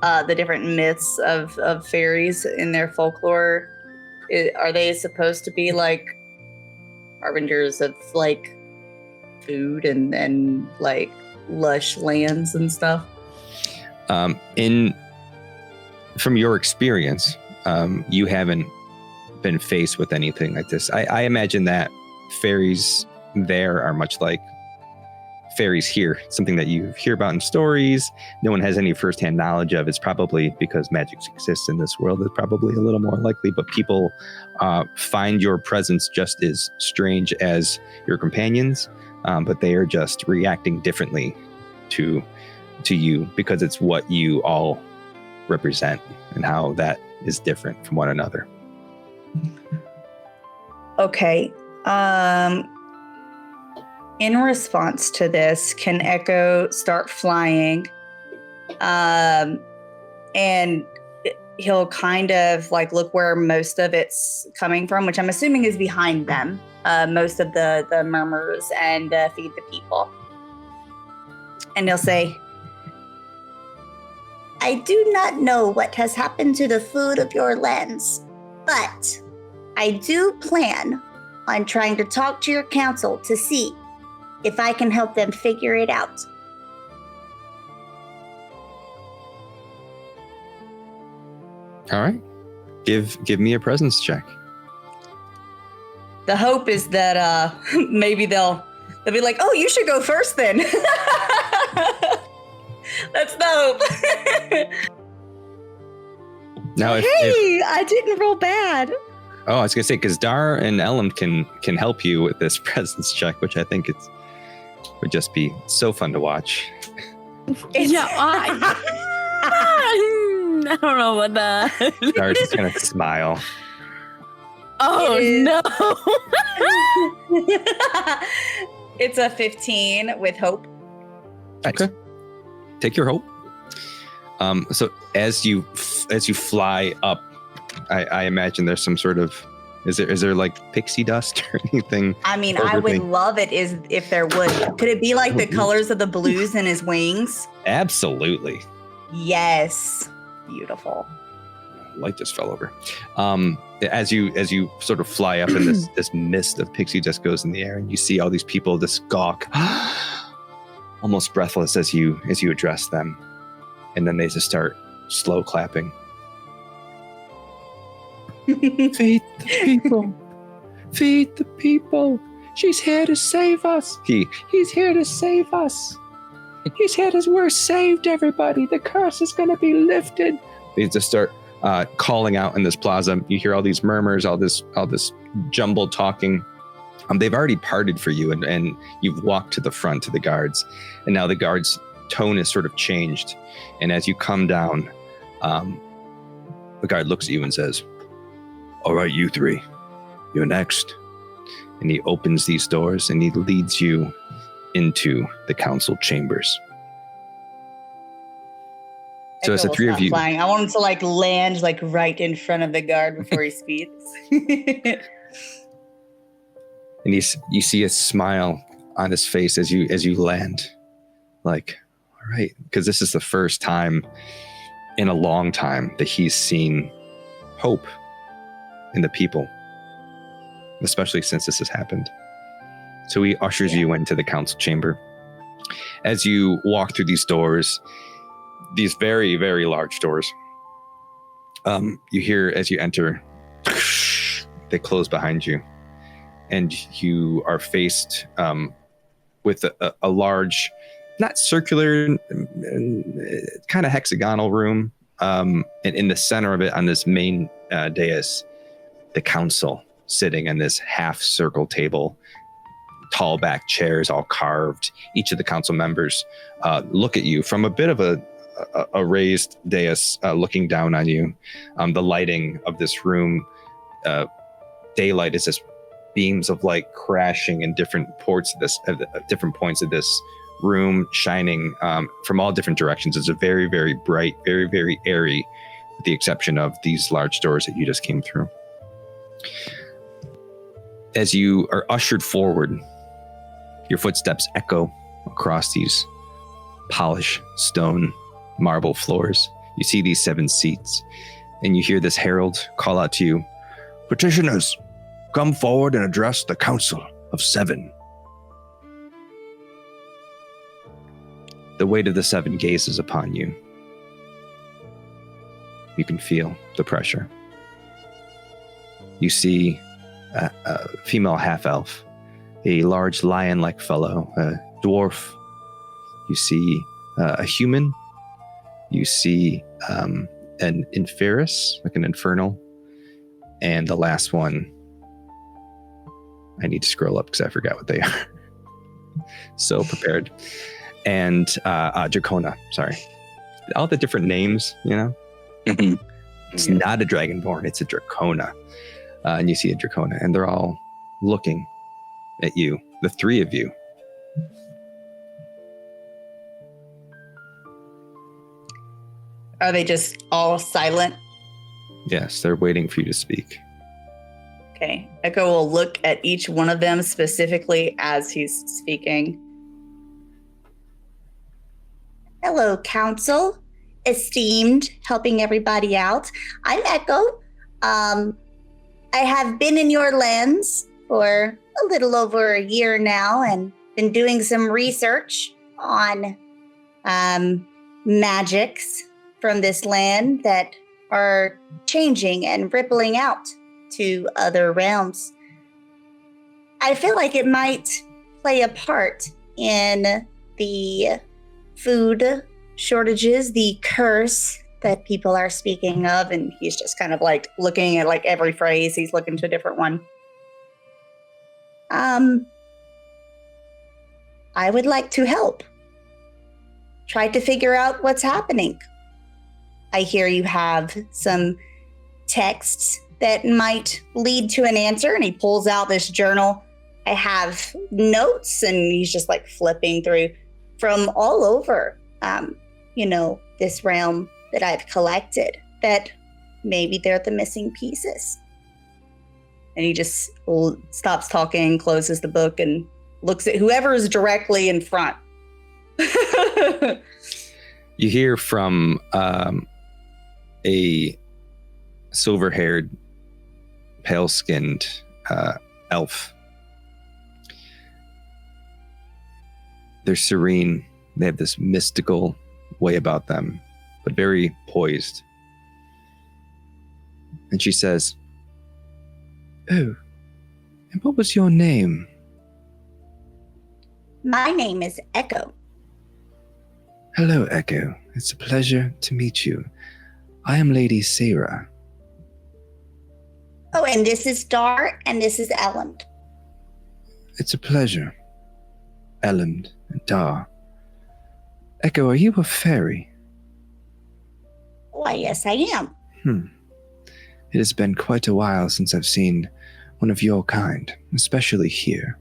the different myths of fairies in their folklore? Are they supposed to be like harbingers of like food and like lush lands and stuff? From your experience, you haven't been faced with anything like this. I imagine that fairies there are much like fairies here, something that you hear about in stories. No one has any firsthand knowledge of. It's probably because magic exists in this world. It's probably a little more likely, but people find your presence just as strange as your companions, but they are just reacting differently to you because it's what you all represent and how that is different from one another. Okay. In response to this, can Echo start flying? And he'll kind of like look where most of it's coming from, which I'm assuming is behind them. Most of the murmurs and feed the people. And he'll say, I do not know what has happened to the food of your lands, but I do plan on trying to talk to your council to see if I can help them figure it out. All right. Give me a presence check. the hope is that maybe they'll be like, oh, you should go first then. That's the hope. Now, I didn't roll bad. Oh, I was gonna say, because Dar and Ellum can help you with this presence check, which I think would just be so fun to watch. I don't know what that. Dar's just gonna smile. Oh no! It's a 15 with hope. Okay, take your hope. So as you fly up, I imagine there's some sort of is there like pixie dust or anything? I mean, I would love it if there would. Could it be like the colors of the blues in his wings? Absolutely. Yes. Beautiful. Light just fell over. As you sort of fly up, and this mist of pixie dust goes in the air, and you see all these people just gawk, almost breathless as you address them, and then they just start slow clapping. Feed the people. Feed the people. She's here to save us. He's here to save us. He's here to, we're saved, everybody. The curse is going to be lifted. They just start calling out in this plaza. You hear all these murmurs, all this jumbled talking. They've already parted for you, and you've walked to the front to the guards, and now the guards' tone is sort of changed. And as you come down, The guard looks at you and says, "All right, you three, you're next." And he opens these doors and he leads you into the council chambers. So it's the three of you. Flying. I want him to like land like right in front of the guard before he speaks. And you see a smile on his face as you land. Like, all right, because this is the first time in a long time that he's seen hope in the people, especially since this has happened. So he ushers you into the council chamber. As you walk through these doors, these very, very large doors, you hear as you enter, they close behind you, and you are faced with a large, not circular, kind of hexagonal room. And in the center of it, on this main dais, the council sitting in this half circle table, tall back chairs, all carved. Each of the council members look at you from a bit of a raised dais, looking down on you. The lighting of this room, daylight is just beams of light crashing in different points of this room, shining from all different directions. It's a very, very bright, very, very airy, with the exception of these large doors that you just came through. As you are ushered forward, your footsteps echo across these polished stone marble floors. You see these 7 seats, and you hear this herald call out to you, "Petitioners, come forward and address the Council of 7. The weight of the 7 gazes upon you. You can feel the pressure. You see a female half-elf, a large lion-like fellow, a dwarf. You see a human. You see an infernus, like an infernal. And the last one, I need to scroll up because I forgot what they are. So prepared. And Dracona, sorry. All the different names, you know? It's not a Dragonborn, it's a Dracona. And you see a Dracona, and they're all looking at you, the 3 of you. Are they just all silent? Yes, they're waiting for you to speak. Okay. Echo will look at each one of them specifically as he's speaking. Hello, Council. Esteemed, helping everybody out. I'm Echo. I have been in your lands for a little over a year now and been doing some research on magics from this land that are changing and rippling out to other realms. I feel like it might play a part in the food shortages, the curse that people are speaking of, and he's just kind of like looking at like every phrase. He's looking to a different one. I would like to help. Try to figure out what's happening. I hear you have some texts that might lead to an answer, and he pulls out this journal. I have notes, and he's just like flipping through from all over, this realm that I've collected, that maybe they're the missing pieces. And he just stops talking, closes the book, and looks at whoever is directly in front. You hear from a silver-haired, pale-skinned elf. They're serene. They have this mystical way about them, but very poised. And she says, "Oh, and what was your name?" My name is Echo. Hello, Echo. It's a pleasure to meet you. I am Lady Sarah. Oh, and this is Dar, and this is Ellen. It's a pleasure. Ellen and Dar. Echo, are you a fairy? Why, yes, I am. It has been quite a while since I've seen one of your kind, especially here.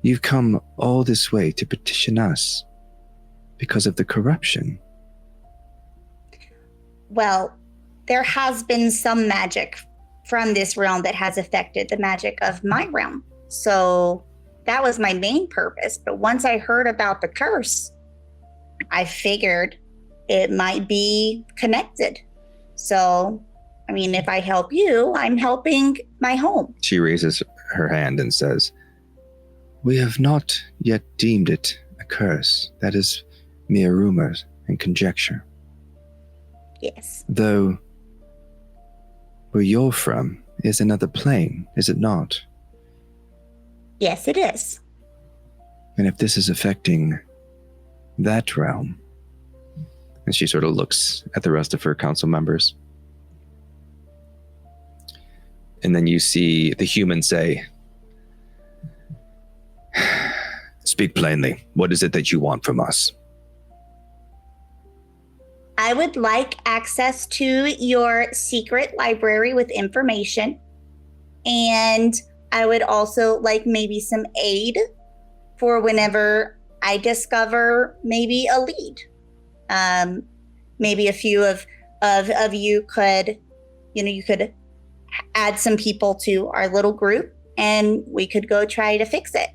You've come all this way to petition us because of the corruption. Well, there has been some magic from this realm that has affected the magic of my realm. So that was my main purpose. But once I heard about the curse, I figured it might be connected. So, I mean, if I help you, I'm helping my home. She raises her hand and says, We have not yet deemed it a curse. That is mere rumors and conjecture. Yes. Though, where you're from is another plane, is it not? Yes, it is. And if this is affecting that realm... And she sort of looks at the rest of her council members. And then you see the human say, Speak plainly. What is it that you want from us? I would like access to your secret library with information. And I would also like maybe some aid for whenever I discover maybe a lead. Maybe a few of you could, you could add some people to our little group and we could go try to fix it.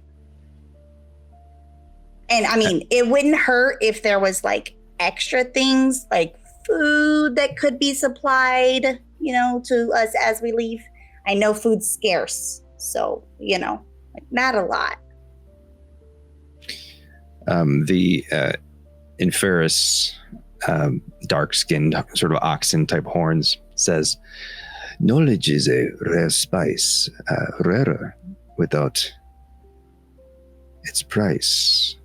And I mean, it wouldn't hurt if there was like extra things like food that could be supplied, to us as we leave. I know food's scarce, so, not a lot. The Inferus, dark-skinned, sort of oxen-type horns, says, Knowledge is a rare spice, rarer without its price.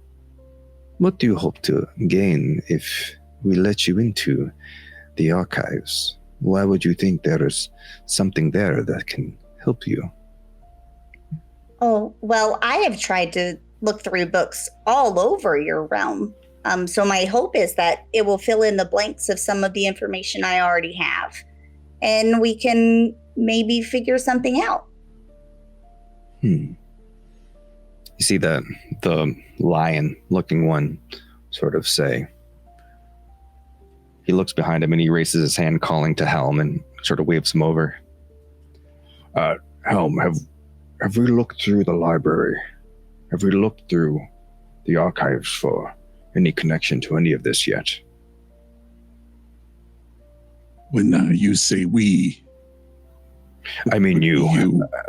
What do you hope to gain if we let you into the archives? Why would you think there is something there that can help you? Oh, well, I have tried to look through books all over your realm. So my hope is that it will fill in the blanks of some of the information I already have. And we can maybe figure something out. You see the lion-looking one sort of say. He looks behind him and he raises his hand, calling to Helm, and sort of waves him over. Helm, have we looked through the library? Have we looked through the archives for any connection to any of this yet? When you say we... I mean you.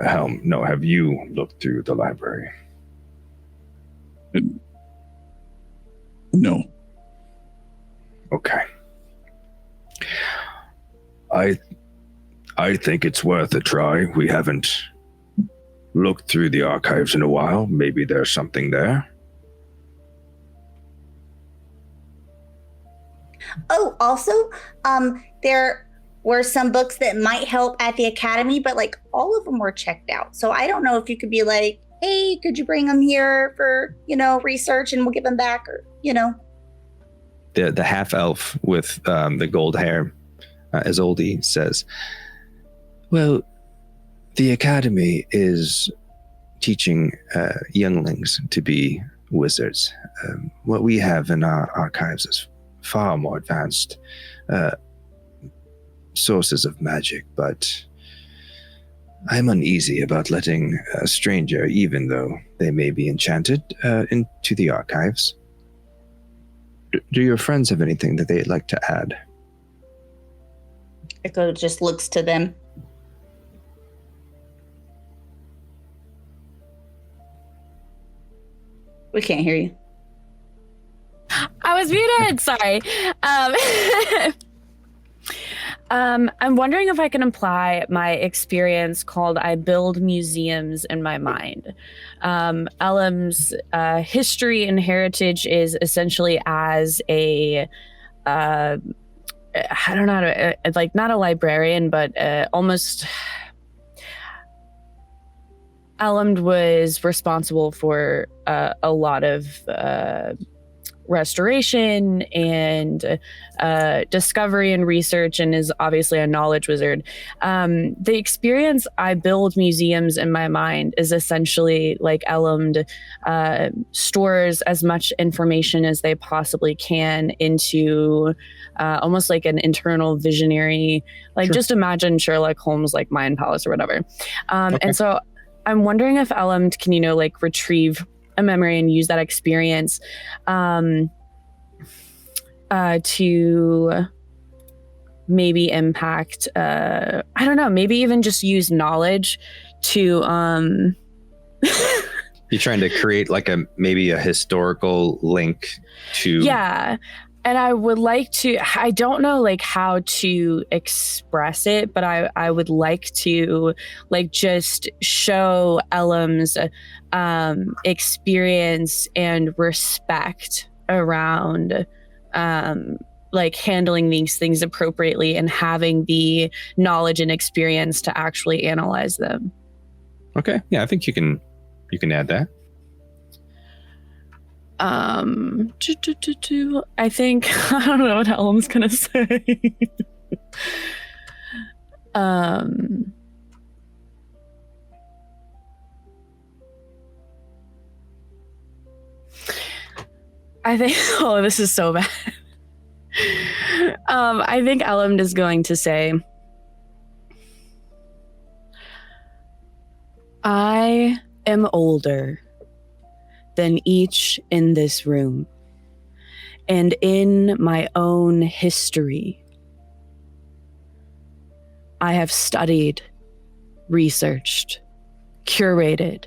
Helm, no, have you looked through the library? No. Okay. I think it's worth a try. We haven't looked through the archives in a while. Maybe there's something there. Oh, also, there were some books that might help at the academy, but like all of them were checked out. So I don't know if you could be like, hey, could you bring them here for, research and we'll give them back, or, The half-elf with the gold hair, Isolde, says, Well, the academy is teaching younglings to be wizards. What we have in our archives is far more advanced sources of magic, but I'm uneasy about letting a stranger, even though they may be enchanted, into the archives. Do your friends have anything that they'd like to add? Echo just looks to them. We can't hear you. I was muted. Sorry. I'm wondering if I can apply my experience called I build museums in my mind. Elam's history and heritage is essentially as a, I don't know, like not a librarian, but almost. Elam was responsible for a lot of restoration and discovery and research, and is obviously a knowledge wizard. The experience I build museums in my mind is essentially like Elmd stores as much information as they possibly can into almost like an internal visionary, like just imagine Sherlock Holmes like Mind Palace or whatever. And so I'm wondering if Elmd can, like retrieve a memory and use that experience to maybe impact, I don't know, maybe even just use knowledge to You're trying to create like maybe a historical link to and I would like to, I don't know like how to express it, but I would like to like just show Elm's experience and respect around like handling these things appropriately and having the knowledge and experience to actually analyze them. Okay. Yeah, I think you can add that. I think I don't know what Elm's gonna say. I think this is so bad. I think Elmd is going to say, I am older than each in this room, and in my own history, I have studied, researched, curated,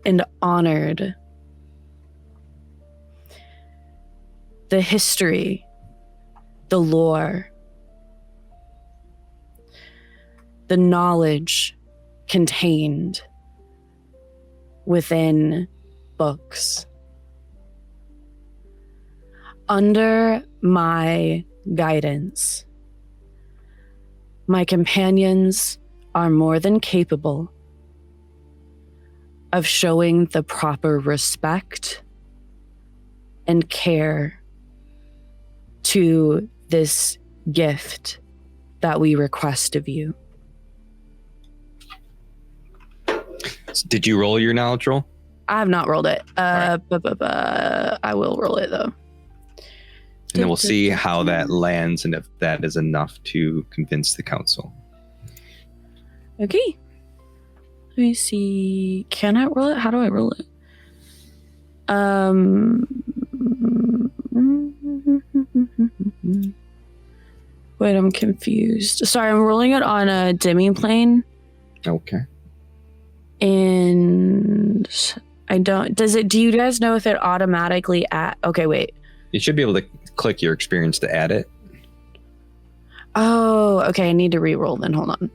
and honored the history, the lore, the knowledge contained within books. Under my guidance, my companions are more than capable of showing the proper respect and care to this gift that we request of you. Did you roll your knowledge roll? I have not rolled it. Right. I will roll it though. And then we'll see how that lands and if that is enough to convince the council. Okay. Let me see. Can I roll it? How do I roll it? Wait, I'm confused. Sorry, I'm rolling it on a demi-plane. Okay. And I don't... do you guys know if it automatically okay, wait. You should be able to click your experience to add it. Oh, okay. I need to re-roll then. Hold on.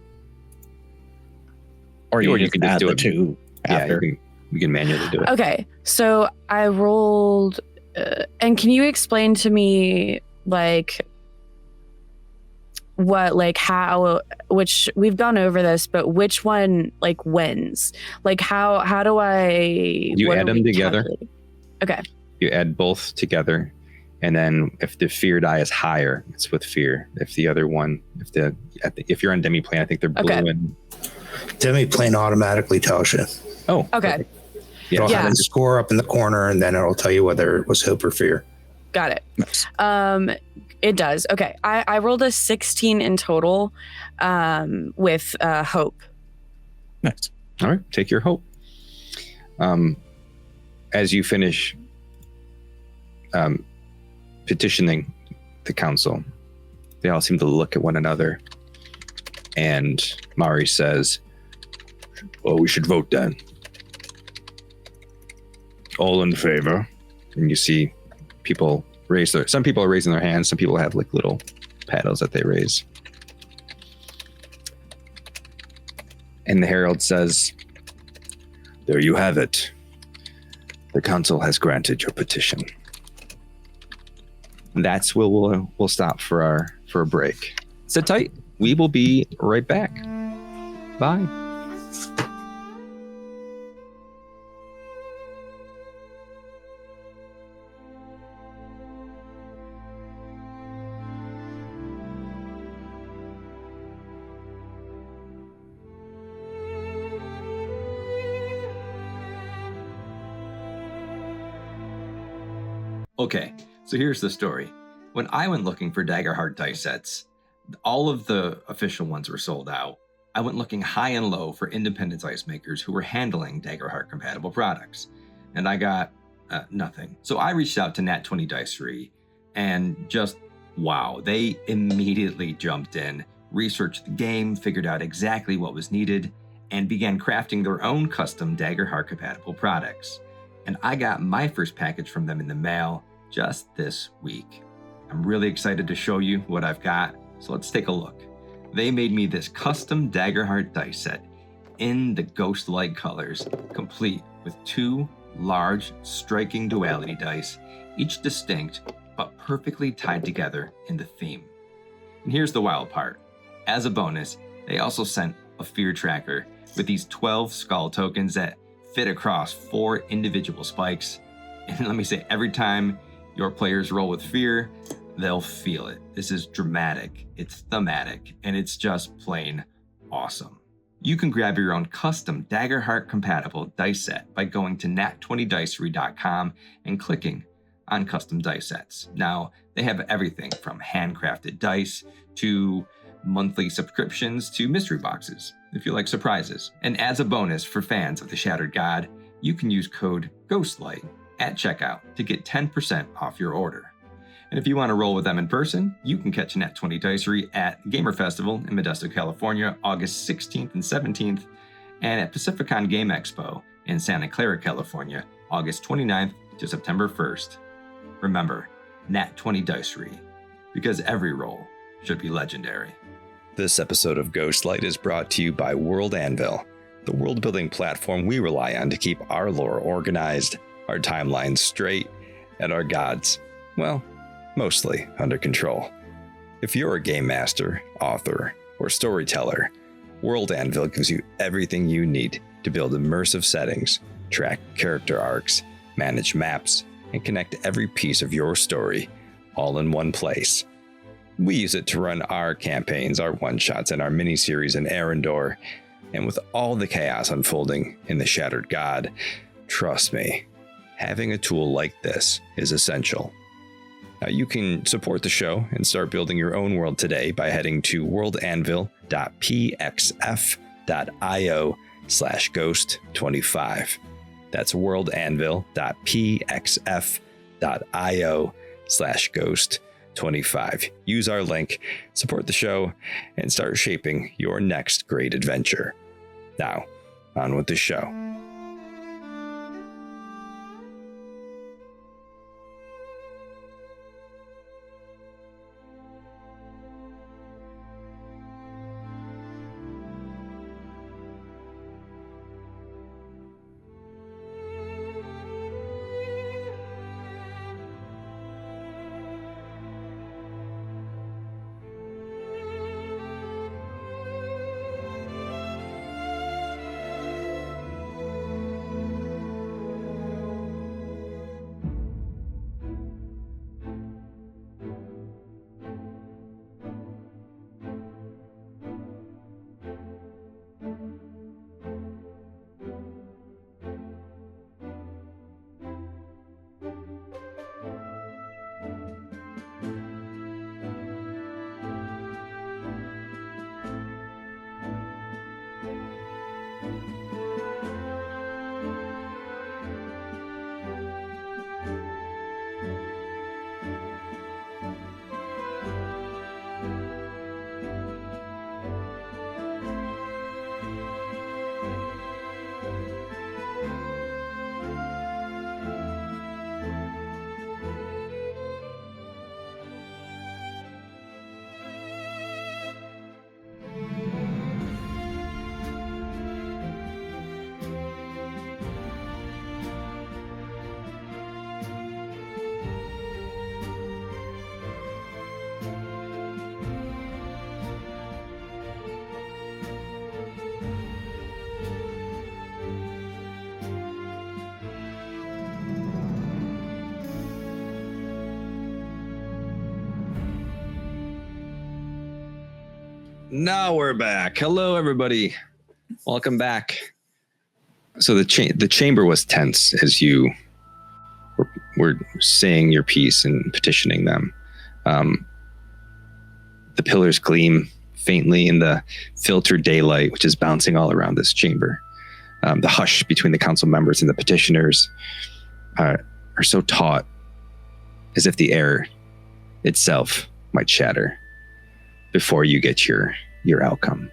Or you can just do it too. After. Yeah, you can manually do it. Okay, so I rolled... and can you explain to me, like... what, like, how, which we've gone over this, but which one, like, wins? Like, how do I... You add them together. Calculate? Okay. You add both together. And then if the fear die is higher, it's with fear. If the other one, if you're on demi-plane, I think they're blue and... Demi-plane automatically tells you. Oh. Okay. It'll have a score up in the corner, and then it'll tell you whether it was hope or fear. Got it. Nice. It does. Okay. I rolled a 16 in total with hope. Nice. All right. Take your hope. As you finish petitioning the council, they all seem to look at one another. And Mari says, well, we should vote then. All in favor. And you see people some people are raising their hands. Some people have like little paddles that they raise. And the herald says, there you have it. The council has granted your petition. And that's where we'll stop for a break. Sit tight. we will be right back. Bye. Okay, so here's the story. When I went looking for Daggerheart dice sets, all of the official ones were sold out. I went looking high and low for independent dice makers who were handling Daggerheart compatible products, and I got nothing. So I reached out to Nat20 Dicery, and just wow, they immediately jumped in, researched the game, figured out exactly what was needed, and began crafting their own custom Daggerheart compatible products. And I got my first package from them in the mail just this week. I'm really excited to show you what I've got, so let's take a look. They made me this custom Daggerheart dice set in the ghost light colors, complete with 2 large, striking duality dice, each distinct but perfectly tied together in the theme. And here's the wild part. As a bonus, they also sent a fear tracker with these 12 skull tokens that fit across 4 individual spikes. And let me say, every time your players roll with fear, they'll feel it. This is dramatic, it's thematic, and it's just plain awesome. You can grab your own custom Daggerheart compatible dice set by going to nat20dicery.com and clicking on custom dice sets. Now, they have everything from handcrafted dice to monthly subscriptions to mystery boxes, if you like surprises. And as a bonus for fans of the Shattered God, you can use code GHOSTLIGHT at checkout to get 10% off your order. And if you want to roll with them in person, you can catch Nat20 Dicery at Gamer Festival in Modesto, California, August 16th and 17th, and at Pacificon Game Expo in Santa Clara, California, August 29th to September 1st. Remember, Nat20 Dicery, because every roll should be legendary. This episode of Ghostlight is brought to you by World Anvil, the world-building platform we rely on to keep our lore organized, our timelines straight, and our gods, well, mostly under control. If you're a game master, author, or storyteller, World Anvil gives you everything you need to build immersive settings, track character arcs, manage maps, and connect every piece of your story all in one place. We use it to run our campaigns, our one-shots, and our miniseries in Arendor, and with all the chaos unfolding in the Shattered God, trust me, having a tool like this is essential. Now you can support the show and start building your own world today by heading to worldanvil.pxf.io/ghost25. That's worldanvil.pxf.io/ghost25. Use our link, support the show, and start shaping your next great adventure. Now, on with the show. Now we're back. Hello, everybody. Welcome back. So the chamber was tense as you were saying your piece and petitioning them. The pillars gleam faintly in the filtered daylight, which is bouncing all around this chamber. The hush between the council members and the petitioners are so taut, as if the air itself might shatter before you get your outcome.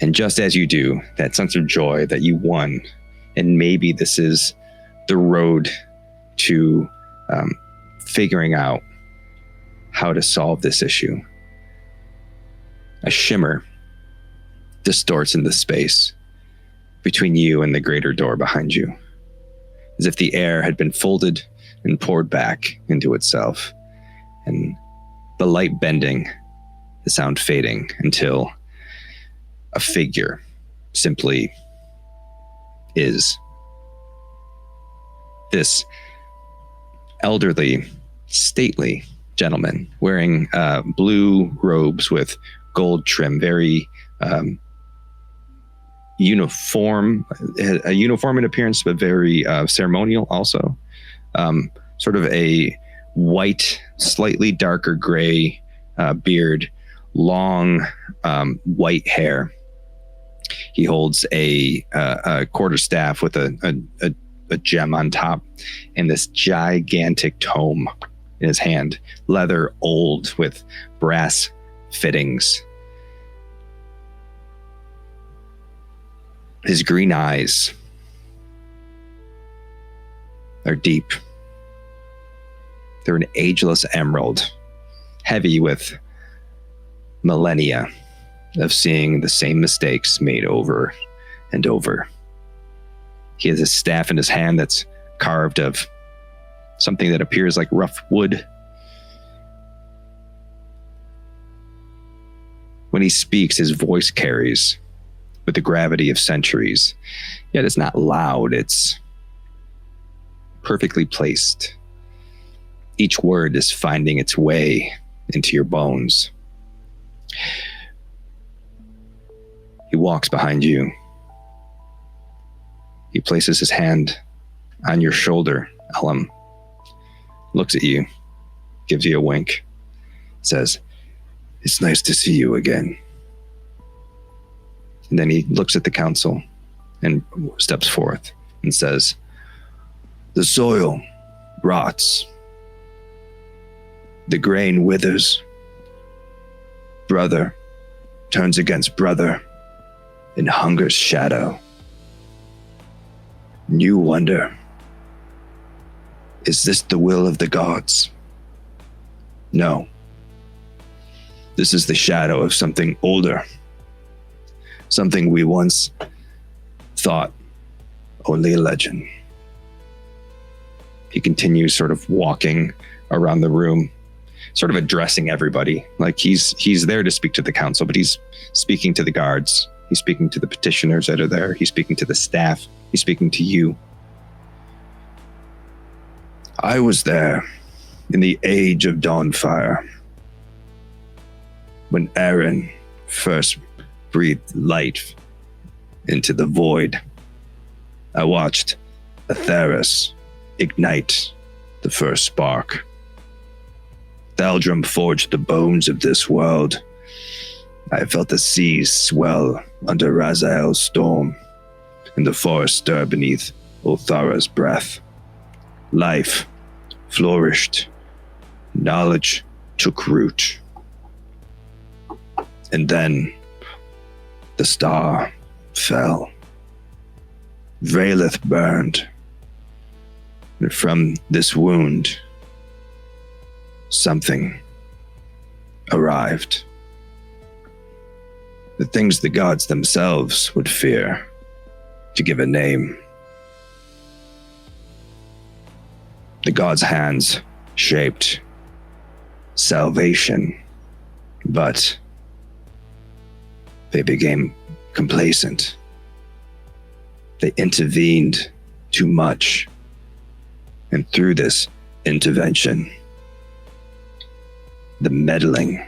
And just as you do, that sense of joy that you won, and maybe this is the road to figuring out how to solve this issue. A shimmer distorts in the space between you and the greater door behind you, as if the air had been folded and poured back into itself, and the light bending, the sound fading, until a figure simply is. This elderly, stately gentleman wearing blue robes with gold trim, very uniform, a uniform in appearance, but very ceremonial also. Sort of a white, slightly darker gray beard, long white hair. He holds a quarterstaff with a gem on top, and this gigantic tome in his hand, leather old with brass fittings. His green eyes are deep. They're an ageless emerald, heavy with millennia of seeing the same mistakes made over and over. He has a staff in his hand that's carved of something that appears like rough wood. When he speaks, his voice carries with the gravity of centuries, yet it's not loud, it's perfectly placed. Each word is finding its way into your bones. He walks behind you. He places his hand on your shoulder, Elam, looks at you, gives you a wink, says, "It's nice to see you again." And then he looks at the council and steps forth and says, "The soil rots. The grain withers. Brother turns against brother in hunger's shadow. And you wonder, is this the will of the gods? No. This is the shadow of something older, something we once thought only a legend." He continues sort of walking around the room, sort of addressing everybody. Like he's there to speak to the council, but he's speaking to the guards. He's speaking to the petitioners that are there. He's speaking to the staff. He's speaking to you. "I was there in the age of Dawnfire, when Aaron first breathed light into the void. I watched Atheris ignite the first spark. Thaldrum forged the bones of this world. I felt the seas swell under Raziel's storm, and the forest stir beneath Ulthara's breath. Life flourished. Knowledge took root. And then the star fell. Valeth burned. And from this wound, something arrived. The things the gods themselves would fear to give a name. The gods' hands shaped salvation, but they became complacent. They intervened too much. And through this intervention, the meddling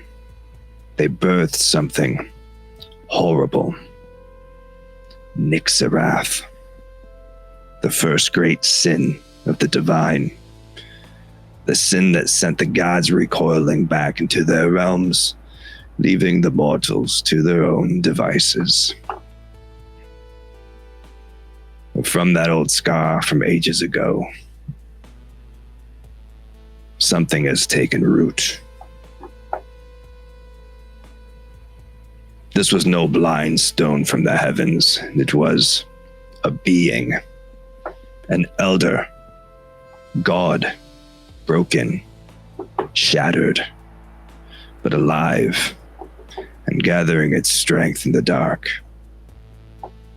they birthed something horrible. Nixarath, the first great sin of the divine. The sin that sent the gods recoiling back into their realms, leaving the mortals to their own devices. From that old scar from ages ago, something has taken root. This was no blind stone from the heavens. It was a being, an elder, God, broken, shattered, but alive and gathering its strength in the dark.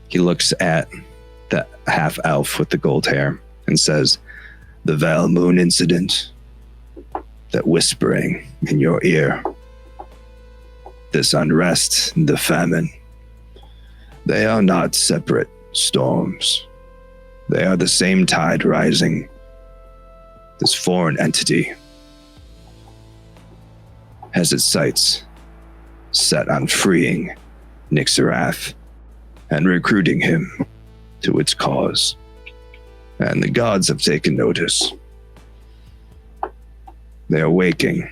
He looks at the half-elf with the gold hair and says, "The Val Moon incident, that whispering in your ear, this unrest, the famine, they are not separate storms. They are the same tide rising. This foreign entity has its sights set on freeing Nixarath and recruiting him to its cause. And the gods have taken notice. They are waking.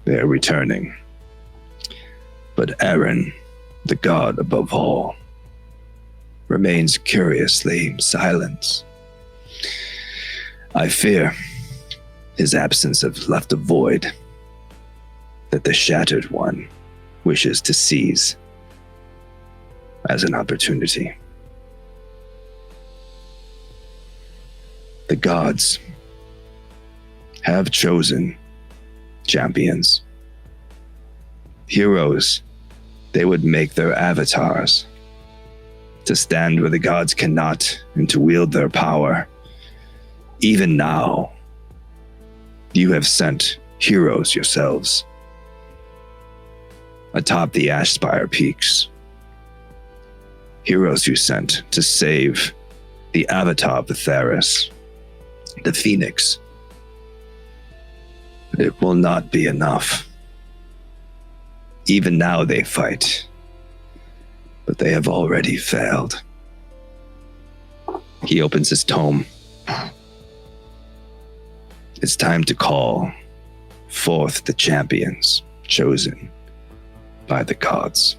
They are returning. But Aaron, the god above all, remains curiously silent. I fear his absence has left a void that the Shattered One wishes to seize as an opportunity. The gods have chosen champions, heroes. They would make their avatars to stand where the gods cannot and to wield their power. Even now, you have sent heroes yourselves atop the Ashspire peaks. Heroes you sent to save the avatar of Theris, the Phoenix. But it will not be enough. Even now they fight, but they have already failed. He opens his tome. It's time to call forth the champions chosen by the gods.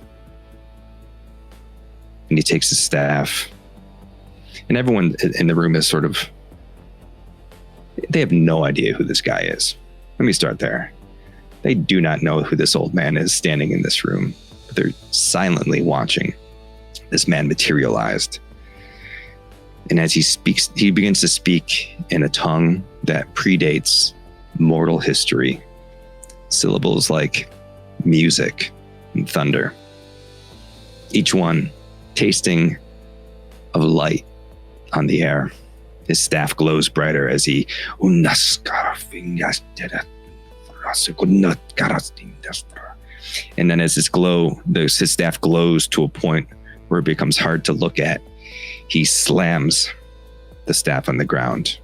And he takes his staff, and everyone in the room is sort of, they have no idea who this guy is. Let me start there. They do not know who this old man is standing in this room, but they're silently watching this man materialized. And as he speaks, he begins to speak in a tongue that predates mortal history. Syllables like music and thunder. Each one tasting of light on the air. His staff glows brighter as he and then as his staff glows to a point where it becomes hard to look at, he slams the staff on the ground.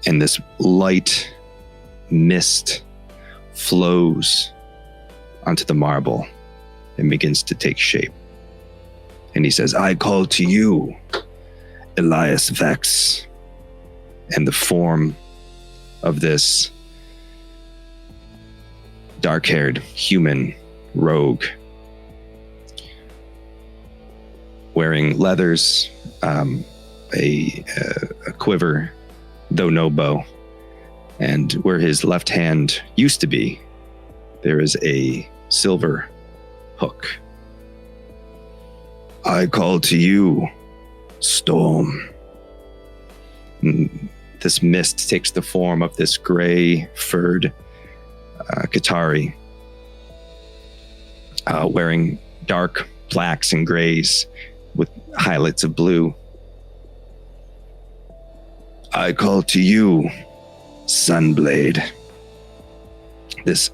And this light mist flows onto the marble and begins to take shape. And he says, "I call to you, Elias Vex," and the form of this dark-haired human rogue wearing leathers, a quiver, though no bow, and where his left hand used to be, there is a silver hook. "I call to you, Storm." And this mist takes the form of this gray furred Qatari, wearing dark blacks and grays with highlights of blue. "I call to you, Sunblade." This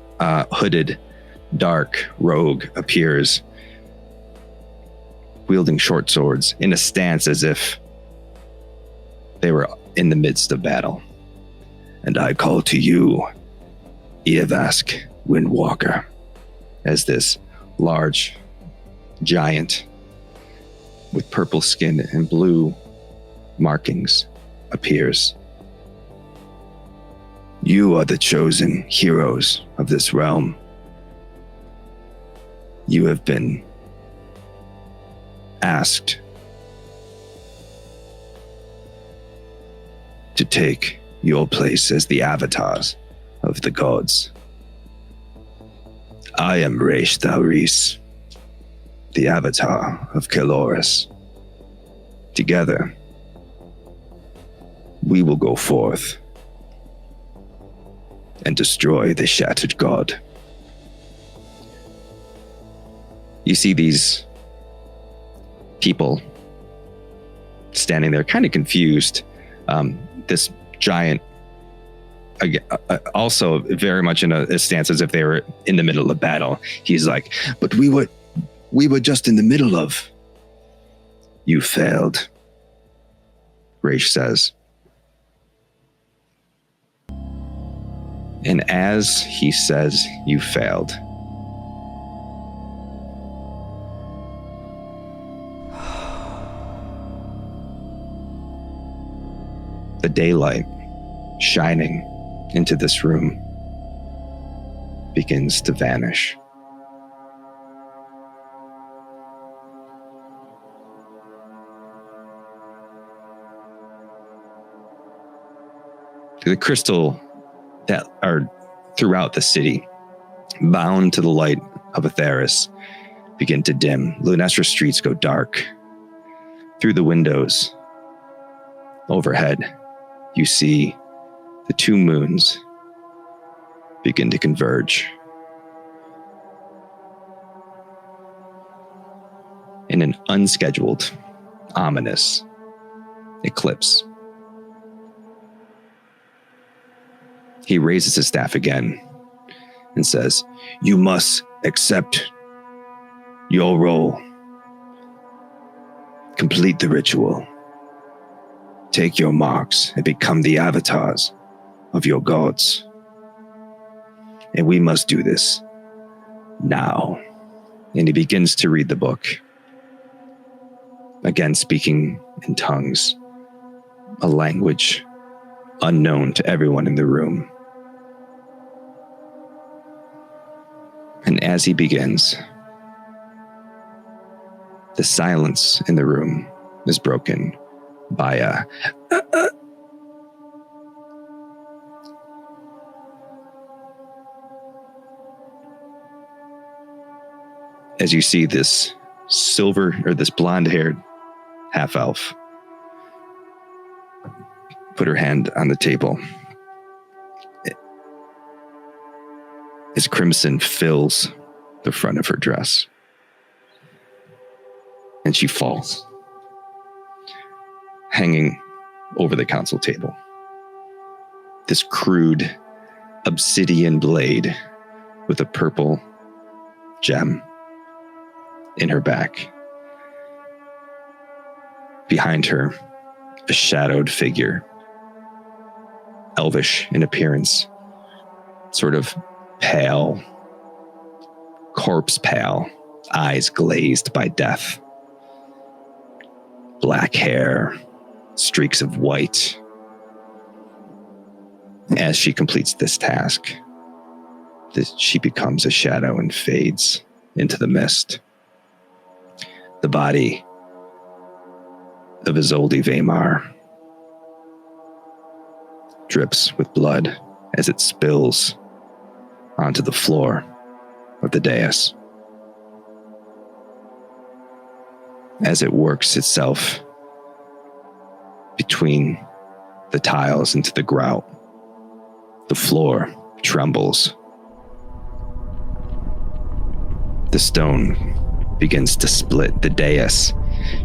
hooded dark rogue appears, wielding short swords in a stance as if they were in the midst of battle. "And I call to you, Eovask Windwalker. as this large giant with purple skin and blue markings appears. You are the chosen heroes of this realm. You have been asked to take your place as the avatars of the gods. I am Raish Thalris, the avatar of Keloris. Together, we will go forth and destroy the shattered god. You see these people standing there kind of confused. This giant also very much in a stance as if they were in the middle of battle. He's like, but we were just in the middle of. You failed, Raish says. And as he says, you failed, the daylight shining into this room begins to vanish. The crystal that are throughout the city, bound to the light of Atheris, begin to dim. Lunessra streets go dark. Through the windows overhead, you see the two moons begin to converge in an unscheduled, ominous eclipse. He raises his staff again and says, you must accept your role. Complete the ritual. Take your marks and become the avatars of your gods. And we must do this now. And he begins to read the book, again speaking in tongues, a language unknown to everyone in the room. And as he begins, the silence in the room is broken by a as you see this this blonde-haired half-elf put her hand on the table. As crimson fills the front of her dress, and she falls, hanging over the console table. This crude obsidian blade with a purple gem in her back. Behind her, a shadowed figure, elvish in appearance, sort of pale, corpse pale, eyes glazed by death. Black hair, streaks of white. As she completes this task, she becomes a shadow and fades into the mist. The body of Isolde Vaymar drips with blood as it spills onto the floor of the dais. As it works itself between the tiles into the grout, the floor trembles. The stone begins to split. The dais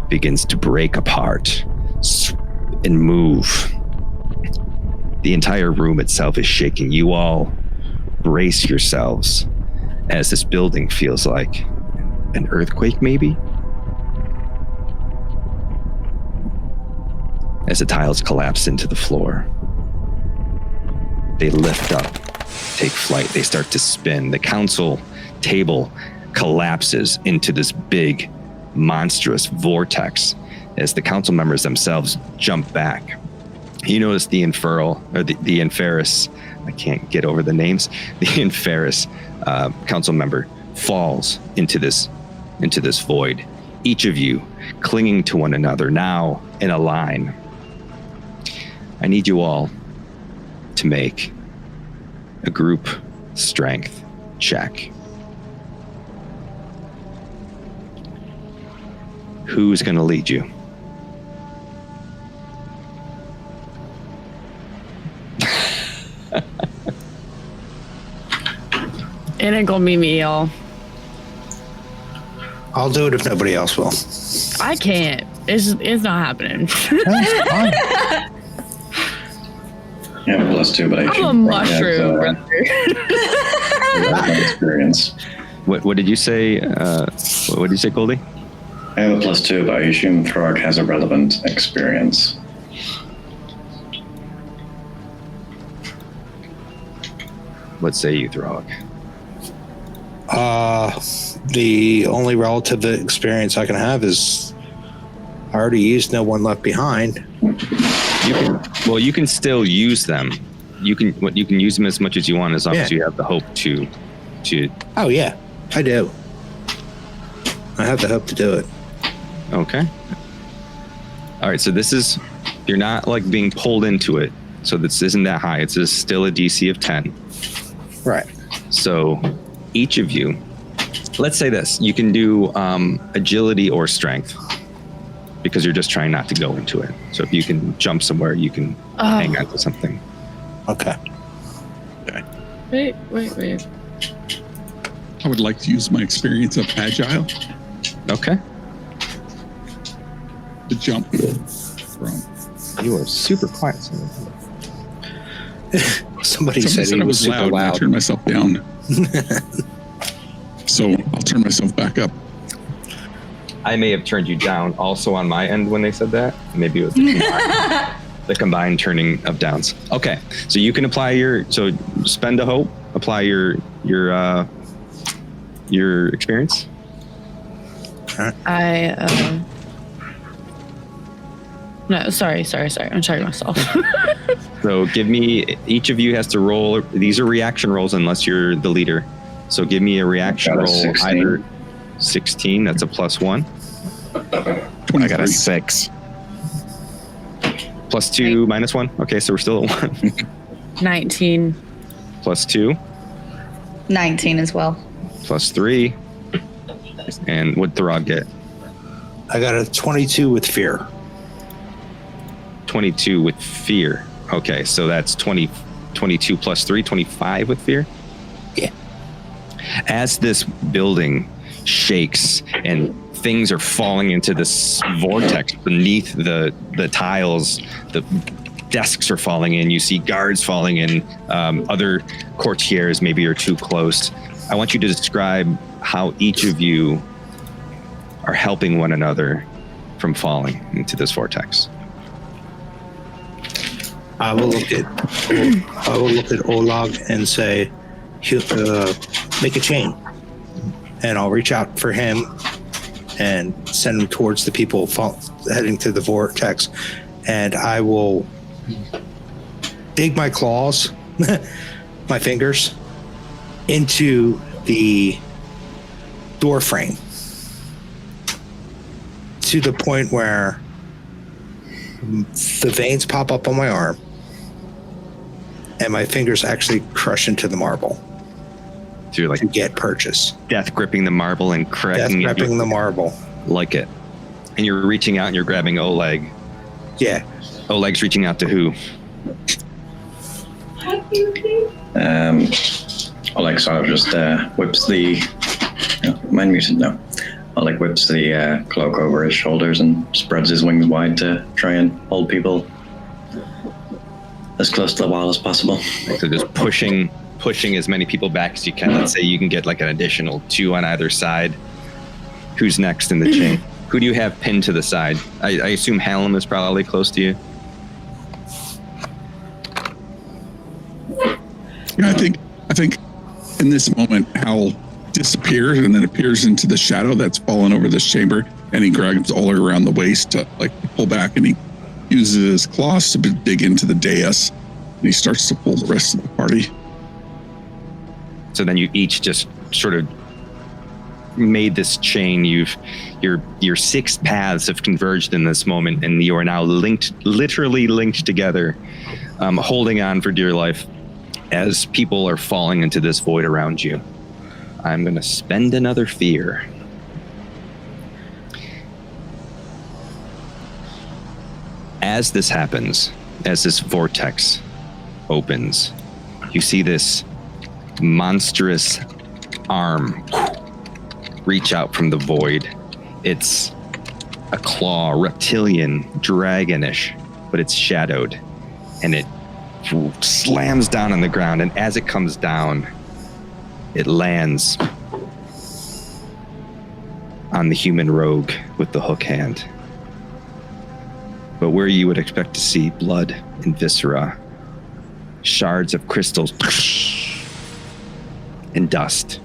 begins to break apart and move. The entire room itself is shaking. You all brace yourselves as this building feels like an earthquake, maybe? As the tiles collapse into the floor, they lift up take flight. They start to spin. The council table collapses into this big, monstrous vortex as the council members themselves jump back. You notice the Inferis, I can't get over the names, the Inferis council member falls into this void. Each of you clinging to one another, now in a line. I need you all to make a group strength check. Who's going to lead you? It ain't gonna be me, y'all. I'll do it if nobody else will. I can't. It's not happening. That's fine. Yeah, +2, but I I'm a mushroom, brother. Experience. What did you say? What did you say, Goldie? I have a +2, but I assume Throg has a relevant experience. What say you, Throg? The only relative experience I can have is I already used No One Left Behind. You can still use them. You can use them as much as you want, as long as you have the hope to. Oh yeah, I do. I have the hope to do it. Okay. All right. So you're not like being pulled into it. So this isn't that high. It's still a DC of 10. Right. So each of you, let's say this, you can do agility or strength because you're just trying not to go into it. So if you can jump somewhere, you can hang on to something. Okay. Wait. I would like to use my experience of agile Okay. to jump from. You are super quiet. Somebody said I was super loud. I turned myself down. So I'll turn myself back up. I may have turned you down also on my end when they said that. Maybe it was the combined turning of downs. Okay, so you can apply spend a hope, apply your experience. No, sorry. I'm checking myself. So each of you has to roll. These are reaction rolls unless you're the leader. So give me a reaction roll. 16. Either 16, that's a +1. I got a 6. +2, -1. Okay, so we're still at 1. 19. +2, 19 as well. +3. And what'd Throg get? I got a 22 with fear. 22 with fear. Okay, so that's 22 +3, 25 with fear? Yeah. As this building shakes and things are falling into this vortex beneath the tiles, the desks are falling in, you see guards falling in, other courtiers maybe are too close. I want you to describe how each of you are helping one another from falling into this vortex. I will look at Olag and say, make a chain, and I'll reach out for him and send him towards the people heading to the vortex, and I will dig my claws, my fingers, into the door frame to the point where the veins pop up on my arm and my fingers actually crush into the marble. So you're like to get purchase. Death gripping the marble and cracking Death gripping the marble. Like it. And you're reaching out and you're grabbing Oleg. Yeah. Oleg's reaching out to who? Oleg sort of just whips the... Mind muted? No. Oleg whips the cloak over his shoulders and spreads his wings wide to try and hold people as close to the wall as possible. So just pushing as many people back as you can. Let's say you can get like an additional 2 on either side. Who's next in the chain? Who do you have pinned to the side? I assume Hallam is probably close to you. Yeah, I think in this moment, Hal disappears and then appears into the shadow that's fallen over this chamber, and he grabs Oler around the waist to like pull back, and he uses his claws to dig into the dais, and he starts to pull the rest of the party. So then you each just sort of made this chain. Your 6 paths have converged in this moment, and you are now literally linked together, holding on for dear life as people are falling into this void around you. I'm going to spend another fear. As this happens, as this vortex opens, you see this monstrous arm reach out from the void. It's a claw, reptilian, dragonish, but it's shadowed, and it slams down on the ground, and as it comes down, it lands on the human rogue with the hook hand. But where you would expect to see blood and viscera, shards of crystals and dust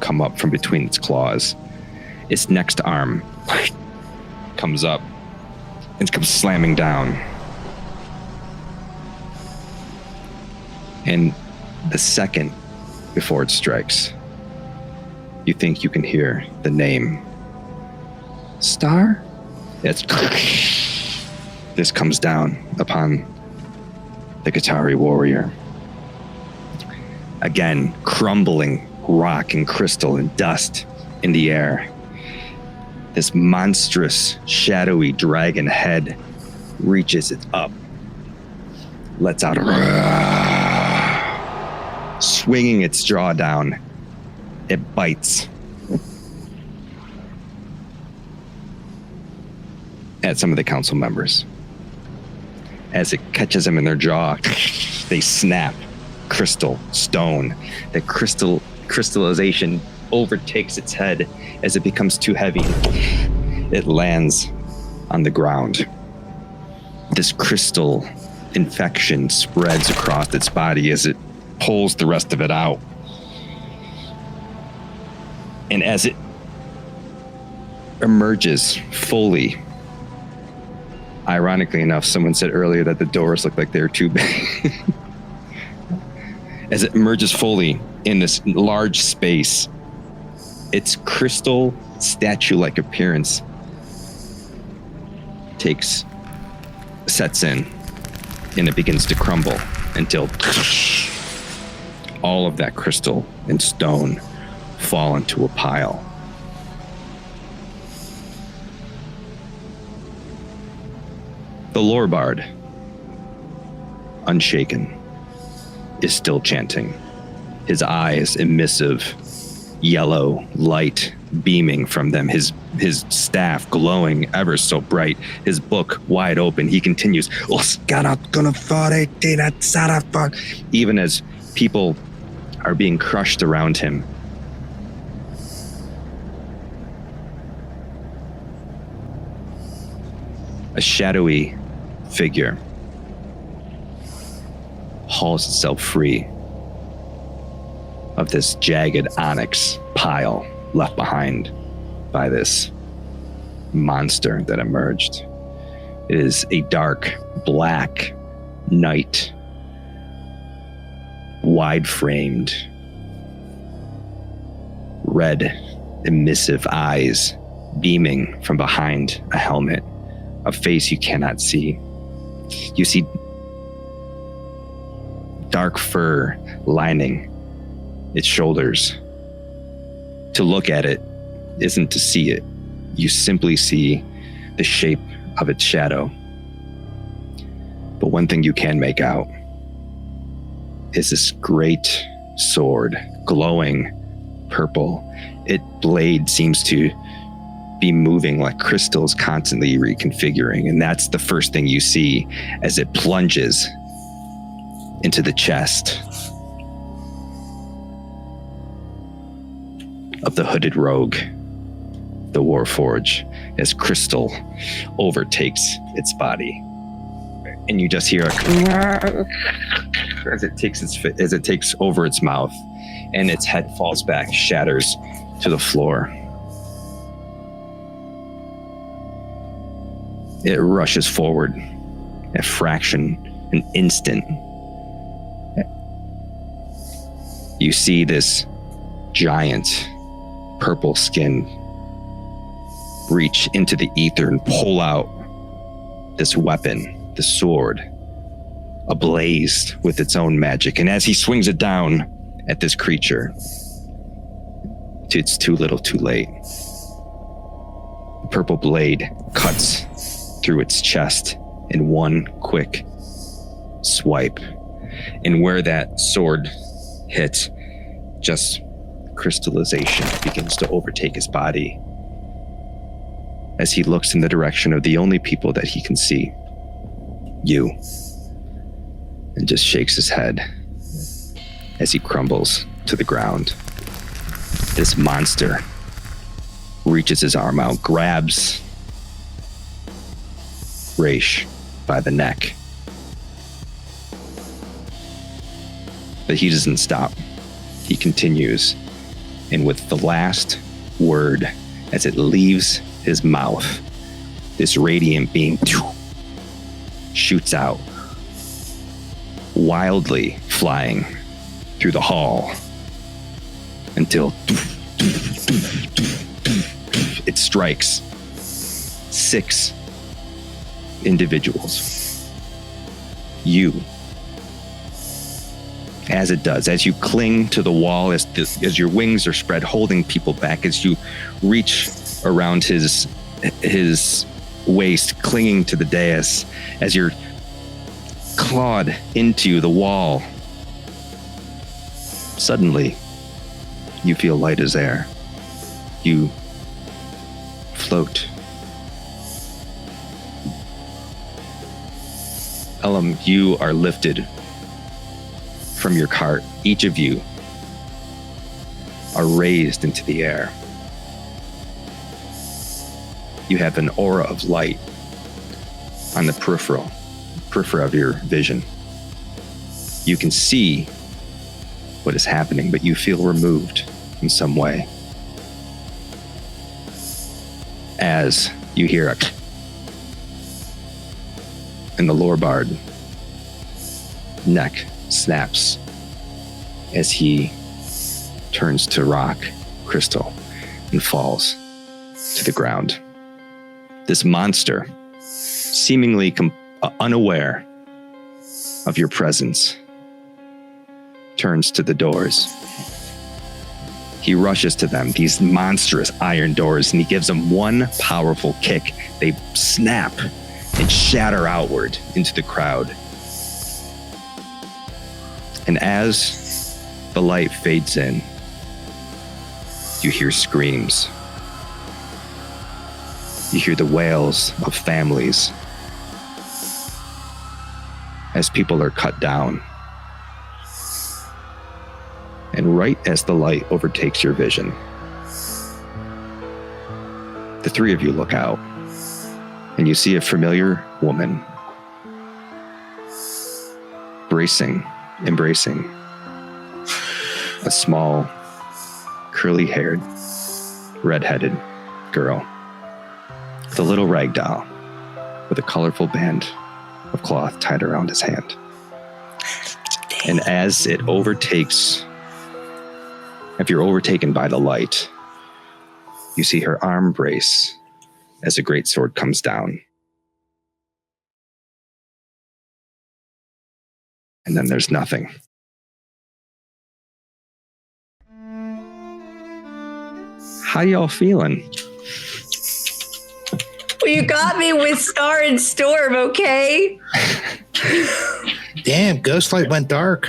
come up from between its claws. Its next arm comes up and comes slamming down. And the second before it strikes, you think you can hear the name. Star? This comes down upon the Qatari warrior. Again, crumbling rock and crystal and dust in the air. This monstrous, shadowy dragon head reaches it up, lets out a swinging its jaw down. It bites at some of the council members. As it catches them in their jaw, they snap. Crystal, stone. The crystallization overtakes its head as it becomes too heavy. It lands on the ground. This crystal infection spreads across its body as it pulls the rest of it out. And as it emerges fully, ironically enough, someone said earlier that the doors look like they're too big. As it emerges fully in this large space, its crystal statue-like appearance sets in, and it begins to crumble until all of that crystal and stone fall into a pile. The lore bard, unshaken, is still chanting. His eyes emissive, yellow light beaming from them, his staff glowing ever so bright, his book wide open. He continues, even as people are being crushed around him. A shadowy figure hauls itself free of this jagged onyx pile left behind by this monster that emerged. It is a dark black knight, wide-framed, red emissive eyes beaming from behind a helmet, a face you cannot see. You see dark fur lining its shoulders. To look at it isn't to see it. You simply see the shape of its shadow. But one thing you can make out is this great sword, glowing purple. Its blade seems to be moving like crystals, constantly reconfiguring. And that's the first thing you see as it plunges into the chest of the hooded rogue, the Warforge, as crystal overtakes its body. and you just hear as it takes over its mouth, and its head falls back, shatters to the floor. It rushes forward, a fraction, an instant. You see this giant purple skin reach into the ether and pull out this weapon, the sword, ablaze with its own magic. And as he swings it down at this creature, it's too little too late. The purple blade cuts through its chest in one quick swipe. And where that sword hit, just crystallization begins to overtake his body as he looks in the direction of the only people that he can see, you, and just shakes his head as he crumbles to the ground. This monster reaches his arm out, grabs Raish by the neck. But he doesn't stop. He continues, and with the last word, as it leaves his mouth, this radiant beam shoots out, wildly flying through the hall until it strikes 6 individuals. You. As it does, as you cling to the wall, as your wings are spread, holding people back, as you reach around his waist, clinging to the dais, as you're clawed into the wall, suddenly you feel light as air. You float. Elam, you are lifted from your cart. Each of you are raised into the air. You have an aura of light on the peripheral of your vision. You can see what is happening, but you feel removed in some way. As you hear a and the Lorebard neck snaps as he turns to rock crystal and falls to the ground. This monster, seemingly unaware of your presence, turns to the doors. He rushes to them, these monstrous iron doors, and he gives them one powerful kick. They snap and shatter outward into the crowd. And as the light fades in, you hear screams. You hear the wails of families as people are cut down. And right as the light overtakes your vision, the 3 of you look out, and you see a familiar woman embracing a small, curly-haired, red-headed girl with a little rag doll with a colorful band of cloth tied around his hand. And as it overtakes, if you're overtaken by the light, you see her arm brace as a great sword comes down. And then there's nothing. How y'all feeling? Well, you got me with Star and Storm, okay? Damn, Ghostlight went dark.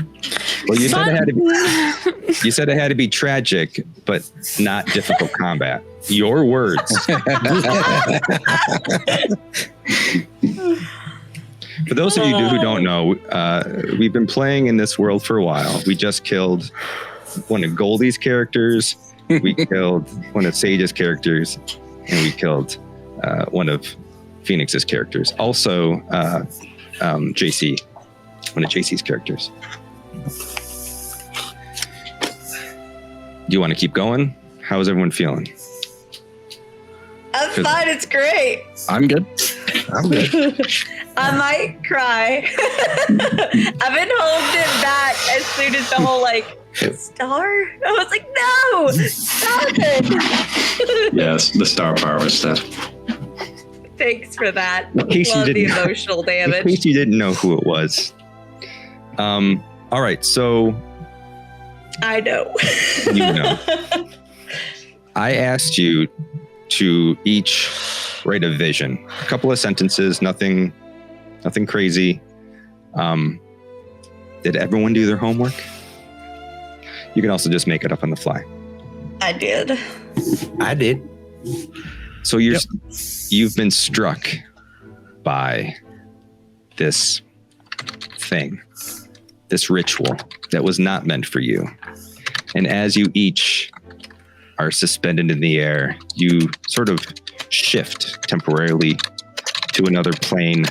Well, you said it had to be tragic, but not difficult combat. Your words. For those of you who don't know, we've been playing in this world for a while. We just killed one of Goldie's characters. We killed one of Sage's characters, and we killed one of Phoenix's characters. Also, JC, one of JC's characters. Do you want to keep going? How is everyone feeling? I'm fine. It's great. I'm good. I'm good. I might cry. I've been holding it back as soon as the whole star. I was like, no, stop it. Yes, the star part was stuff. Thanks for that. In case Love you the didn't know. emotional In damage. case you didn't know who it was. All right, so I know. you know. I asked you to each write a vision. A couple of sentences, nothing crazy. Did everyone do their homework? You can also just make it up on the fly. I did. I did. So you've been struck by this thing, this ritual that was not meant for you. And as you each are suspended in the air, you sort of shift temporarily to another plane.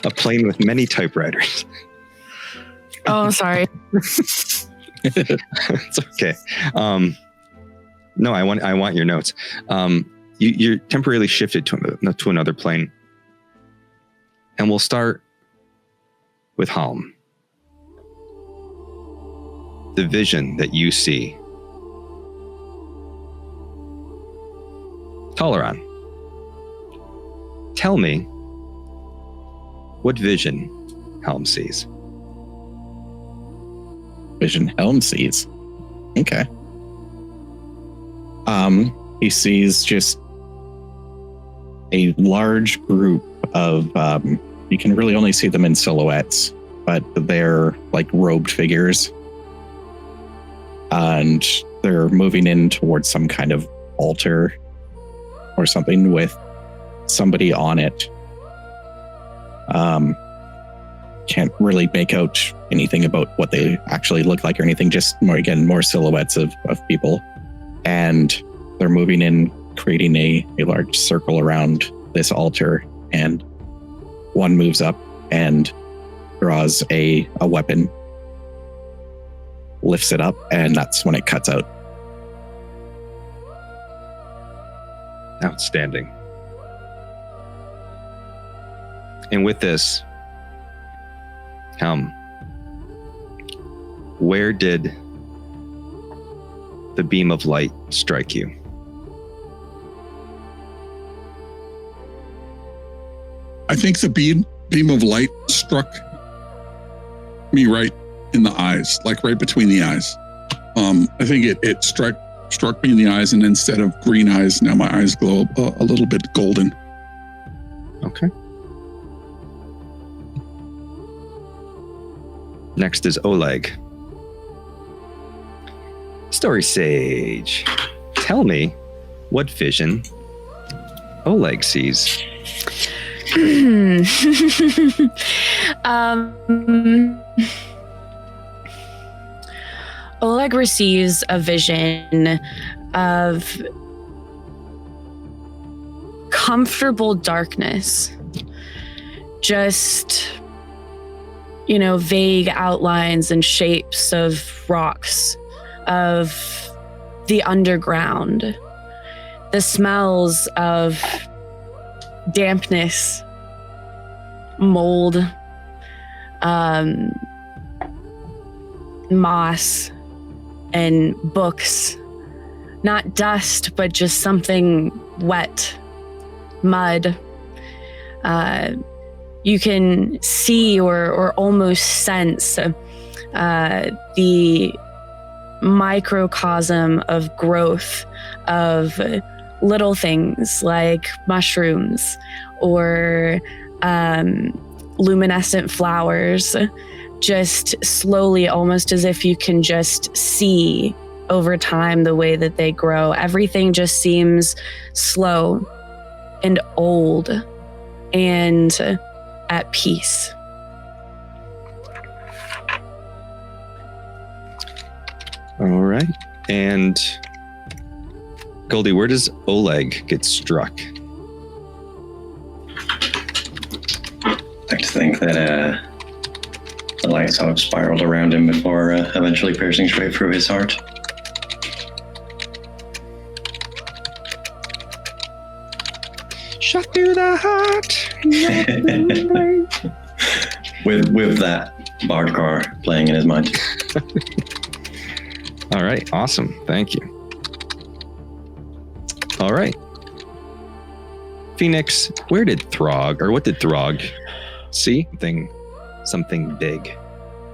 A plane with many typewriters. Oh, I'm sorry. It's okay. No, I want your notes. You're temporarily shifted to another plane. And we'll start with Halm. The vision that you see. Toleran, tell me what vision Helm sees. Vision Helm sees. Okay. He sees just a large group of, you can really only see them in silhouettes, but they're like robed figures. And they're moving in towards some kind of altar or something with somebody on it. Can't really make out anything about what they actually look like or anything, just more silhouettes of people. And they're moving in, creating a large circle around this altar, and one moves up and draws a weapon, lifts it up, and that's when it cuts out. Outstanding. And with this, where did the beam of light strike you? I think the beam of light struck me right in the eyes, like right between the eyes. I think it struck me in the eyes, and instead of green eyes, now my eyes glow a little bit golden. Okay. Next is Oleg. Story Sage, tell me what vision Oleg sees. Oleg receives a vision of comfortable darkness. Just, vague outlines and shapes of rocks, of the underground, the smells of dampness, mold, moss, and books. Not dust, but just something wet, mud. You can see or almost sense the microcosm of growth of little things like mushrooms or luminescent flowers, just slowly, almost as if you can just see over time the way that they grow. Everything just seems slow and old and at peace. All right. And Goldie, where does Oleg get struck? think that the light sort of spiraled around him before eventually piercing straight through his heart. Shot through the heart. with that bardcore playing in his mind. All right, awesome. Thank you. All right. Phoenix, what did Throg see? Something big.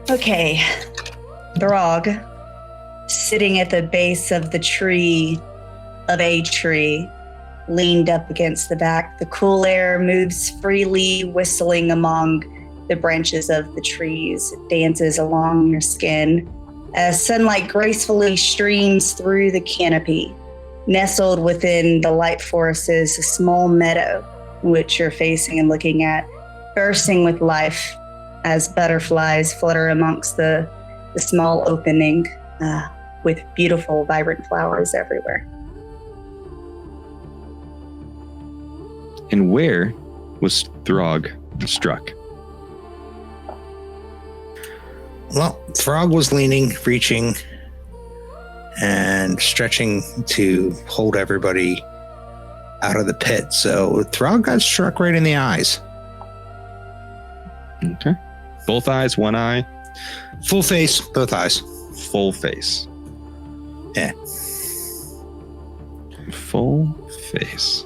Okay. Throg, sitting at the base of a tree, leaned up against the back. The cool air moves freely, whistling among the branches of the trees. It dances along your skin as sunlight gracefully streams through the canopy. Nestled within the light forest is a small meadow, which you're facing and looking at, bursting with life as butterflies flutter amongst the small opening with beautiful, vibrant flowers everywhere. And where was Throg struck? Well, Throg was leaning, reaching, and stretching to hold everybody out of the pit. So Throg got struck right in the eyes. Okay. Both eyes, one eye? Full face, both eyes. Full face. Yeah. Full face.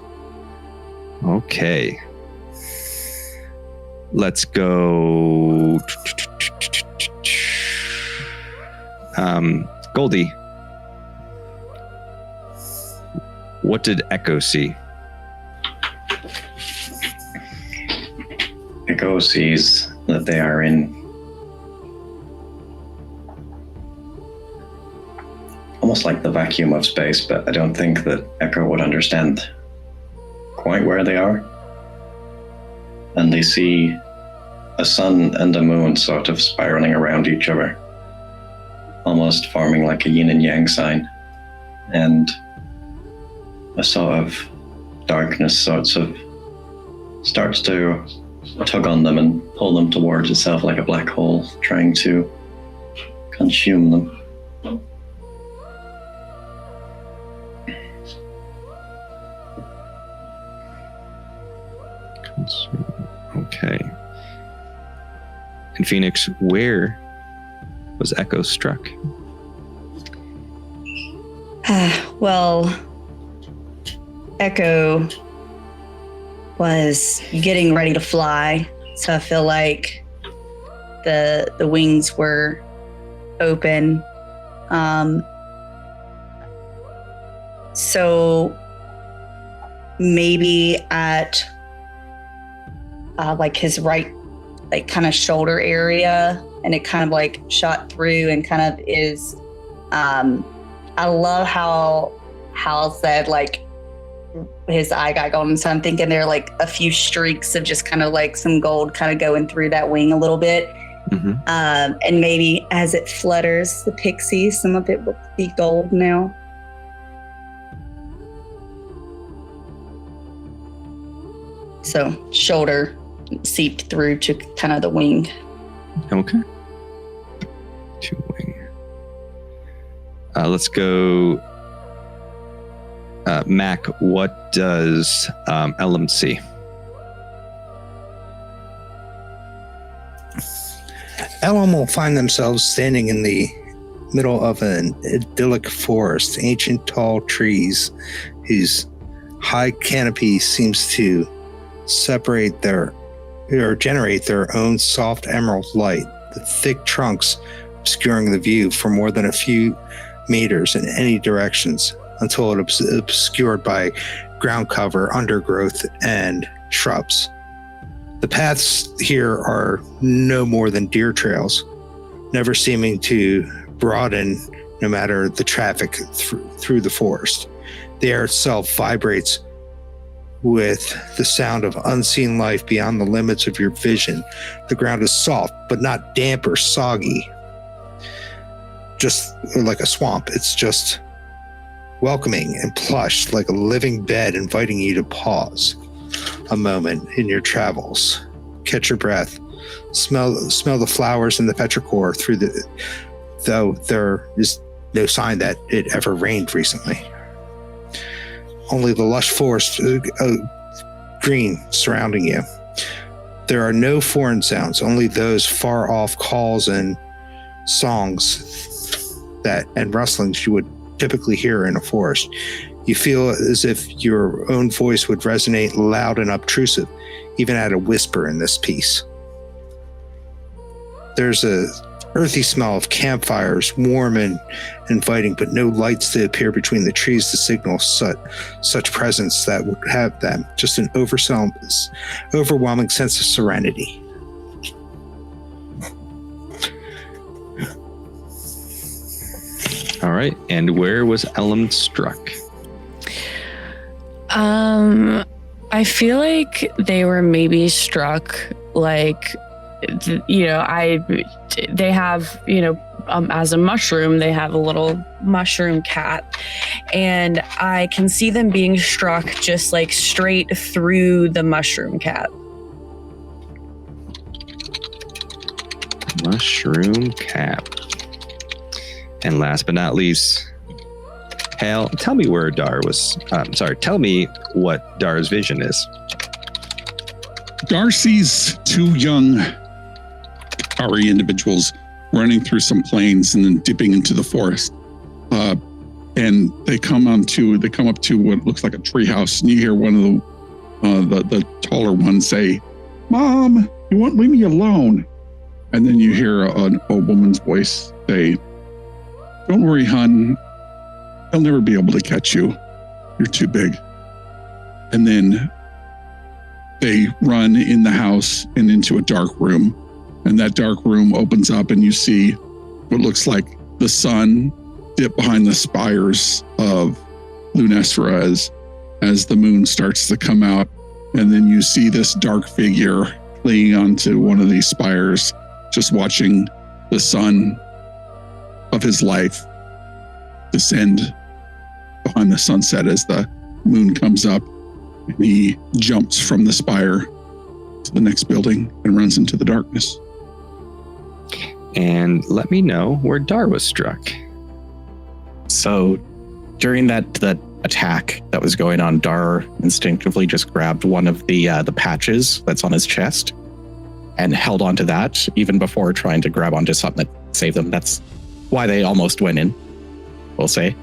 Okay. Let's go. Goldie. What did Echo see? Echo sees that they are in almost like the vacuum of space, but I don't think that Echo would understand quite where they are. And they see a sun and a moon sort of spiraling around each other, almost forming like a yin and yang sign. And a sort of darkness starts to tug on them and pull them towards itself like a black hole, trying to consume them. Okay. And Phoenix, where was Echo struck? Well, Echo was getting ready to fly, so I feel like the wings were open. So maybe at like his right, like kind of shoulder area, and it kind of like shot through and kind of is. I love how Hal said like his eye got golden, so I'm thinking there are like a few streaks of just kind of like some gold kind of going through that wing a little bit. Mm-hmm. And maybe as it flutters, the pixie, some of it will be gold now. So shoulder seeped through to kind of the wing. Okay. To wing. Let's go. Mac, what does Ellum see? Ellum will find themselves standing in the middle of an idyllic forest, ancient tall trees whose high canopy seems to generate their own soft emerald light, the thick trunks obscuring the view for more than a few meters in any directions until it is obscured by ground cover, undergrowth, and shrubs. The paths here are no more than deer trails, never seeming to broaden no matter the traffic through the forest. The air itself vibrates with the sound of unseen life beyond the limits of your vision. The ground is soft, but not damp or soggy, just like a swamp. It's just welcoming and plush, like a living bed, inviting you to pause a moment in your travels, catch your breath, smell the flowers and the petrichor though there is no sign that it ever rained recently. Only the lush forest green surrounding you. There are no foreign sounds, only those far off calls and songs and rustlings you would typically hear in a forest. You feel as if your own voice would resonate loud and obtrusive, even at a whisper in this piece. There's a earthy smell of campfires, warm and inviting, but no lights to appear between the trees to signal such presence that would have them. Just an overwhelming sense of serenity. All right. And where was Ellen struck? I feel like they were maybe struck like, they have, as a mushroom, they have a little mushroom cat, and I can see them being struck just like straight through the mushroom cat. Mushroom cat. And last but not least, Hal, tell me where Dar was. Tell me what Dar's vision is. Dar sees two young Kari individuals running through some plains and then dipping into the forest. And they come up to what looks like a treehouse, and you hear one of the taller ones say, "Mom, you won't leave me alone." And then you hear a woman's voice say, "Don't worry, hon. They'll never be able to catch you. You're too big." And then they run in the house and into a dark room. And that dark room opens up and you see what looks like the sun dip behind the spires of Lunessra as the moon starts to come out. And then you see this dark figure clinging onto one of these spires, just watching the sun of his life descend behind the sunset as the moon comes up. And he jumps from the spire to the next building and runs into the darkness. And let me know where Dar was struck. So during that attack that was going on, Dar instinctively just grabbed one of the patches that's on his chest and held onto that even before trying to grab onto something that saved them. That's why they almost went in, we'll say.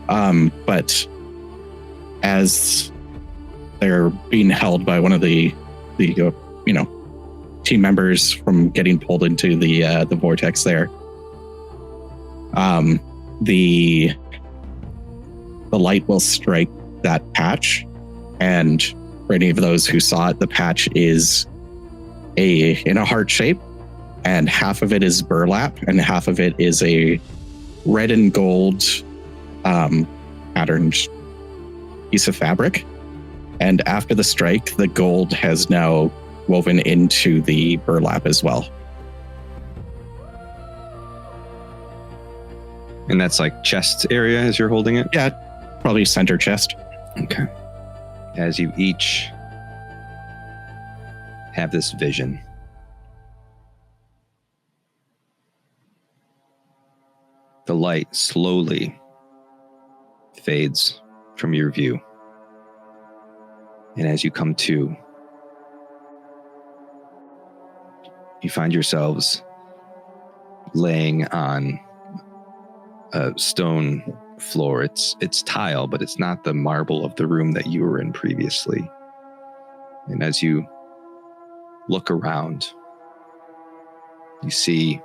But as they're being held by one of the team members from getting pulled into the vortex there, the light will strike that patch, and for any of those who saw it, the patch is in a heart shape, and half of it is burlap and half of it is a red and gold patterned piece of fabric. And after the strike, the gold has now woven into the burlap as well. And that's like chest area as you're holding it? Yeah, probably center chest. Okay. As you each have this vision, the light slowly fades from your view. And as you come to, you find yourselves laying on a stone floor. It's tile, but it's not the marble of the room that you were in previously. And as you look around, you see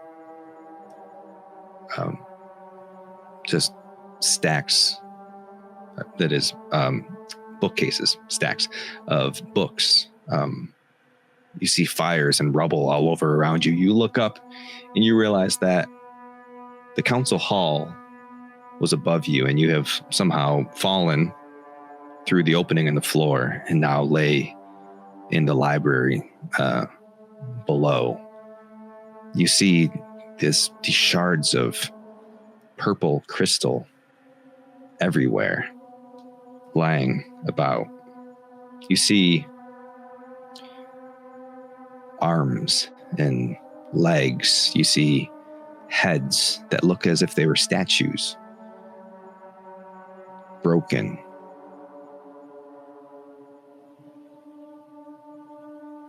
just stacks, that is bookcases, stacks of books. You see fires and rubble all over around you. You look up and you realize that the council hall was above you, and you have somehow fallen through the opening in the floor and now lay in the library below. You see these shards of purple crystal everywhere lying about. You see arms and legs. You see heads that look as if they were statues. Broken.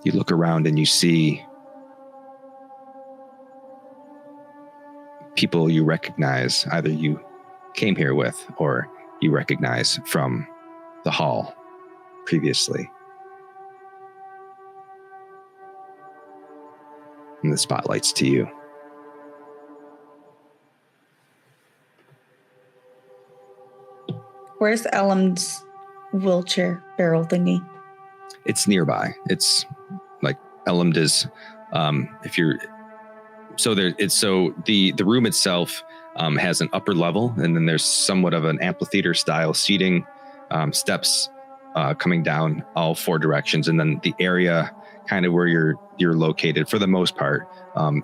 You look around and you see people you recognize, either you came here with or you recognize from the hall previously. And the spotlight's to you. Where's Elam's wheelchair barrel thingy? It's nearby. It's like Elamd is, if you're, so there, it's so the room itself has an upper level, and then there's somewhat of an amphitheater style seating, steps coming down all four directions, and then the area kind of where you're located for the most part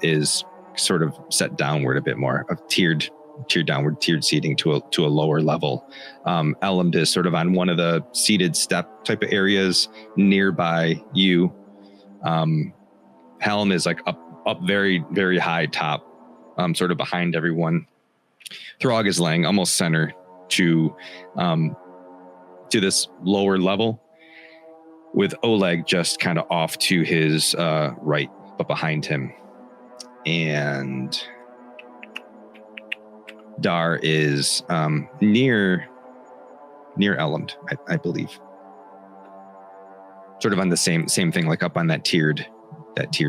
is sort of set downward a bit more, of tiered seating to a lower level. Elamd is sort of on one of the seated step type of areas nearby you. Helm is like up very, very high top, sort of behind everyone. Throg is laying almost center to this lower level, with Oleg just kind of off to his right, but behind him. And Dar is near Elamd, I believe. Sort of on the same thing, like up on that tiered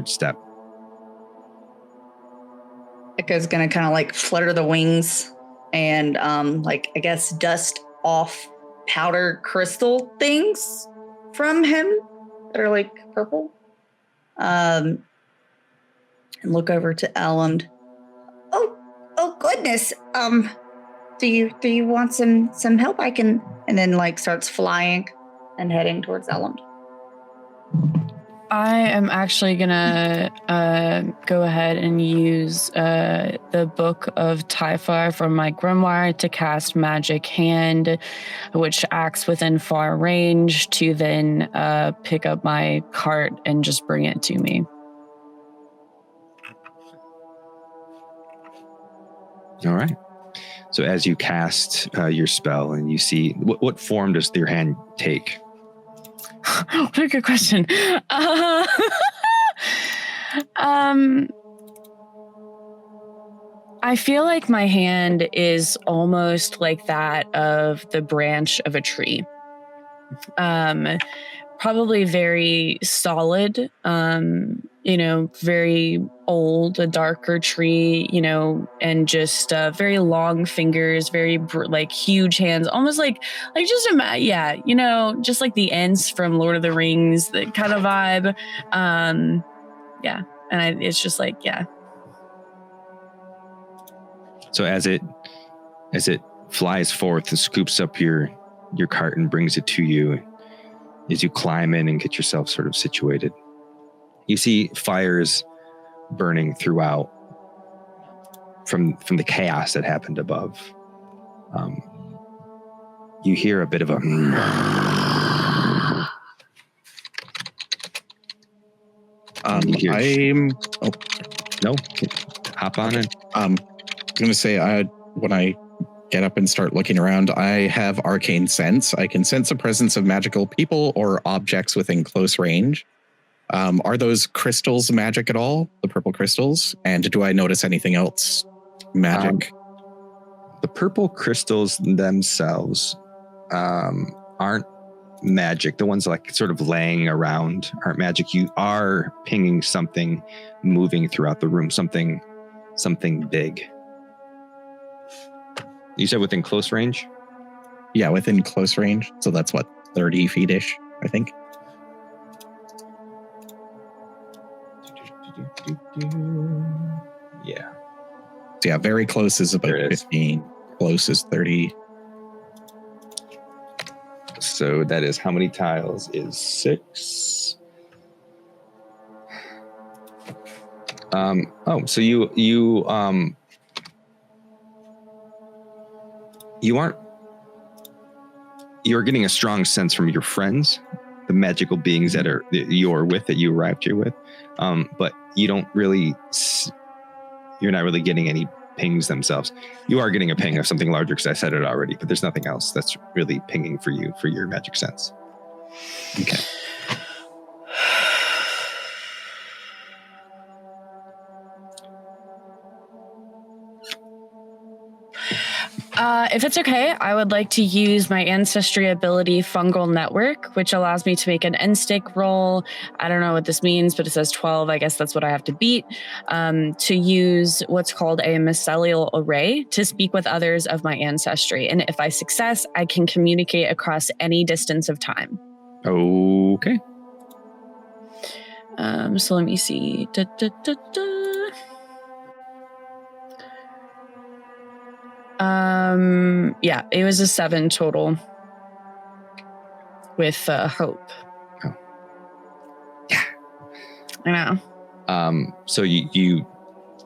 step. Echo's gonna kind of like flutter the wings and like I guess dust off powder crystal things from him that are like purple. And look over to Elamd. Oh goodness. Do you want some help? I can. And then like starts flying and heading towards Elamd. I am actually gonna go ahead and use the Book of Typhar from my grimoire to cast Magic Hand, which acts within far range, to then pick up my cart and just bring it to me. All right. So as you cast your spell and you see, what form does your hand take? What a good question. I feel like my hand is almost like that of the branch of a tree. Probably very solid, very old, a darker tree, and just very long fingers, very like huge hands, almost like just just like the Ents from Lord of the Rings, that kind of vibe. And it's just like, yeah. So as it flies forth and scoops up your cart and brings it to you, as you climb in and get yourself sort of situated, you see fires burning throughout from the chaos that happened above. You hear a bit of a hop on it. I'm going to say when I get up and start looking around, I have arcane sense. I can sense the presence of magical people or objects within close range. Are those crystals magic at all? The purple crystals? And do I notice anything else magic? The purple crystals themselves aren't magic. The ones like sort of laying around aren't magic. You are pinging something moving throughout the room, something big. You said within close range? Yeah, within close range. So that's what, 30 feet-ish, I think. Yeah. So yeah, very close is about 15. Close is 30. So that is how many tiles is 6? So you're getting a strong sense from your friends, the magical beings that you arrived here with. But you don't really, you're not really getting any pings themselves. You are getting a ping of something larger because I said it already, but there's nothing else that's really pinging for you for your magic sense. Okay. If it's okay, I would like to use my ancestry ability Fungal Network, which allows me to make an N-stick roll. I don't know what this means, but it says 12. I guess that's what I have to beat. To use what's called a mycelial array to speak with others of my ancestry. And if I success, I can communicate across any distance of time. Okay. So let me see. Yeah, it was a 7 total with hope. Oh. Yeah. I know. So you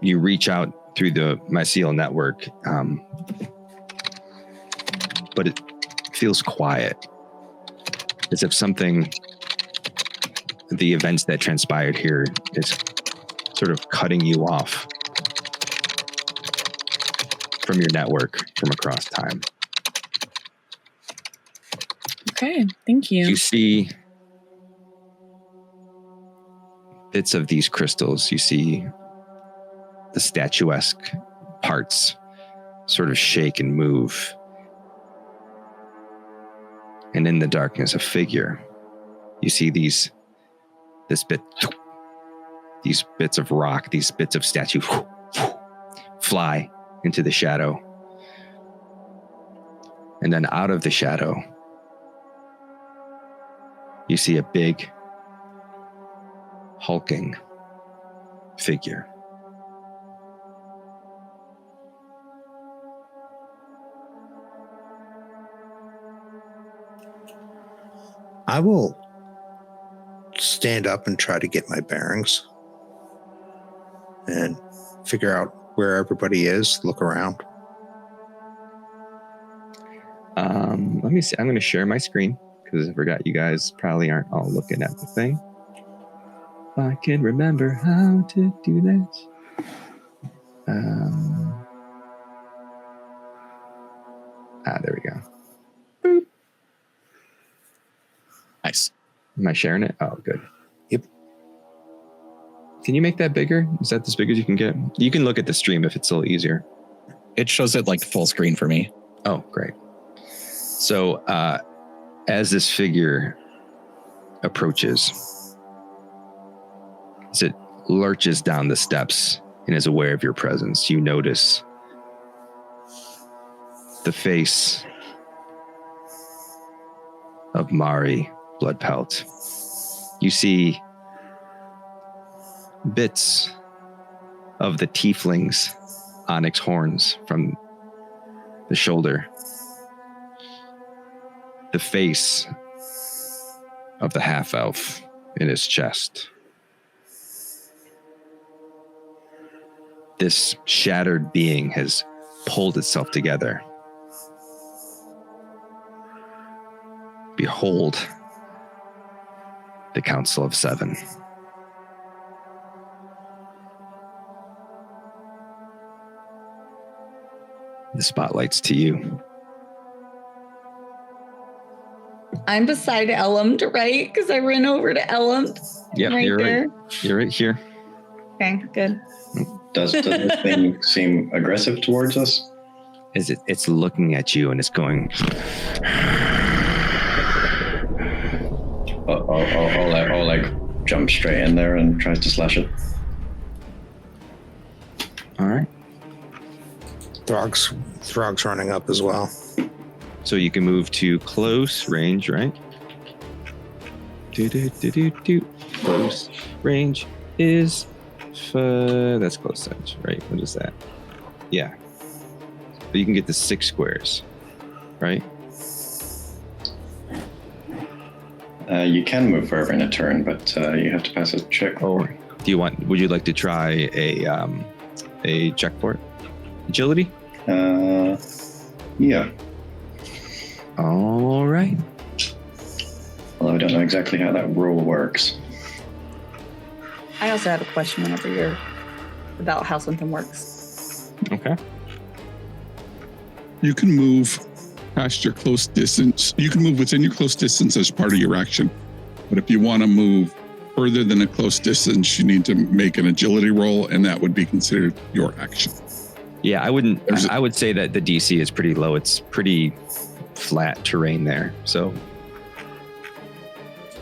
reach out through the mycelial network, but it feels quiet, as if the events that transpired here is sort of cutting you off from your network from across time. Okay, thank you. You see bits of these crystals. You see the statuesque parts sort of shake and move. And in the darkness, a figure. You see these bits of rock, these bits of statue fly into the shadow. And then out of the shadow, you see a big, hulking figure. I will stand up and try to get my bearings and figure out where everybody is, look around. Let me see. I'm going to share my screen because I forgot you guys probably aren't all looking at the thing. I can remember how to do that. There we go. Boop. Nice. Am I sharing it? Oh, good. Yep. Can you make that bigger? Is that as big as you can get? You can look at the stream if it's a little easier. It shows it like full screen for me. Oh, great. So as this figure approaches, as it lurches down the steps and is aware of your presence, you notice the face of Mari Bloodpelt. You see bits of the tiefling's onyx horns from the shoulder. The face of the half-elf in his chest. This shattered being has pulled itself together. Behold, the Council of Seven. The spotlight's to you. I'm beside Elland, right? Because I ran over to Elland. Yeah, right you're there. right. You're right here. Okay, good. Does this thing seem aggressive towards us? It's looking at you and it's going. I'll like jump straight in there and tries to slash it. All right. Throg's running up as well. So you can move to close range, right? Close range is that's close range, right? What is that? Yeah. So you can get to 6 squares, right? You can move further in a turn, but you have to pass a check. Oh, would you like to try a check for it? Agility? Yeah. All right. Although I don't know exactly how that rule works. I also have a question whenever you're about how something works. Okay. You can move past your close distance. You can move within your close distance as part of your action. But if you want to move further than a close distance, you need to make an agility roll, and that would be considered your action. Yeah, I wouldn't. I would say that the DC is pretty low. It's pretty flat terrain there, so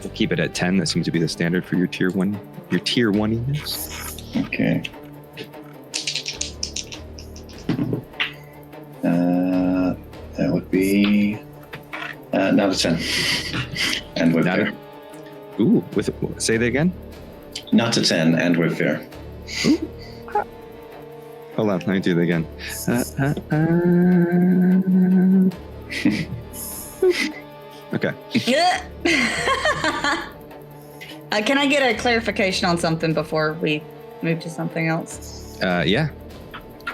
we'll keep it at 10. That seems to be the standard for your tier 1. Your tier 1 units. Okay. That would be not a 10. And with fear. Ooh, say that again? Not a 10 and with fear. Hold on, let me do that again. Okay. Can I get a clarification on something before we move to something else? Yeah.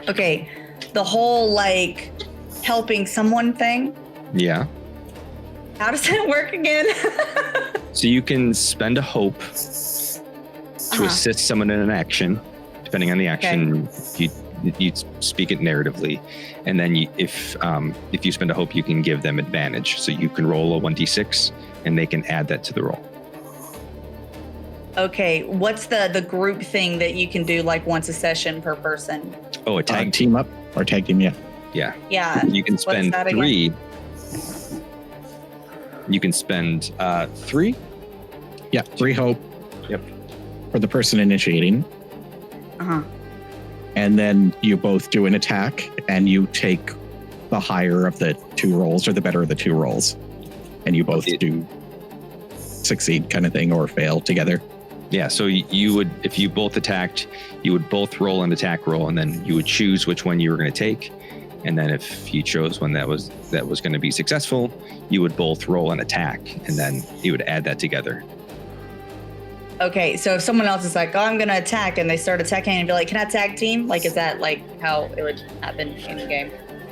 Okay, the whole like helping someone thing. Yeah. How does that work again? So you can spend a hope to assist someone in an action. Depending on the action, you speak it narratively, and then if you spend a hope, you can give them advantage. So you can roll a 1d6, and they can add that to the roll. Okay, what's the group thing that you can do like once a session per person? Oh, a tag team up or tag team, yeah. Yeah. You can spend 3. Again? You can spend 3. Yeah, 3 hope. Yep. For the person initiating. And then you both do an attack, and you take the higher of the 2 rolls or the better of the 2 rolls, and you both do succeed, kind of thing, or fail together. Yeah, so you would, if you both attacked, you would both roll an attack roll, and then you would choose which one you were going to take. And then if you chose one that was going to be successful, you would both roll an attack, and then you would add that together. Okay, so if someone else is like, oh, I'm going to attack, and they start attacking and be like, can I tag team? Like, is that like how it would happen in the game?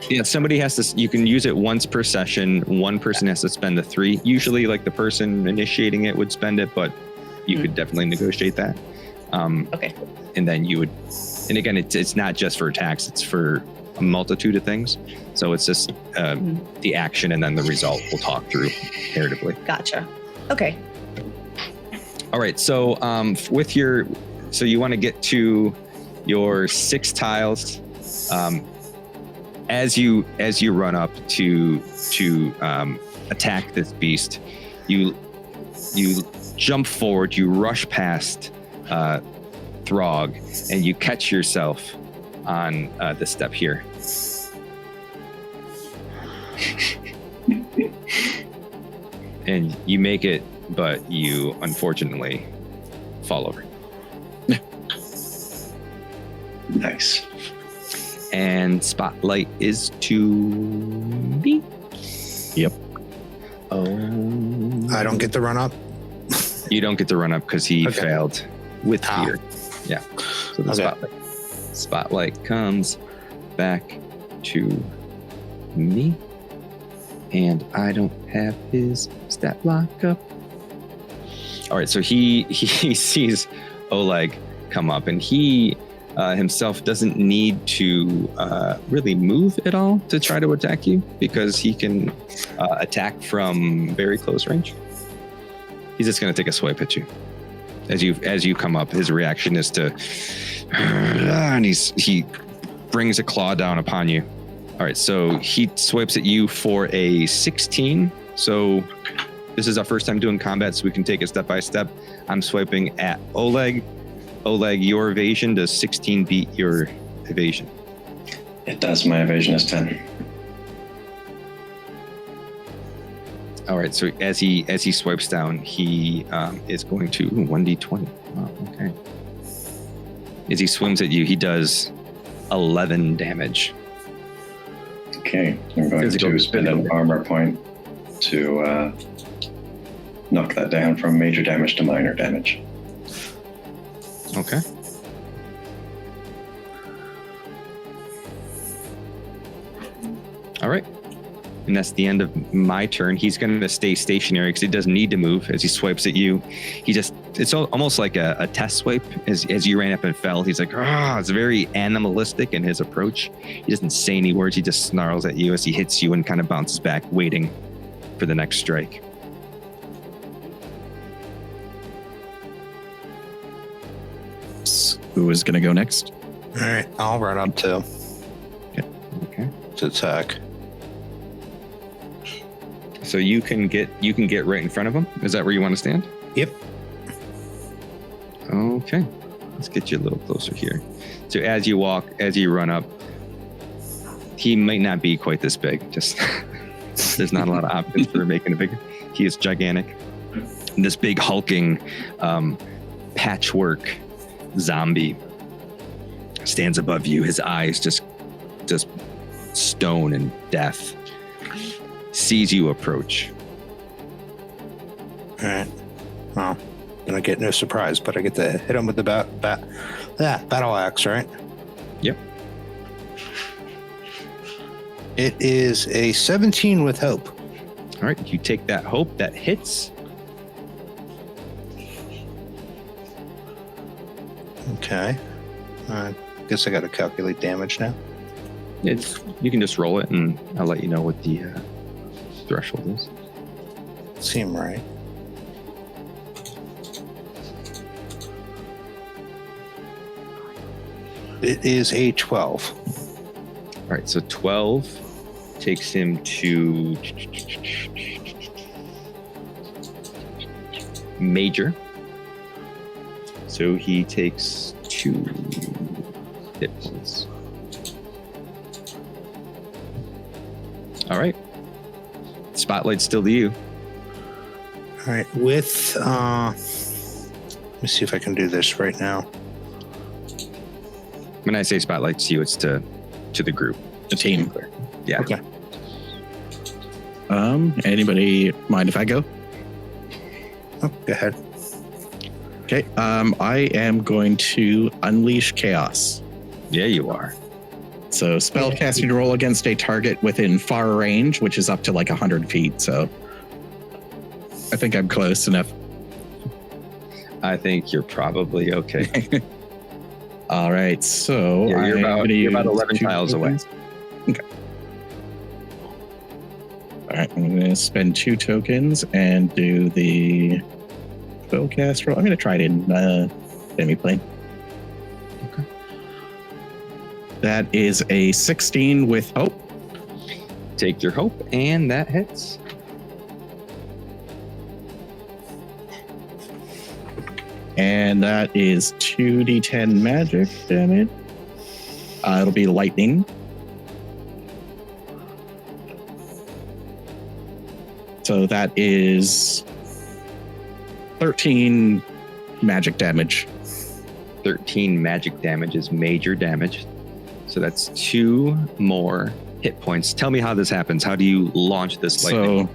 Yeah, somebody has to, you can use it once per session. One person has to spend the 3. Usually like the person initiating it would spend it, but you could definitely negotiate that. Okay. And then you would, and again, it's not just for attacks, it's for a multitude of things. So it's just the action and then the result we'll talk through narratively. Gotcha. Okay. All right. So so you want to get to your 6 tiles. As you run up to attack this beast, you jump forward, you rush past Throg, and you catch yourself on this step here. And you make it, but you unfortunately fall over. Nice. And spotlight is to me. Yep. Oh. I don't get to run up. You don't get to run up because he failed with fear. Yeah. So the spotlight comes back to me. And I don't have his stat block up. All right, so he sees Oleg come up, and he himself doesn't need to really move at all to try to attack you, because he can attack from very close range. He's just going to take a swipe at you. As you come up, his reaction is to, and he brings a claw down upon you. All right, so he swipes at you for a 16. So this is our first time doing combat, so we can take it step by step. I'm swiping at Oleg. Oleg, your evasion, does 16 beat your evasion? It does. My evasion is 10. All right, so as he swipes down, he is going to 1d20. Wow, okay. As he swims at you, he does 11 damage. Okay, I'm going to spend an armor point to knock that down from major damage to minor damage. Okay. All right. And that's the end of my turn. He's going to stay stationary because he doesn't need to move as he swipes at you. It's almost like a test swipe as you ran up and fell. He's like, it's very animalistic in his approach. He doesn't say any words. He just snarls at you as he hits you and kind of bounces back, waiting for the next strike. Who is going to go next? All right, I'll run up to Okay. to attack. So you can get right in front of him. Is that where you want to stand? Yep. Okay. Let's get you a little closer here. So as you run up, he might not be quite this big. Just there's not a lot of options for making it bigger. He is gigantic. And this big hulking patchwork zombie stands above you. His eyes just stone and death. Sees you approach. All right. Well, gonna get no surprise, but I get to hit him with the battle axe, right? Yep. It is a 17 with hope. All right, you take that hope, that hits. Okay. I guess I got to calculate damage now. You can just roll it, and I'll let you know what the threshold is. Seem right. It is a 12. All right, so 12 takes him to major. So he takes 2 hit points. All right. Spotlight's still to you. All right. With, let me see if I can do this right now. When I say spotlight's to you, it's to the group. The team. Yeah. Okay. Anybody mind if I go? Oh, go ahead. Okay. I am going to unleash chaos. Yeah, you are. So spell casting roll against a target within far range, which is up to like 100 feet. So I think I'm close enough. I think you're probably okay. All right. So Yeah, you're about 11 2 tiles away. tokens. Okay. All right. I'm going to spend 2 tokens and do the spell cast roll. I'm going to try it in demi-plane. Okay. That is a 16 with hope. Take your hope, and that hits. And that is 2d10 magic damage. It'll be lightning. So that is 13 magic damage. 13 magic damage is major damage. So that's 2 more hit points. Tell me how this happens. How do you launch this lightning? So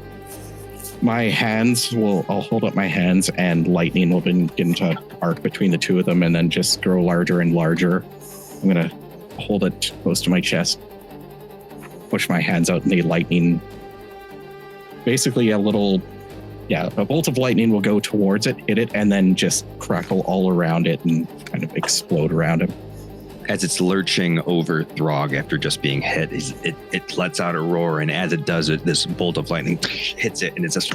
my hands I'll hold up my hands and lightning will begin to arc between the two of them and then just grow larger and larger. I'm going to hold it close to my chest, push my hands out, and the lightning, basically a bolt of lightning will go towards it, hit it, and then just crackle all around it and kind of explode around him. As it's lurching over Throg after just being hit, it lets out a roar, and as it does it, this bolt of lightning hits it, and it's just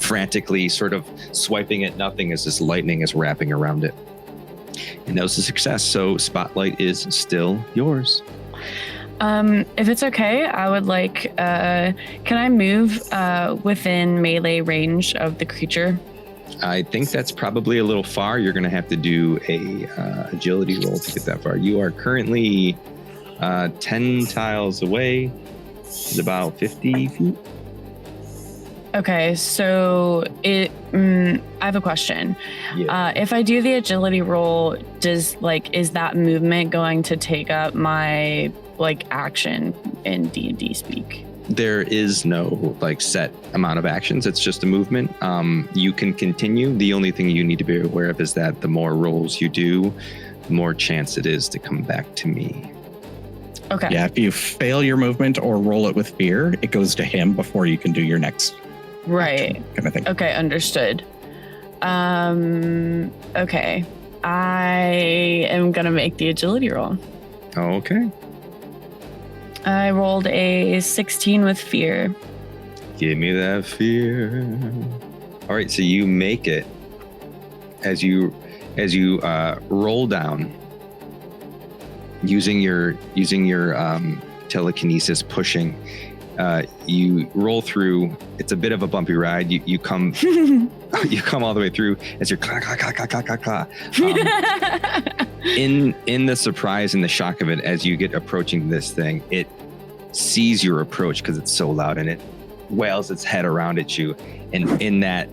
frantically sort of swiping at nothing as this lightning is wrapping around it. And that was a success, so Spotlight is still yours. If it's okay, I would like, can I move within melee range of the creature? I think that's probably a little far. You're going to have to do a agility roll to get that far. You are currently 10 tiles away. It's about 50 feet. Okay, so I have a question. Yeah. If I do the agility roll, is that movement going to take up my action in D&D speak? There is no set amount of actions. It's just a movement. You can continue. The only thing you need to be aware of is that the more rolls you do, the more chance it is to come back to me. Okay. Yeah, if you fail your movement or roll it with fear, it goes to him before you can do your next Right. kind of thing. Okay, understood. Okay. I am gonna make the agility roll. Okay. I rolled a 16 with fear. Give me that fear. All right, so you make it as you roll down using your telekinesis pushing. You roll through. It's a bit of a bumpy ride. You come you come all the way through as you're clack, clack, clack, clack, clack, clack. In the surprise and the shock of it, as you get approaching this thing, it sees your approach because it's so loud, and it wails its head around at you. And in that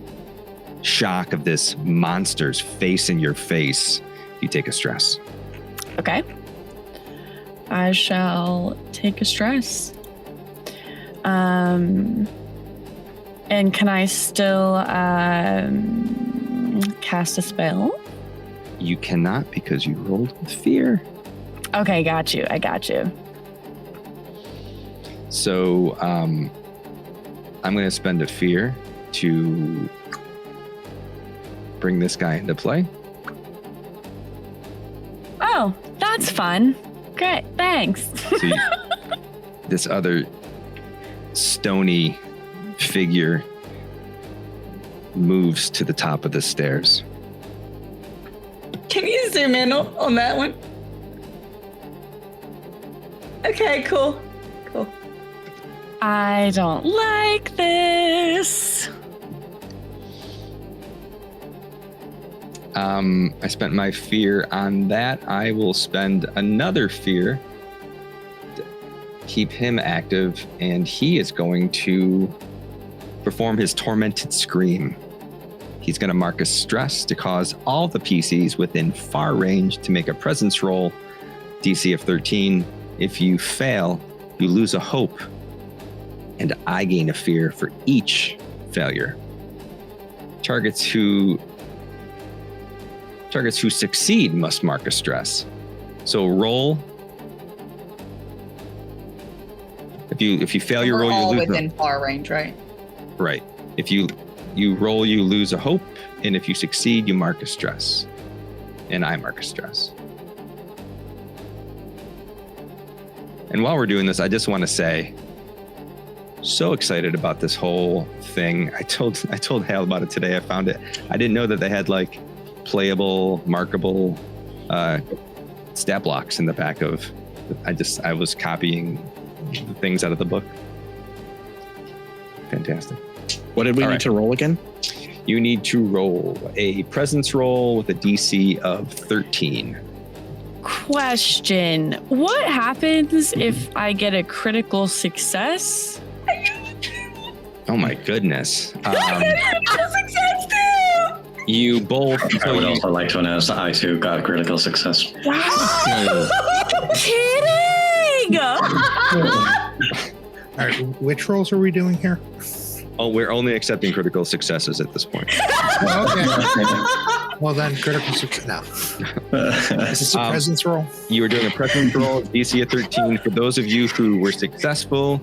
shock of this monster's face in your face, you take a stress. Okay. I shall take a stress. And can I still cast a spell? You cannot because you rolled with fear. Okay, got you. I got you. So I'm going to spend a fear to bring this guy into play. Oh, that's fun. Great, thanks. So this other stony figure moves to the top of the stairs. Can you zoom in on that one? Okay, cool. Cool. I don't like this. I spent my fear on that. I will spend another fear to keep him active, and he is going to perform his tormented scream. He's going to mark a stress to cause all the PCs within far range to make a presence roll, DC of 13. If you fail, you lose a hope, and I gain a fear for each failure. Targets who succeed must mark a stress. So roll. If you fail your roll, you lose. Within far range, right? Right. If you roll, you lose a hope, and if you succeed, you mark a stress. And I mark a stress. And while we're doing this, I just want to say, so excited about this whole thing. I told Hal about it today. I found it. I didn't know that they had like playable, markable stat blocks in the back of. I was copying things out of the book. Fantastic. What did we need to roll again? You need to roll a presence roll with a DC of 13. Question. What happens if I get a critical success? Oh my goodness. Success too! You both. I would also like to announce that I too got a critical success. Wow! Kidding! All right, which rolls are we doing here? Oh, we're only accepting critical successes at this point. Okay. Well, then critical success. No. Is this a presence roll? You were doing a presence roll, DC of 13. For those of you who were successful,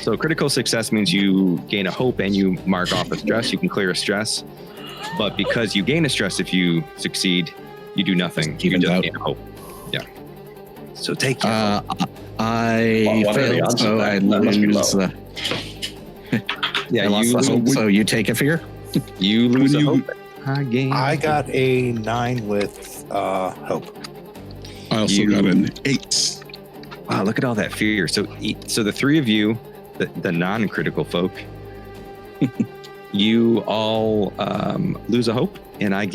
so critical success means you gain a hope and you mark off a stress. You can clear a stress. But because you gain a stress if you succeed, you do nothing. You just gain a hope. Yeah. So take your hope. I failed, so I lose. Yeah, I lost the hope, so you take a fear. You lose a hope. I got a 9 with hope. I also got an 8. Wow, look at all that fear. So the three of you, the non-critical folk, you all lose a hope, and I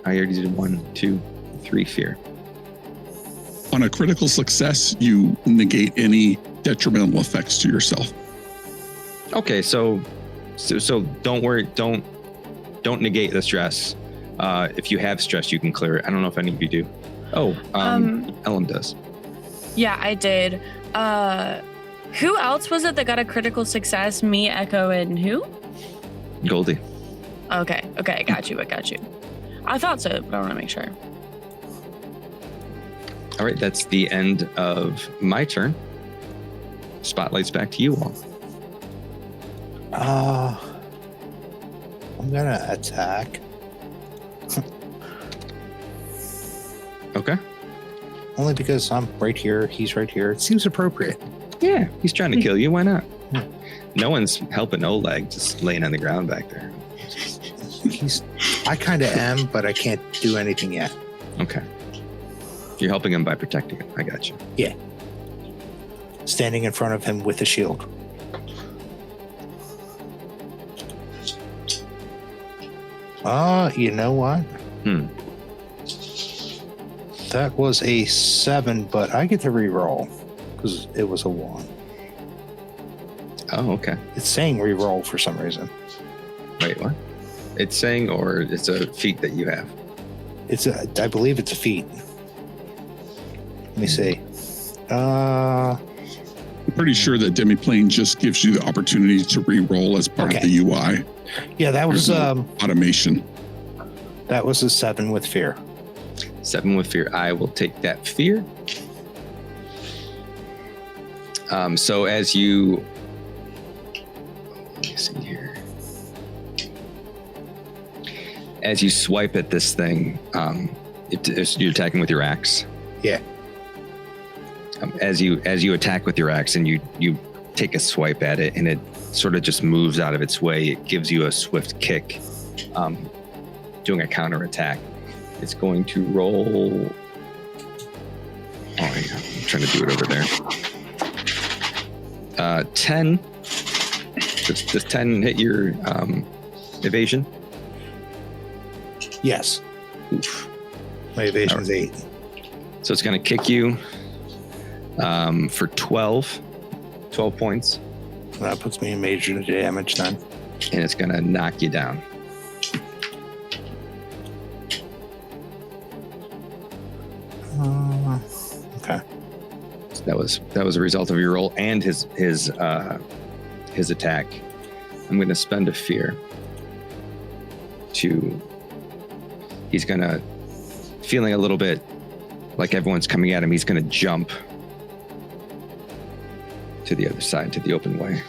already did 1, 2, 3 fear. On a critical success, you negate any detrimental effects to yourself. Okay, so don't worry, don't negate the stress. If you have stress, you can clear it. I don't know if any of you do. Oh, Ellen does. Yeah, I did. Who else was it that got a critical success? Me, Echo, and who? Goldie. Okay, I got you. I thought so, but I want to make sure. All right, that's the end of my turn. Spotlight's back to you all. I'm gonna attack. Okay. Only because I'm right here, he's right here. It seems appropriate. Yeah, he's trying to kill you. Why not? Yeah. No one's helping Oleg, just laying on the ground back there. I kind of am, but I can't do anything yet. Okay. You're helping him by protecting him. I got you. Yeah. Standing in front of him with a shield. You know what? That was a 7, but I get to re-roll because it was a 1. Oh, okay. It's saying re-roll for some reason. Wait, what? It's saying, or it's a feat that you have? I believe it's a feat. Let me see. I'm pretty sure that Demiplane just gives you the opportunity to re-roll as part of the UI. Yeah, that was automation. That was a 7 with fear. 7 with fear. I will take that fear. So as you, let me see here. As you swipe at this thing, you're attacking with your axe. Yeah. As you attack with your axe and you take a swipe at it and it sort of just moves out of its way, it gives you a swift kick, doing a counter attack. It's going to roll. Oh, yeah, I'm trying to do it over there. 10. Does 10 hit your evasion? Yes. Oof. My evasion's 8. So it's going to kick you for 12 points. That puts me in major damage then. And it's going to knock you down. Okay. So that was a result of your roll and his attack. I'm going to spend a fear to. He's going to, feeling a little bit like everyone's coming at him, he's going to jump to the other side, to the open way,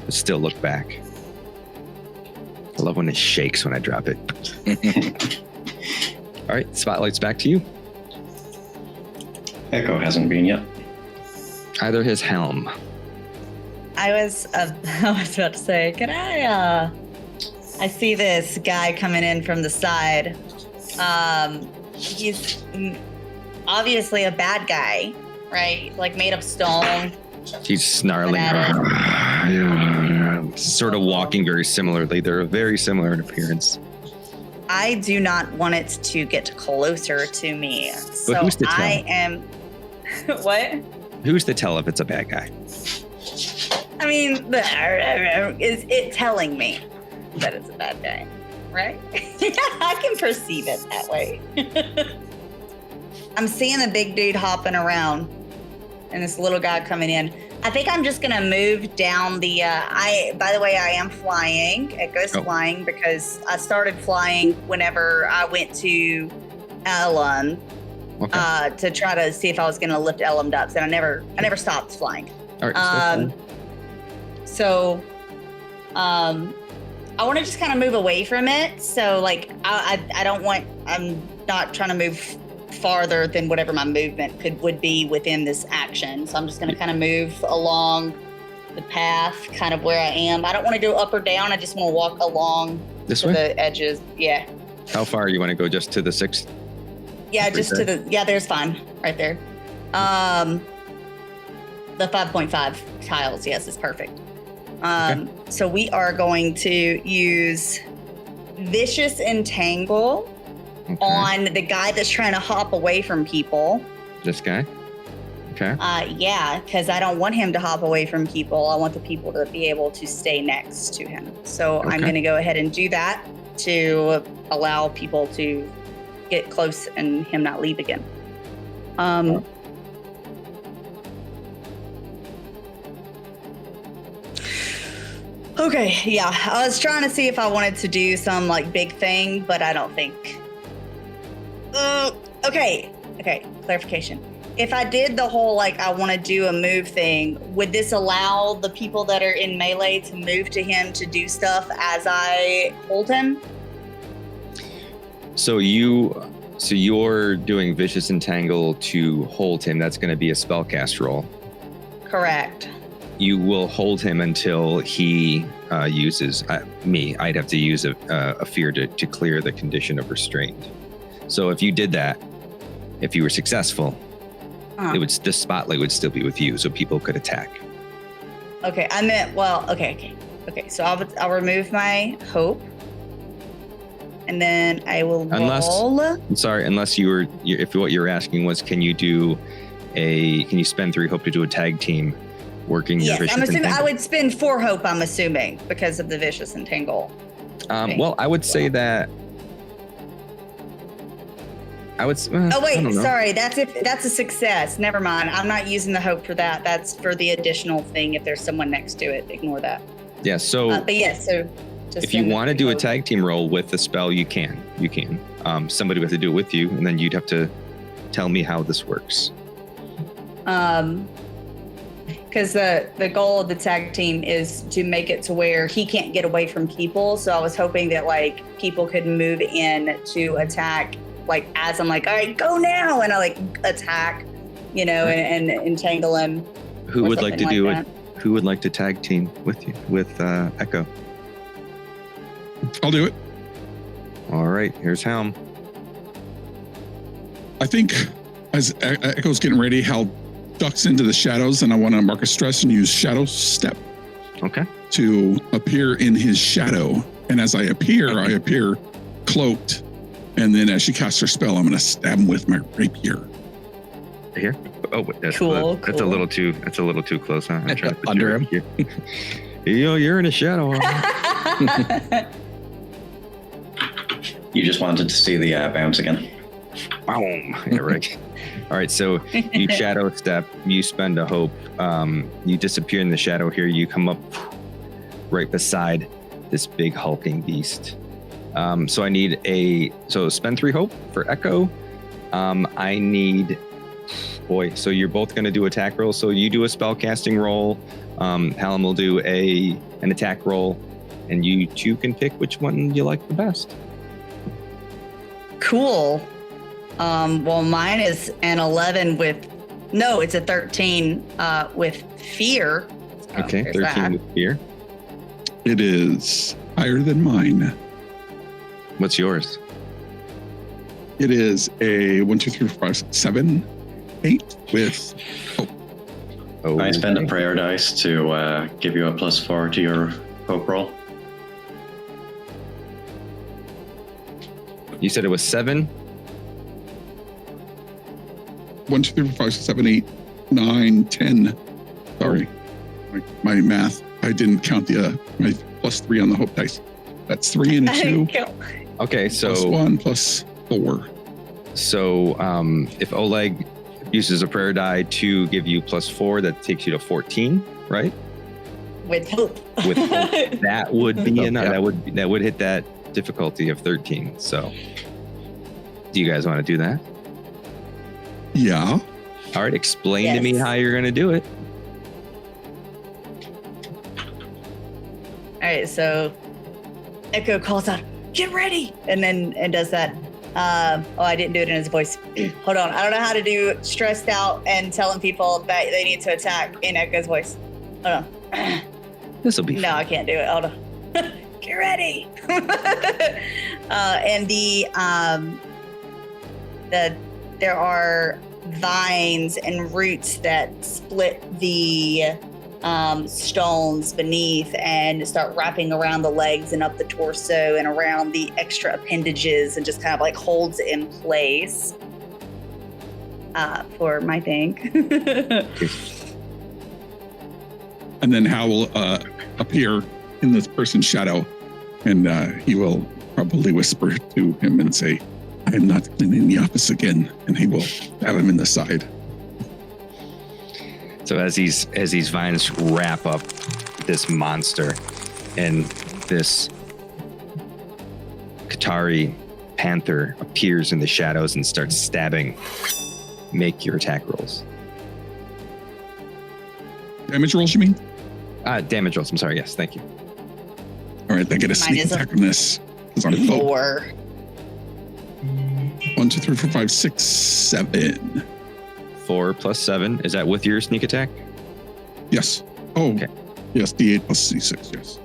but still look back. I love when it shakes when I drop it. All right, Spotlight's back to you. Echo hasn't been yet. Either his helm. I was about to say, can I see this guy coming in from the side. He's obviously a bad guy, right? Like made of stone. He's snarling. Sort of walking very similarly. They're very similar in appearance. I do not want it to get closer to me. So who's to tell? I am. What? Who's to tell if it's a bad guy? I mean, is it telling me that it's a bad guy, right? I can perceive it that way. I'm seeing a big dude hopping around and this little guy coming in. I think I'm just gonna move down the, by the way, I am flying. It goes flying because I started flying whenever I went to Ellum to try to see if I was gonna lift Ellum up, and I never stopped flying. All right, I want to just kind of move away from it. So like, I'm not trying to move farther than whatever my movement would be within this action. So I'm just going to kind of move along the path, kind of where I am. I don't want to go up or down. I just want to walk along this way? The edges. Yeah. How far you want to go? Just to the 6th? Yeah, just to the, there's fine right there. The 5.5 tiles. Yes, is perfect. So we are going to use Vicious Entangle on the guy that's trying to hop away from people. This guy? Okay. Yeah, because I don't want him to hop away from people. I want the people to be able to stay next to him. So I'm going to go ahead and do that to allow people to get close and him not leave again. Okay, yeah. I was trying to see if I wanted to do some like big thing, but I don't think. Okay, Okay, clarification. If I did the whole, like, I want to do a move thing, would this allow the people that are in melee to move to him to do stuff as I hold him? So you're doing Vicious Entangle to hold him. That's going to be a spellcast roll. Correct. You will hold him until he uses me. I'd have to use a fear to clear the condition of restraint. So if you did that, if you were successful, the spotlight would still be with you, so people could attack. Okay, I meant, well, okay. So I'll remove my hope, and then I will roll. Unless if what you're asking was, can you spend 3 hope to do a tag team working? Yes, your Vicious I'm assuming Entangle? I would spend 4 hope. I'm assuming because of the Vicious Entangle. Well, I would say that. Oh wait, sorry. That's a success. Never mind. I'm not using the hope for that. That's for the additional thing. If there's someone next to it, ignore that. Yeah. So. But yes. So. Just if you want to do a tag team roll with the spell, you can. Somebody would have to do it with you, and then you'd have to tell me how this works. Because the goal of the tag team is to make it to where he can't get away from people. So I was hoping that like people could move in to attack, like as I'm like, all right, go now, and I like attack, and entangle him. Who would like to do it? Who would like to tag team with you with Echo? I'll do it. All right, here's Helm. I think as Echo's getting ready, Hal ducks into the shadows, and I want to mark a stress and use Shadow Step. Okay. To appear in his shadow. And as I appear cloaked. And then as she casts her spell, I'm going to stab him with my rapier. Here? Oh, that's cool. That's a little too close, huh? I'm trying to put under him. You're in a shadow. You just wanted to see the bounce again. Boom. Yeah, right. All right, so you shadow step, you spend a hope, you disappear in the shadow here, you come up right beside this big hulking beast. So I need spend 3 hope for Echo. I need, so you're both going to do attack rolls. So you do a spell casting roll, Hallam will do an attack roll, and you 2 can pick which one you like the best. Cool. Well, mine is an 11 it's a 13 with fear. So Okay, 13 that. with fear. It is higher than mine. What's yours? It is a 1, 2, 3, 4, 5, 6, 7, 8 with hope. Oh, I spend a prayer dice to give you a +4 to your hope roll. You said it was 7? 1, 2, 3, 4, 5, 6, 7, 8, 9, 10. Sorry. My math. I didn't count the my +3 on the hope dice. That's 3 and a 2. Okay, so +1 +4. So if Oleg uses a prayer die to give you +4, that takes you to 14, right? With hope. With hope, that would be enough. Yeah. That would hit that difficulty of 13. So, do you guys want to do that? Yeah. All right, explain to me Yes. how you're going to do it. All right, so Echo calls out, "Get ready!" and does that. I didn't do it in his voice. Hold on, I don't know how to do stressed out and telling people that they need to attack in Echo's voice. Hold on. This will be No, I can't do it. Hold on. Get ready. And there are vines and roots that split the stones beneath and start wrapping around the legs and up the torso and around the extra appendages and just kind of like holds it in place for my thing. And then Hal will appear in this person's shadow, and he will probably whisper to him and say, "I am not cleaning the office again," and he will stab him in the side. So as these vines wrap up this monster, and this Qatari panther appears in the shadows and starts stabbing make your attack rolls. Damage rolls, you mean? Damage rolls. I'm sorry. Yes, thank you. All right, I get a sneak is a attack on this because I'm low. 4. 1, 2, 3, 4, 5, 6, 7. 4 plus 7. Is that with your sneak attack? Yes. Oh, Okay. yes. D8 plus C6. Yes.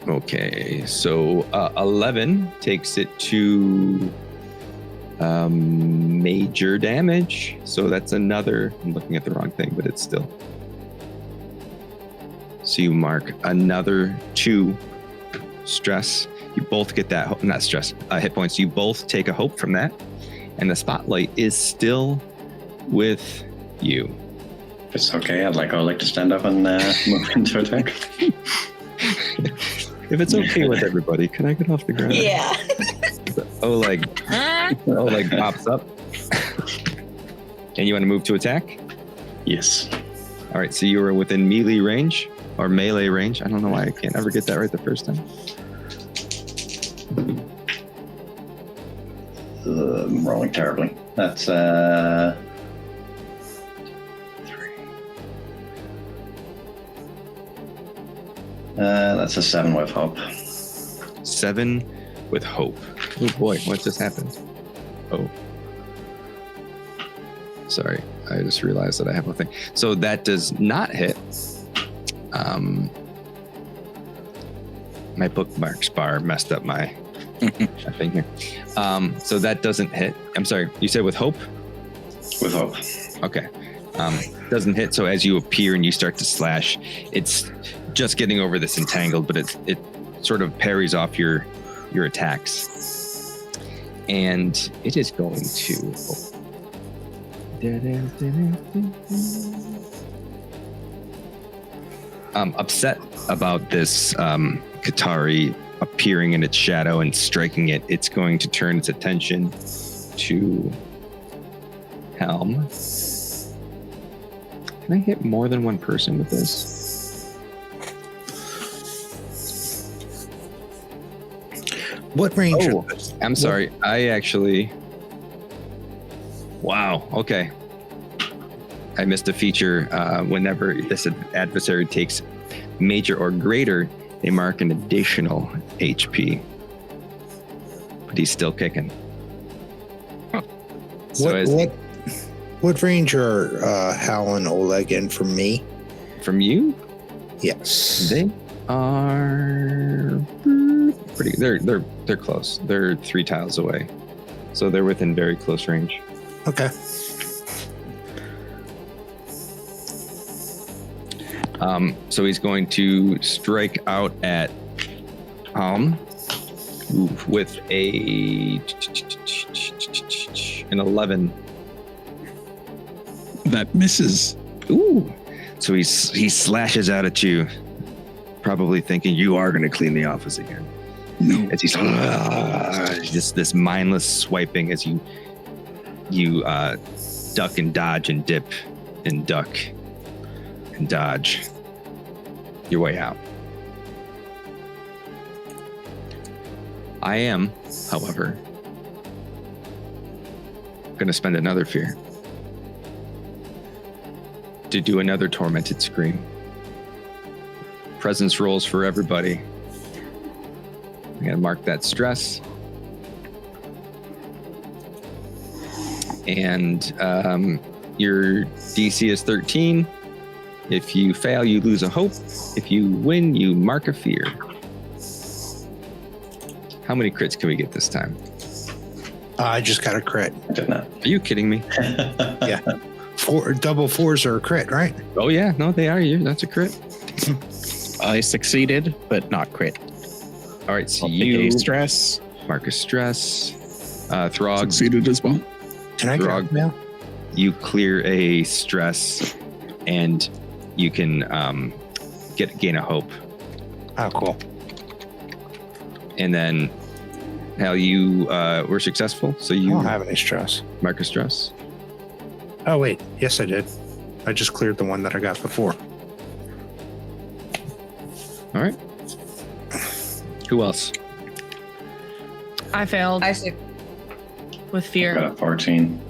Okay, so 11 takes it to major damage. So that's another, I'm looking at the wrong thing, but it's still. So you mark another 2 stress. You both get that, not stress, hit points. You both take a hope from that. And the spotlight is still with you. If it's okay, I'd like Oleg to stand up and move into attack. If it's okay with everybody, can I get off the ground? Yeah. Oleg pops up. And you want to move to attack? Yes. All right, so you are within melee range or melee range. I don't know why I can't ever get that right the first time. I'm rolling terribly. That's 3. That's a 7 with hope. 7 with hope. Oh boy, what just happened? Oh. Sorry, I just realized that I have a thing. So that does not hit. My bookmarks bar messed up my thing here. So that doesn't hit. I'm sorry, you said with hope? With hope. Okay. Doesn't hit, so as you appear and you start to slash, it's just getting over this entangled, but it sort of parries off your attacks. And it is going to upset about this Qatari appearing in its shadow and striking it. It's going to turn its attention to Helm. Can I hit more than one person with this? What range? Oh, I'm sorry. I actually... Wow. Okay. I missed a feature. Whenever this adversary takes major or greater, they mark an additional HP. But he's still kicking. So what range are Hal and Oleg in from me? From you? Yes. They are pretty. They're close. They're 3 tiles away, so they're within very close range. Okay. So he's going to strike out at with an 11. That misses. Ooh. So he slashes out at you, probably thinking you are going to clean the office again. No. As he's just this mindless swiping as you duck and dodge and dip and duck and dodge your way out. I am, however, going to spend another fear to do another tormented scream. Presence rolls for everybody. I'm going to mark that stress. And your DC is 13. If you fail, you lose a hope. If you win, you mark a fear. How many crits can we get this time? I just got a crit. I did not. Are you kidding me? Yeah. 4 double 4s are a crit, right? Oh yeah, no, they are. That's a crit. I succeeded, but not crit. All right, so I'll you take a stress. mark a stress. Throg, Succeeded as well. Can I Throg. grab now? You clear a stress, and you can gain a hope. Oh, cool. And then, Hal, you were successful, so I you don't have any stress. mark a stress. Oh, wait. Yes, I did. I just cleared the one that I got before. All right. Who else? I failed. I should. with Got fear. a 14.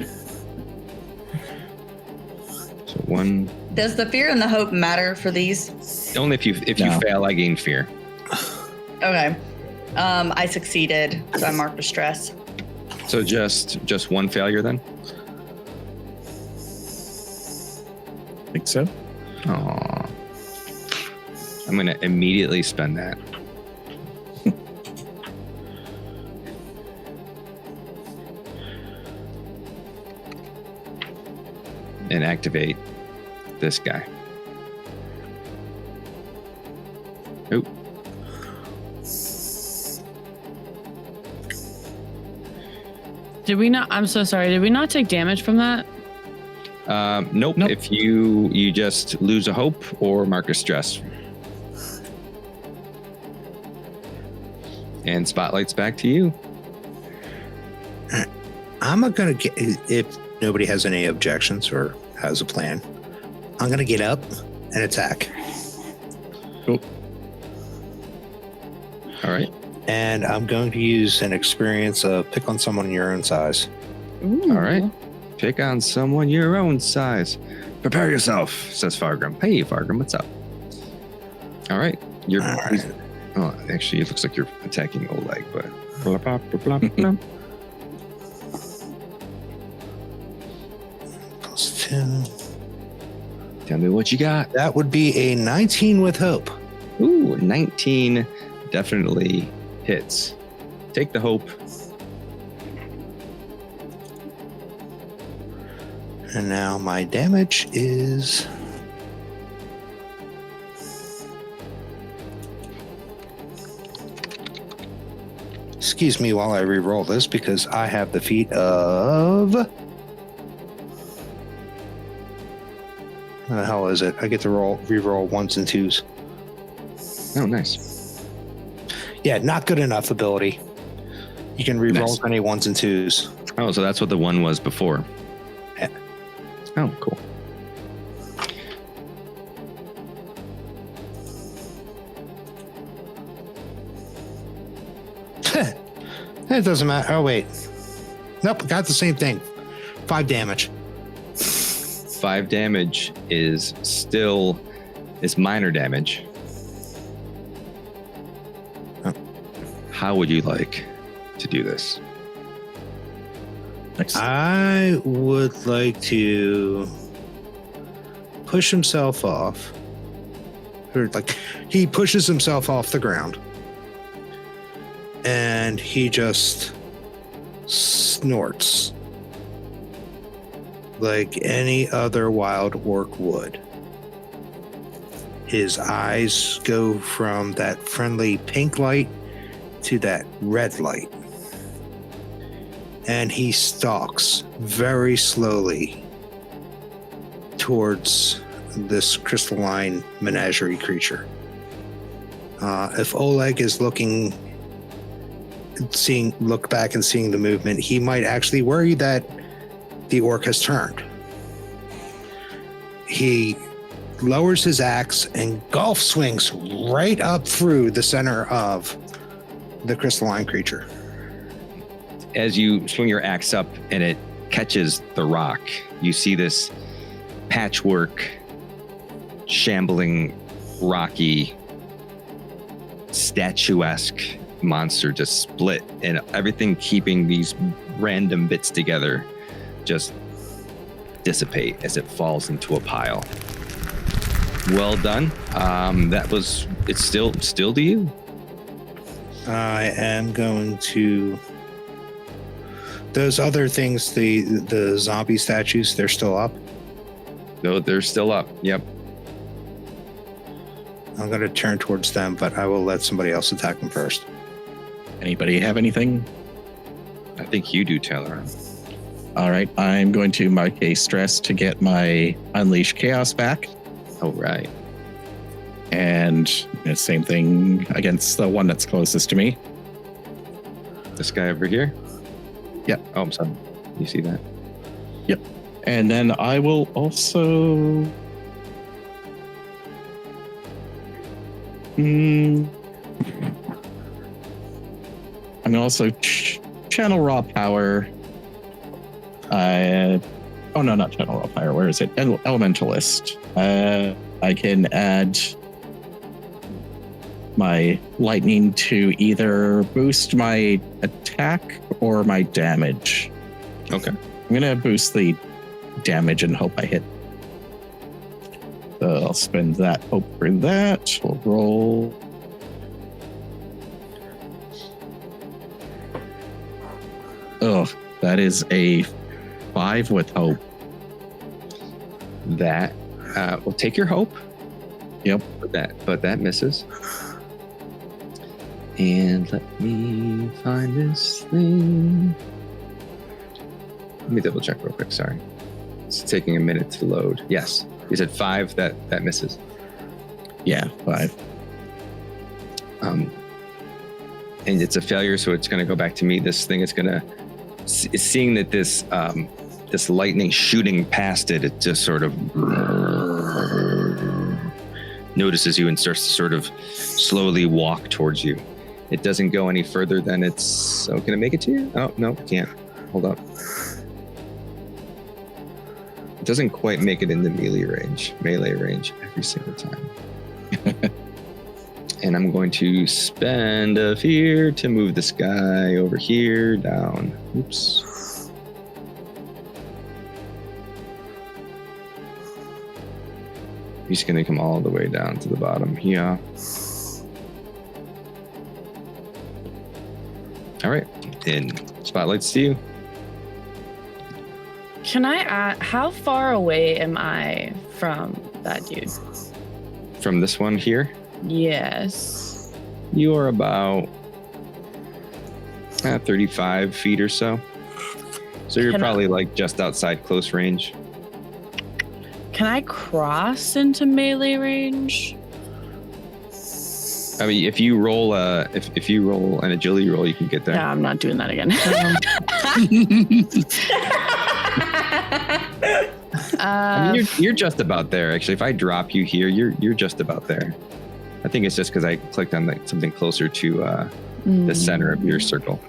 So 1. Does the fear and the hope matter for these? Only if you No. fail, I gain fear. Okay. I succeeded, so I marked a stress. So just 1 failure then? I think so. Aw. I'm gonna immediately spend that. And activate this guy. Oh. Did we not? I'm so sorry. Did we not take damage from that? Nope. Nope. If you just lose a hope or mark a stress. And spotlight's back to you. I'm not gonna get, if nobody has any objections or has a plan, I'm gonna get up and attack. Cool. All right. And I'm going to use an experience of pick on someone your own size. Ooh. All right. Pick on someone your own size. Prepare yourself, says Fargrim. Hey, Fargrim, what's up? All right. You're. All right. Oh, actually, it looks like you're attacking Oleg, but. Blah, blah, blah, blah, blah. Plus 2. Tell me what you got. That would be a 19 with hope. Ooh, 19 definitely hits. Take the hope. And now my damage is... Excuse me while I re-roll this because I have the feat of... What the hell is it? I get to re-roll 1s and 2s. Oh, nice. Yeah, not good enough ability. You can re-roll Nice. as many 1s and 2s. Oh, so that's what the 1 was before. Yeah. Oh, cool. It doesn't matter. Oh, wait. Nope, got the same thing. 5 damage. 5 damage is still minor damage. Oh. How would you like to do this? Next. I would like to push himself off. Or like he pushes himself off the ground. And he just snorts like any other wild orc would. His eyes go from that friendly pink light to that red light. And he stalks very slowly towards this crystalline menagerie creature. If Oleg is look back and seeing the movement, he might actually worry that the orc has turned. He lowers his axe and golf swings right up through the center of the crystalline creature. As you swing your axe up and it catches the rock, you see this patchwork, shambling, rocky, statuesque monster just split, and everything keeping these random bits together just dissipate as it falls into a pile. Well done. It's still to you. I am going to... Those other things, the zombie statues, they're still up. No, they're still up. Yep. I'm going to turn towards them, but I will let somebody else attack them first. Anybody have anything? I think you do, Taylor. All right, I'm going to mark a stress to get my Unleash Chaos back. All right. And the same thing against the one that's closest to me. This guy over here? Yep. Oh, I'm sorry. You see that? Yep. And then I will also... I'm going to also channel Raw Power Oh no, not channel fire. Where is it? Elementalist. I can add my lightning to either boost my attack or my damage. Okay. I'm gonna boost the damage and hope I hit. So I'll spend that hope for that. We'll roll. Oh, that is a 5 with hope. That will take your hope. Yep. But that misses. And let me find this thing. Let me double check real quick. Sorry, it's taking a minute to load. Yes, you said 5. That misses. Yeah, 5. And it's a failure, so it's going to go back to me. This thing is going to, seeing that this this lightning shooting past it, it just sort of notices you and starts to sort of slowly walk towards you. It doesn't go any further than it's. Oh, can it make it to you? Oh, no, it can't. Hold up. It doesn't quite make it into melee range every single time. And I'm going to spend a fear to move this guy over here down. Oops. He's going to come all the way down to the bottom here. All right. And spotlights to you. Can I add, how far away am I from that dude? From this one here? Yes. You are about 35 feet or so. So you're probably like just outside close range. Can I cross into melee range? I mean, if you roll if you roll an agility roll, you can get there. No, I'm not doing that again. I mean, you're just about there. Actually, if I drop you here, you're just about there. I think it's just because I clicked on like something closer to the center of your circle.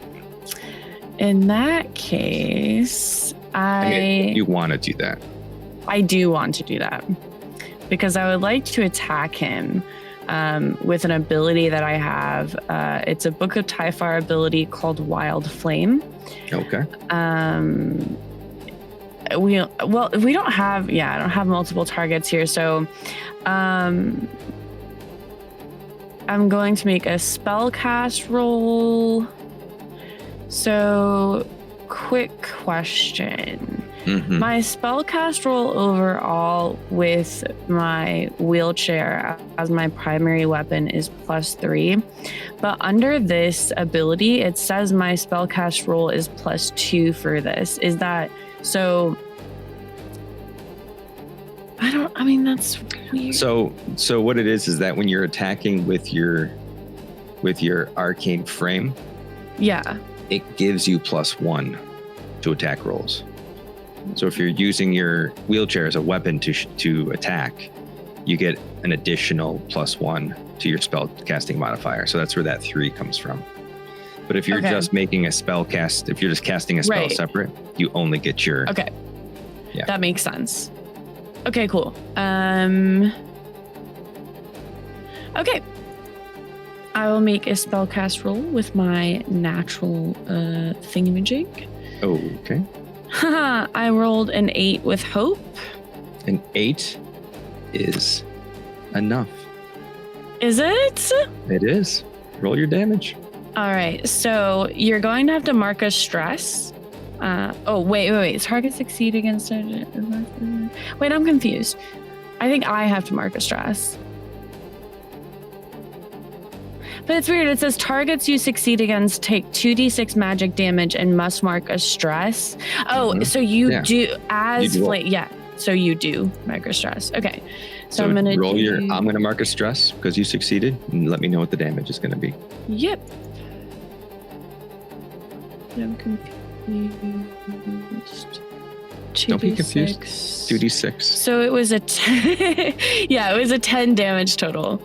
In that case, I mean, you want to do that. I do want to do that because I would like to attack him with an ability that I have. It's a Book of Typhar ability called Wild Flame. Okay. We don't have. I don't have multiple targets here, so I'm going to make a spell cast roll. So, quick question. Mm-hmm. My spellcast roll overall with my wheelchair as my primary weapon is +3. But under this ability, it says my spellcast roll is +2 for this. Is that so? That's weird. So what it is that when you're attacking with your arcane frame, yeah, it gives you +1 to attack rolls. So if you're using your wheelchair as a weapon to attack, you get an additional +1 to your spell casting modifier. So that's where that 3 comes from. But if you're just making a spell cast, if you're just casting a spell separate, you only get your. Okay. Yeah. That makes sense. Okay, cool. Okay. I will make a spellcast roll with my natural thingamajig. Okay. I rolled an 8 with hope. An 8 is enough. Is it? It is. Roll your damage. All right. So you're going to have to mark a stress. Wait. Target succeed against it. Wait, I'm confused. I think I have to mark a stress. But it's weird. It says targets you succeed against take 2d6 magic damage and must mark a stress. Oh, so you do as so you do mark a stress. Okay. So I'm gonna roll I'm gonna mark a stress because you succeeded, and let me know what the damage is gonna be. Yep. I'm confused. Don't be confused. 2d6. So it was a 10. Yeah, it was a 10 damage total.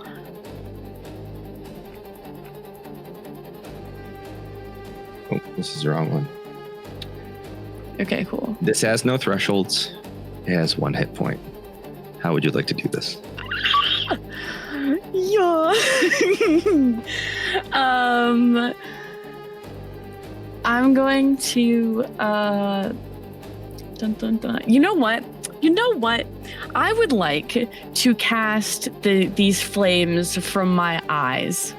Oh, this is the wrong one. Okay, cool. This has no thresholds. It has 1 hit point. How would you like to do this? Yeah. I'm going to dun, dun, dun. You know what? I would like to cast these flames from my eyes.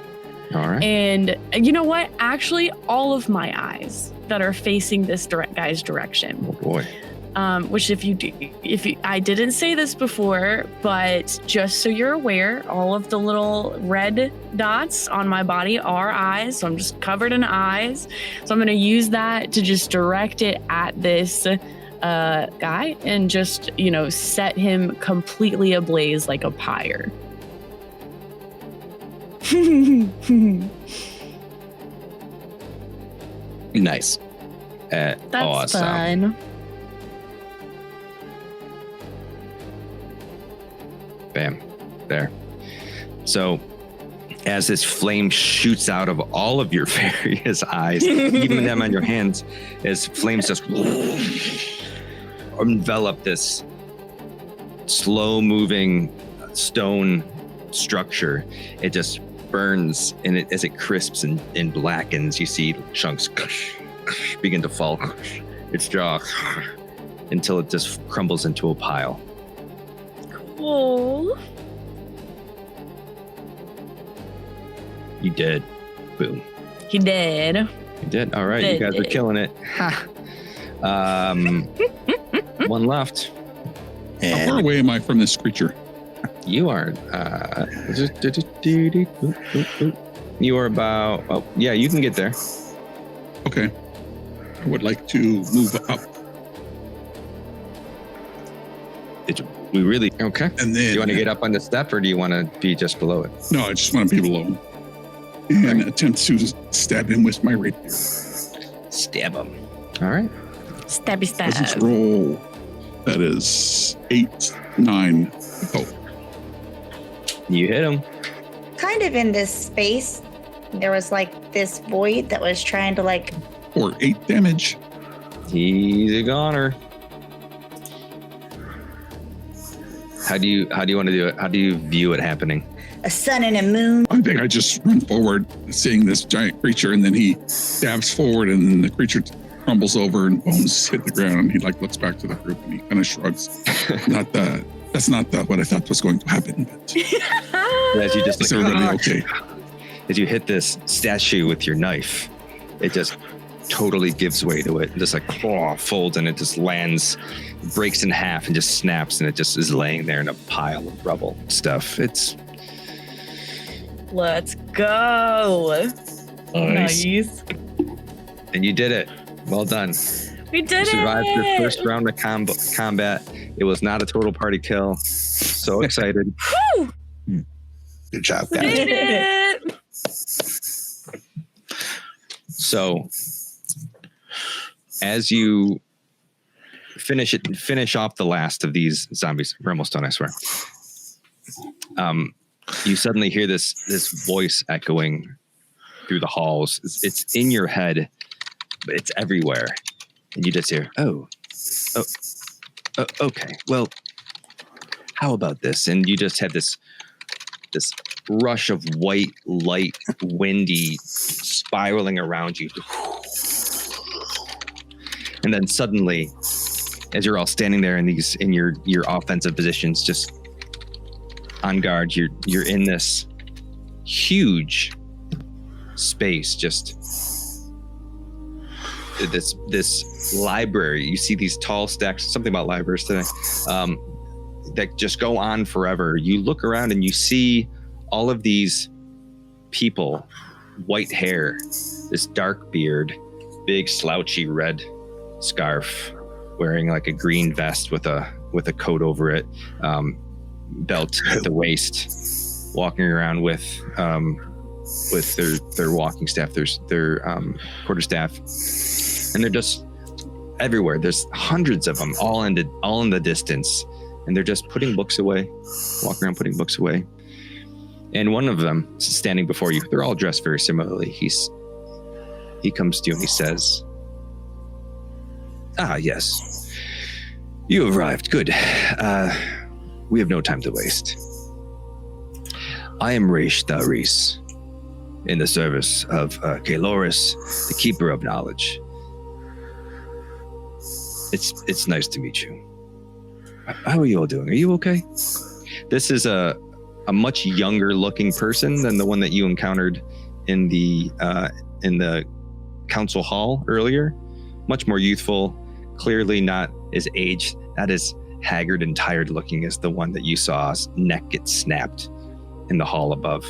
All right. And you know what? Actually, all of my eyes that are facing this guy's direction. Oh boy. Which I didn't say this before, but just so you're aware, all of the little red dots on my body are eyes. So I'm just covered in eyes. So I'm going to use that to just direct it at this guy and just, set him completely ablaze like a pyre. Nice. That's awesome. fun. Bam. There. So as this flame shoots out of all of your various eyes, even them on your hands, as flames just envelop this slow-moving stone structure, it just burns, and as it crisps and blackens, you see chunks begin to fall its jaw until it just crumbles into a pile. Cool. You did. Boom. He did. You did. All right, you guys are killing it. One left. How far away am I from this creature? You are. You are about. Oh, yeah, you can get there. Okay. I would like to move up. We really okay. And then Do you want to get up on the step, or do you want to be just below it? No, I just want to be below him. And attempt to stab him with my rapier. Stab him. All right. Stabby Let's stab. roll. That is 8, 9. Oh, You hit him. Kind of in this space, there was like this void that was trying to like. or 8 damage. He's a goner. How do you want to do it? How do you view it happening? A sun and a moon. I think I just run forward, seeing this giant creature, and then he dabs forward, and the creature crumbles over, and bones hit the ground. And he looks back to the group, and he kind of shrugs. That's not what I thought was going to happen. But As you just is everybody okay? As you hit this statue with your knife, it just totally gives way to it. Just folds, and it just lands, breaks in half, and just snaps, and it just is laying there in a pile of rubble stuff. Let's go. Nice. And you did it. Well done. We did You survived it. your first round of combat. It was not a total party kill. So excited. Woo! Good job, We guys. did it. So as you finish off the last of these zombies, we're almost done, I swear. You suddenly hear this voice echoing through the halls. It's in your head, but it's everywhere. And you just hear, okay, well, how about this? And you just have this rush of white light, windy, spiraling around you. And then suddenly, as you're all standing there in your offensive positions, just on guard, you're in this huge space, just this library. You see these tall stacks, something about libraries today, that just go on forever. You look around and you see all of these people, white hair, this dark beard, big slouchy red scarf, wearing like a green vest with a coat over it, belt at the waist, walking around with their walking staff, their quarter staff, and they're just everywhere. There's hundreds of them, all in the distance, and they're just putting books away, walking around putting books away. And one of them is standing before you. They're all dressed very similarly. He comes to you and he says, Ah, yes. You arrived. Good. We have no time to waste. I am Raish Tharis, in the service of Kaloris, the Keeper of Knowledge. It's nice to meet you. How are you all doing? Are you okay? This is a much younger looking person than the one that you encountered in the council hall earlier. Much more youthful, clearly not as aged, not as haggard and tired looking as the one that you saw's neck get snapped in the hall above.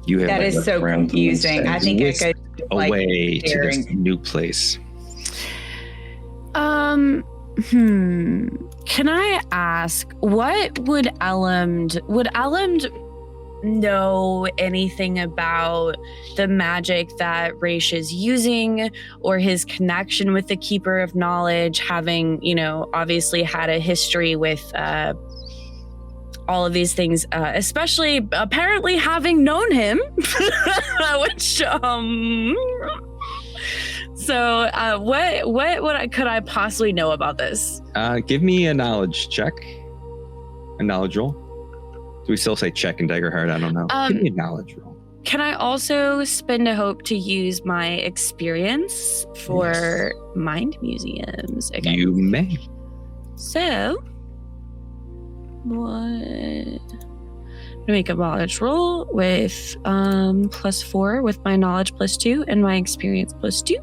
You have That is so confusing. I think I could away to this new place. Can I ask, what would Elend know anything about the magic that Raish is using, or his connection with the Keeper of Knowledge, having, obviously had a history with all of these things, especially apparently having known him, which so what could I possibly know about this? Give me a knowledge check, a knowledge roll. Do we still say check in Daggerheart? I don't know. Give me a knowledge roll. Can I also spend a hope to use my experience for mind museums again? You may. So, what? I'm gonna make a knowledge roll with +4 with my knowledge +2 and my experience +2.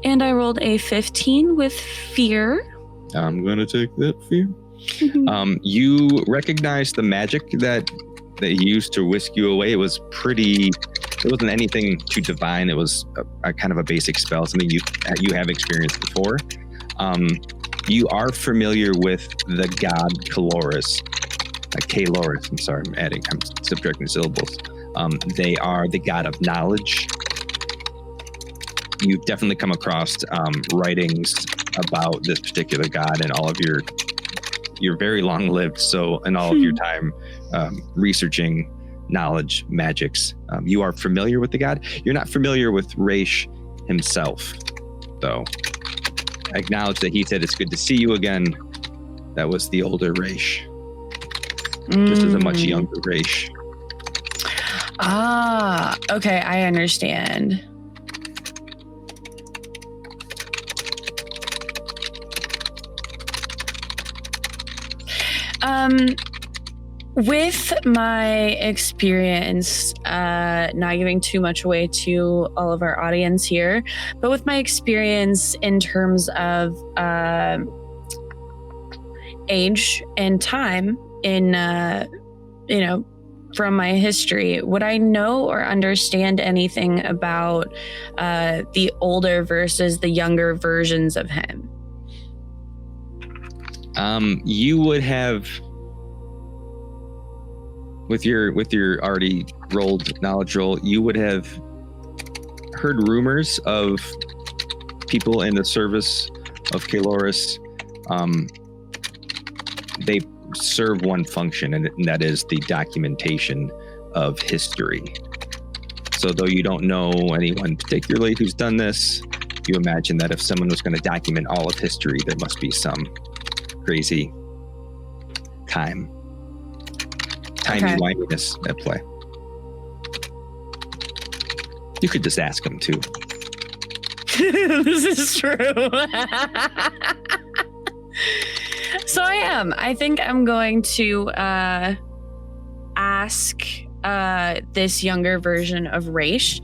And I rolled a 15 with fear. I'm gonna take that fear. You recognize the magic that they used to whisk you away. It wasn't anything too divine. It was a kind of a basic spell, something you have experienced before. You are familiar with the god Kaloris. Kaloris, I'm sorry, I'm subtracting syllables. They are the god of knowledge. You've definitely come across writings about this particular god, and all of you're very long lived, so in all of your time researching knowledge magics, you are familiar with the god. You're not familiar with Raish himself, though. I acknowledge that he said it's good to see you again. That was the older Raish. This is a much younger Raish. Ah, okay, I understand. With my experience, not giving too much away to all of our audience here, but with my experience in terms of age and time in, from my history, would I know or understand anything about the older versus the younger versions of him? You would have, with your already rolled knowledge roll, you would have heard rumors of people in the service of Kaloris. They serve one function, and that is the documentation of history. So though you don't know anyone particularly who's done this, you imagine that if someone was going to document all of history, there must be some crazy timey-wiminess at play. You could just ask them too. This is true. So I think I'm going to ask this younger version of Raish.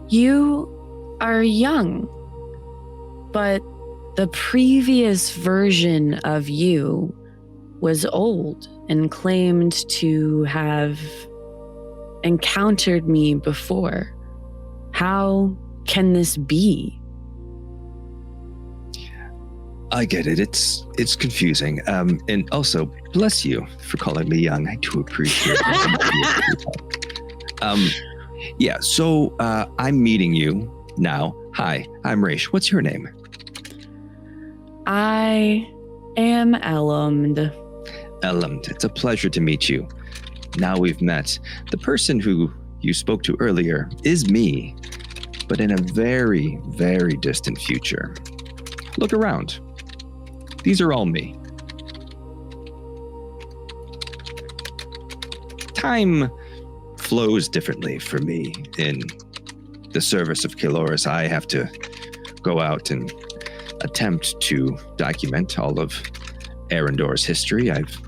You are young, but the previous version of you was old and claimed to have encountered me before. How can this be? I get it. It's confusing. And also, bless you for calling me young. I do appreciate it. Yeah, so I'm meeting you now. Hi, I'm Raish. What's your name? I am Elumd. Elumd. It's a pleasure to meet you. Now we've met. The person who you spoke to earlier is me, but in a very, very distant future. Look around. These are all me. Time flows differently for me in the service of Keloris. I have to go out and attempt to document all of Arendor's history. I've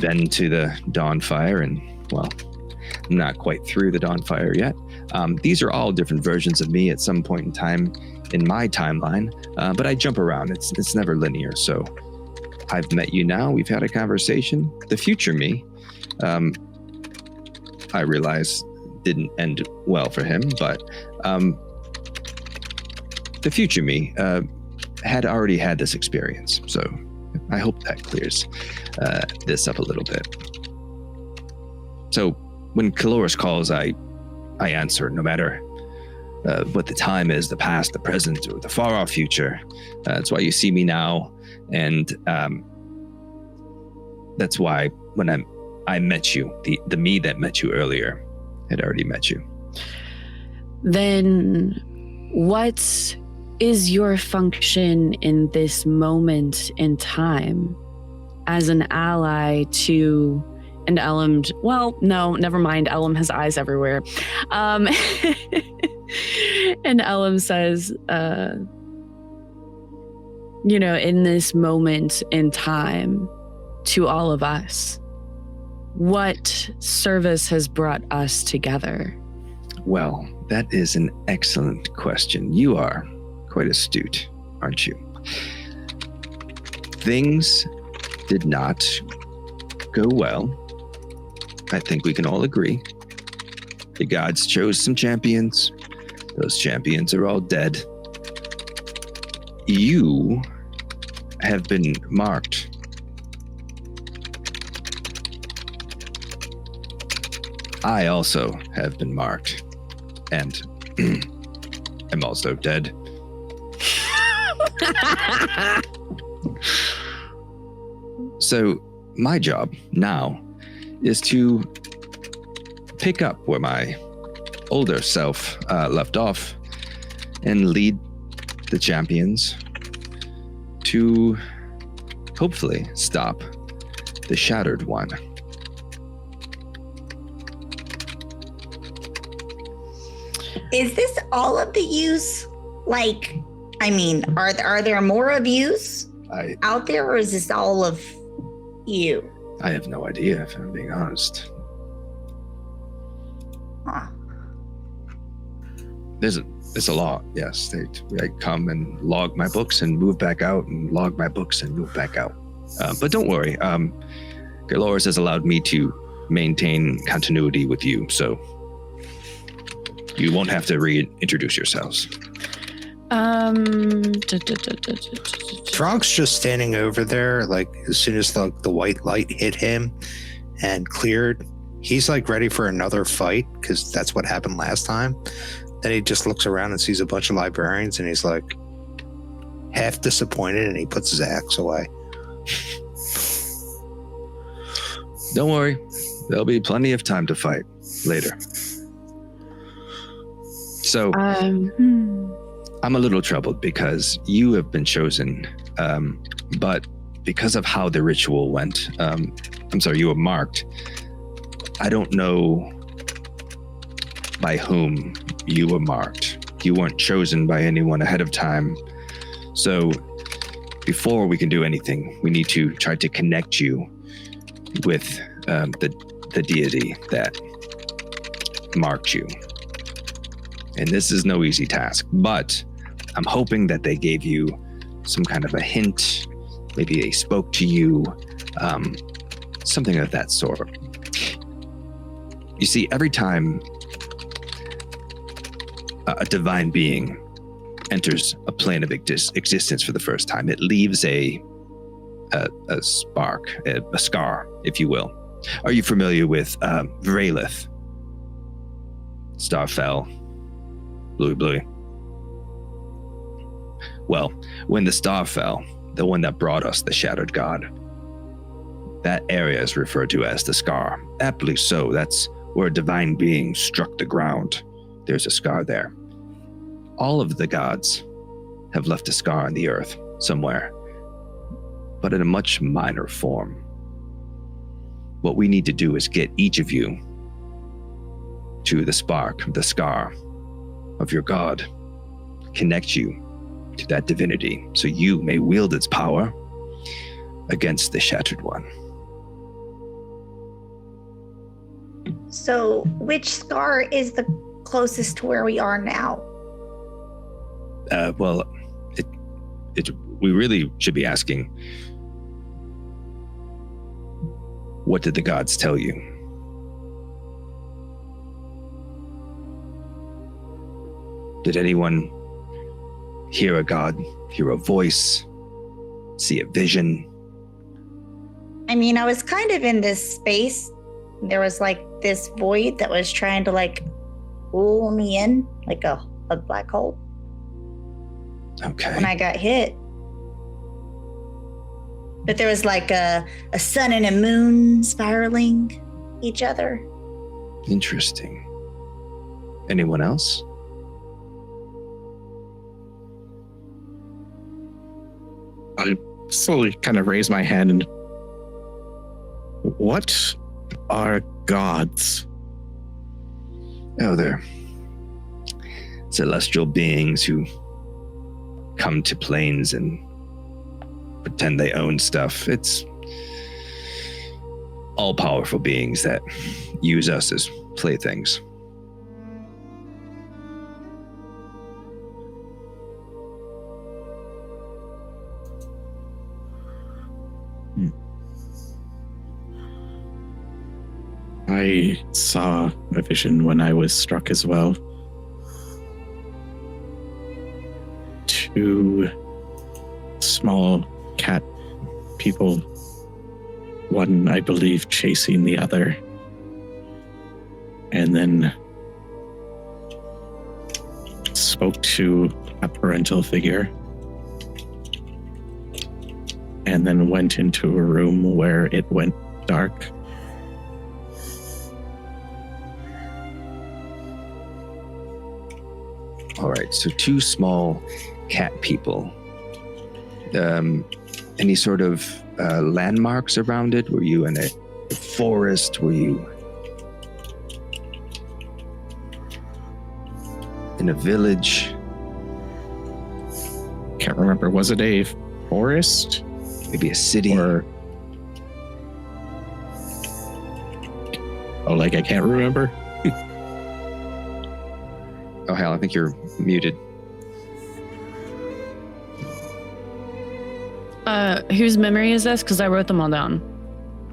been to the Dawnfire and, well, not quite through the Dawnfire yet. These are all different versions of me at some point in time in my timeline, but I jump around. It's never linear. So I've met you now. We've had a conversation. The future me, I realize didn't end well for him, but the future me had already had this experience. So I hope that clears this up a little bit. So when Keloris calls, I answer, no matter what the time is, the past, the present, or the far-off future. That's why you see me now, and that's why when I met you, the me that met you earlier had already met you. Then what is your function in this moment in time as an ally to... And Elum, well, no, never mind. Elum has eyes everywhere. And Elum says, in this moment in time, to all of us, what service has brought us together? Well, that is an excellent question. You are quite astute, aren't you? Things did not go well. I think we can all agree. The gods chose some champions. Those champions are all dead. You have been marked. I also have been marked. And I'm also dead. So my job now is to pick up where my older self left off and lead the champions to hopefully stop the Shattered One. Is this all of the yous? Are there more of yous out there, or is this all of you? I have no idea, if I'm being honest. Huh. There's a lot, yes. I come and log my books and move back out, and log my books and move back out. But don't worry, Keloris has allowed me to maintain continuity with you, so you won't have to reintroduce yourselves. Thronk's just standing over there, as soon as the white light hit him and cleared, he's ready for another fight, because that's what happened last time. Then he just looks around and sees a bunch of librarians, and he's half disappointed, and he puts his axe away. Don't worry, there'll be plenty of time to fight later. So I'm a little troubled because you have been chosen, but because of how the ritual went, you were marked. I don't know by whom you were marked. You weren't chosen by anyone ahead of time. So before we can do anything, we need to try to connect you with the deity that marked you. And this is no easy task, but I'm hoping that they gave you some kind of a hint. Maybe they spoke to you, something of that sort. You see, every time a divine being enters a plane of existence for the first time, it leaves a spark, a scar, if you will. Are you familiar with Vrelith? star fell. Bluey. Well, when the star fell, the one that brought us the Shattered God, that area is referred to as the scar. Aptly so. That's where a divine being struck the ground. There's a scar there. All of the gods have left a scar on the earth somewhere, but in a much minor form. What we need to do is get each of you to the spark, the scar of your god, connect you to that divinity so you may wield its power against the Shattered One. So, which scar is the closest to where we are now? Well, we really should be asking, what did the gods tell you? Did anyone hear a god, hear a voice, see a vision? I mean, I was kind of in this space. There was like this void that was trying to like pull me in, like a black hole. Okay. When I got hit. But there was like a sun and a moon spiraling each other. Interesting. Anyone else? I slowly kind of raise my hand and what are gods? Oh, they're celestial beings who come to planes and pretend they own stuff. It's all-powerful beings that use us as playthings. I saw a vision when I was struck as well. Two small cat people, one I believe chasing the other, and then spoke to a parental figure, and then went into a room where it went dark. All right, so two small cat people. Any sort of landmarks around it? Were you in a forest? Were you in a village? Can't remember. Was it a forest? Maybe a city? Or... Oh, like I can't remember? Oh, hell, I think you're muted. Whose memory is this? Because I wrote them all down.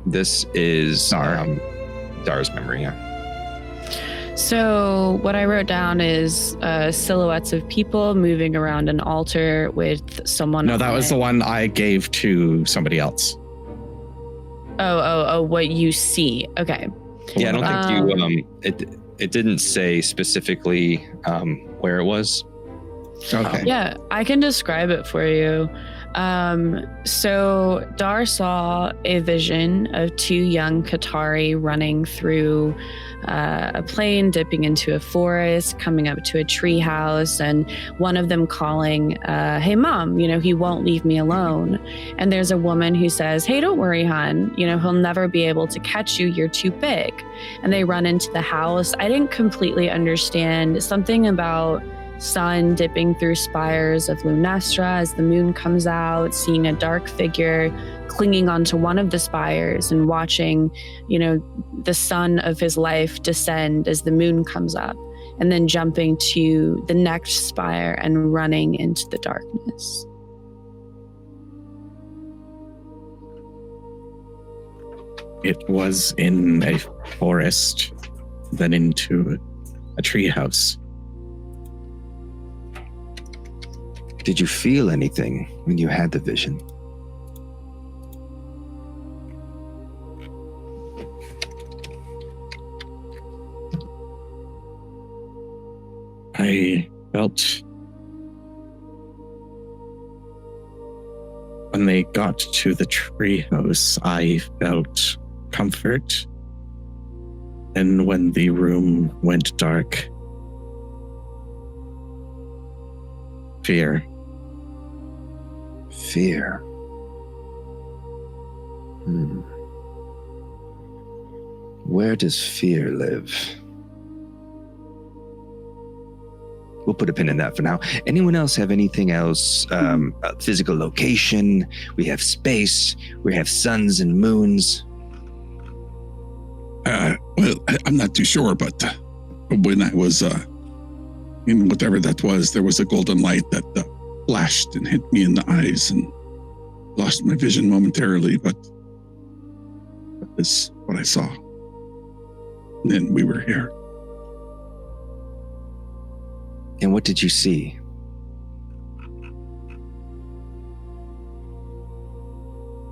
This is Dar's memory, yeah. So what I wrote down is silhouettes of people moving around an altar with someone. No, that was the one I gave to somebody else. Oh, what you see. Okay. Yeah, I don't think you, it didn't say specifically where it was. Okay. Yeah, I can describe it for you. So Dar saw a vision of two young Qatari running through a plain, dipping into a forest, coming up to a tree house, and one of them calling, hey, Mom, he won't leave me alone. And there's a woman who says, hey, don't worry, hon. He'll never be able to catch you. You're too big. And they run into the house. I didn't completely understand something about sun dipping through spires of Lunessra as the moon comes out, seeing a dark figure clinging onto one of the spires and watching, the sun of his life descend as the moon comes up, and then jumping to the next spire and running into the darkness. It was in a forest, then into a tree house. Did you feel anything when you had the vision? I felt when they got to the treehouse, I felt comfort. And when the room went dark, fear. Fear. Where does fear live? We'll put a pin in that for now. Anyone else have anything else? Physical location. We have space. We have suns and moons. Well, I'm not too sure, but when I was in whatever that was, there was a golden light that flashed and hit me in the eyes and lost my vision momentarily, but that is what I saw. And then we were here. And what did you see?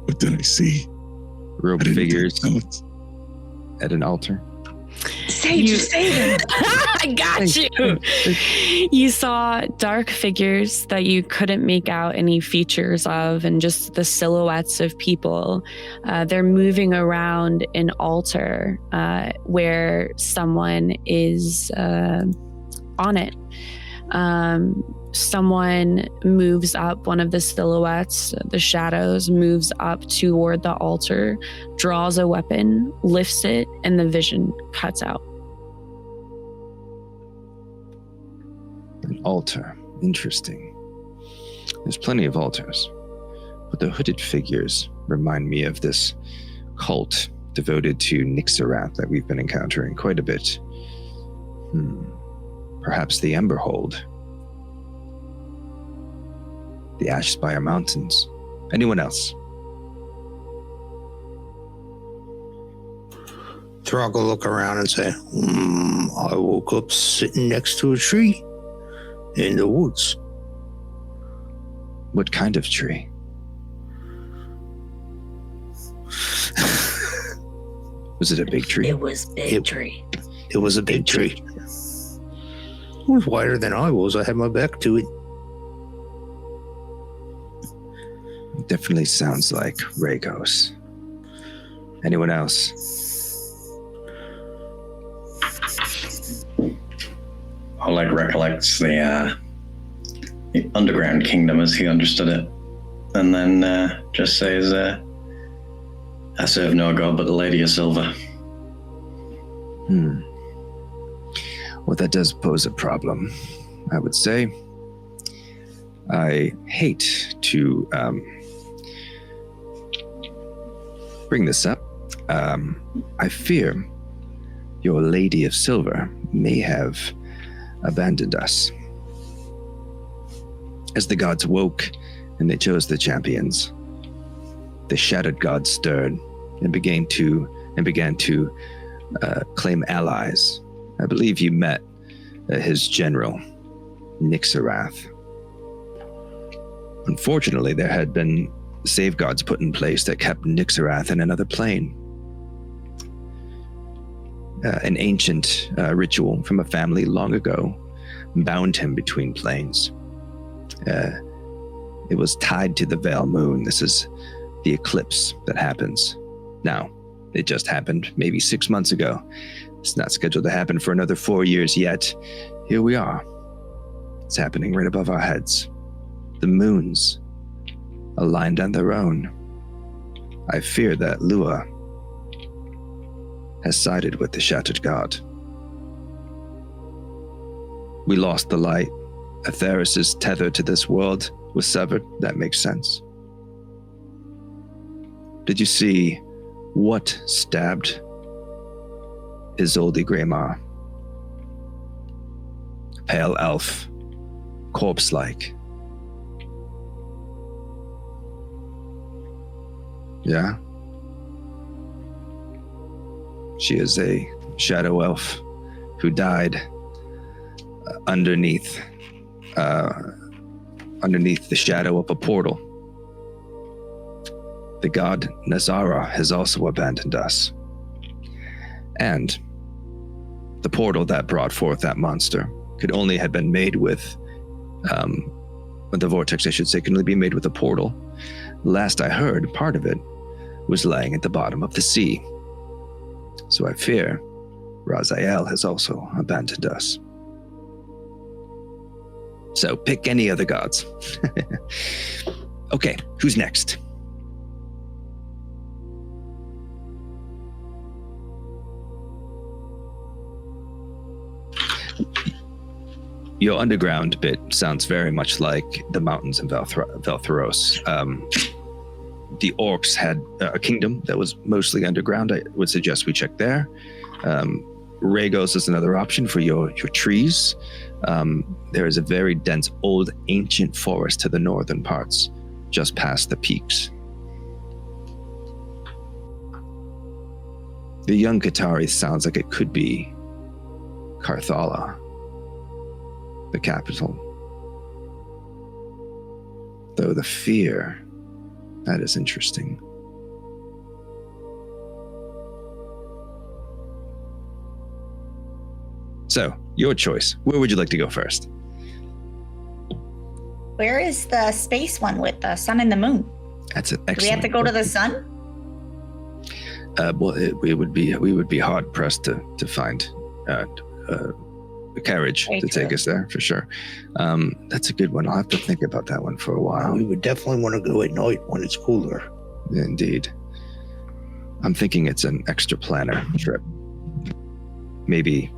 What did I see? Robed figures at an altar. Sage, you saved him. I got you. You saw dark figures that you couldn't make out any features of, and just the silhouettes of people. They're moving around an altar where someone is on it. Someone moves up, one of the silhouettes, the shadows, moves up toward the altar, draws a weapon, lifts it, and the vision cuts out. An altar. Interesting. There's plenty of altars, but the hooded figures remind me of this cult devoted to Nixarath that we've been encountering quite a bit. Perhaps the Emberhold. The Ashspire Mountains. Anyone else? Throg will look around and say, I woke up sitting next to a tree in the woods. What kind of tree? Was it a big tree? It was big tree. It was a big tree. It was wider than I was. I had my back to it. It definitely sounds like Ragos. Anyone else? Oleg recollects the underground kingdom as he understood it, and then just says, I serve no god but the Lady of Silver. Well, that does pose a problem, I would say. I hate to bring this up. I fear your Lady of Silver may have abandoned us. As the gods woke and they chose the champions, the shattered gods stirred and began to claim allies. I believe you met his general, Nixarath. Unfortunately, there had been safeguards put in place that kept Nixarath in another plane. An ancient ritual from a family long ago bound him between planes. It was tied to the Vel moon. This is the eclipse that happens now. It just happened maybe 6 months ago. It's not scheduled to happen for another 4 years yet. Here we are. It's happening right above our heads. The moons aligned on their own. I fear that Lua has sided with the shattered god. We lost the light. Atheris' tether to this world was severed. That makes sense. Did you see what stabbed Isolde Greymar? Pale elf, corpse-like. Yeah? She is a shadow elf who died underneath the shadow of a portal. The god Nazara has also abandoned us. And the portal that brought forth that monster could only have been made with, the vortex, I should say, can only be made with a portal. Last I heard, part of it was lying at the bottom of the sea. So I fear Raziel has also abandoned us. So pick any other gods. Okay, who's next? Your underground bit sounds very much like the mountains in Velthros. The orcs had a kingdom that was mostly underground. I would suggest we check there. Regos is another option for your trees. There is a very dense, old, ancient forest to the northern parts, just past the peaks. The young Qatari sounds like it could be Carthala, the capital. Though the fear, that is interesting. So, your choice. Where would you like to go first? Where is the space one with the sun and the moon? That's an excellent. Do we have to go to the sun? Well, we would be hard pressed to find a carriage to take us there for sure. That's a good one. I'll have to think about that one for a while. We would definitely want to go at night when it's cooler. Indeed. I'm thinking it's an extra planner trip. Maybe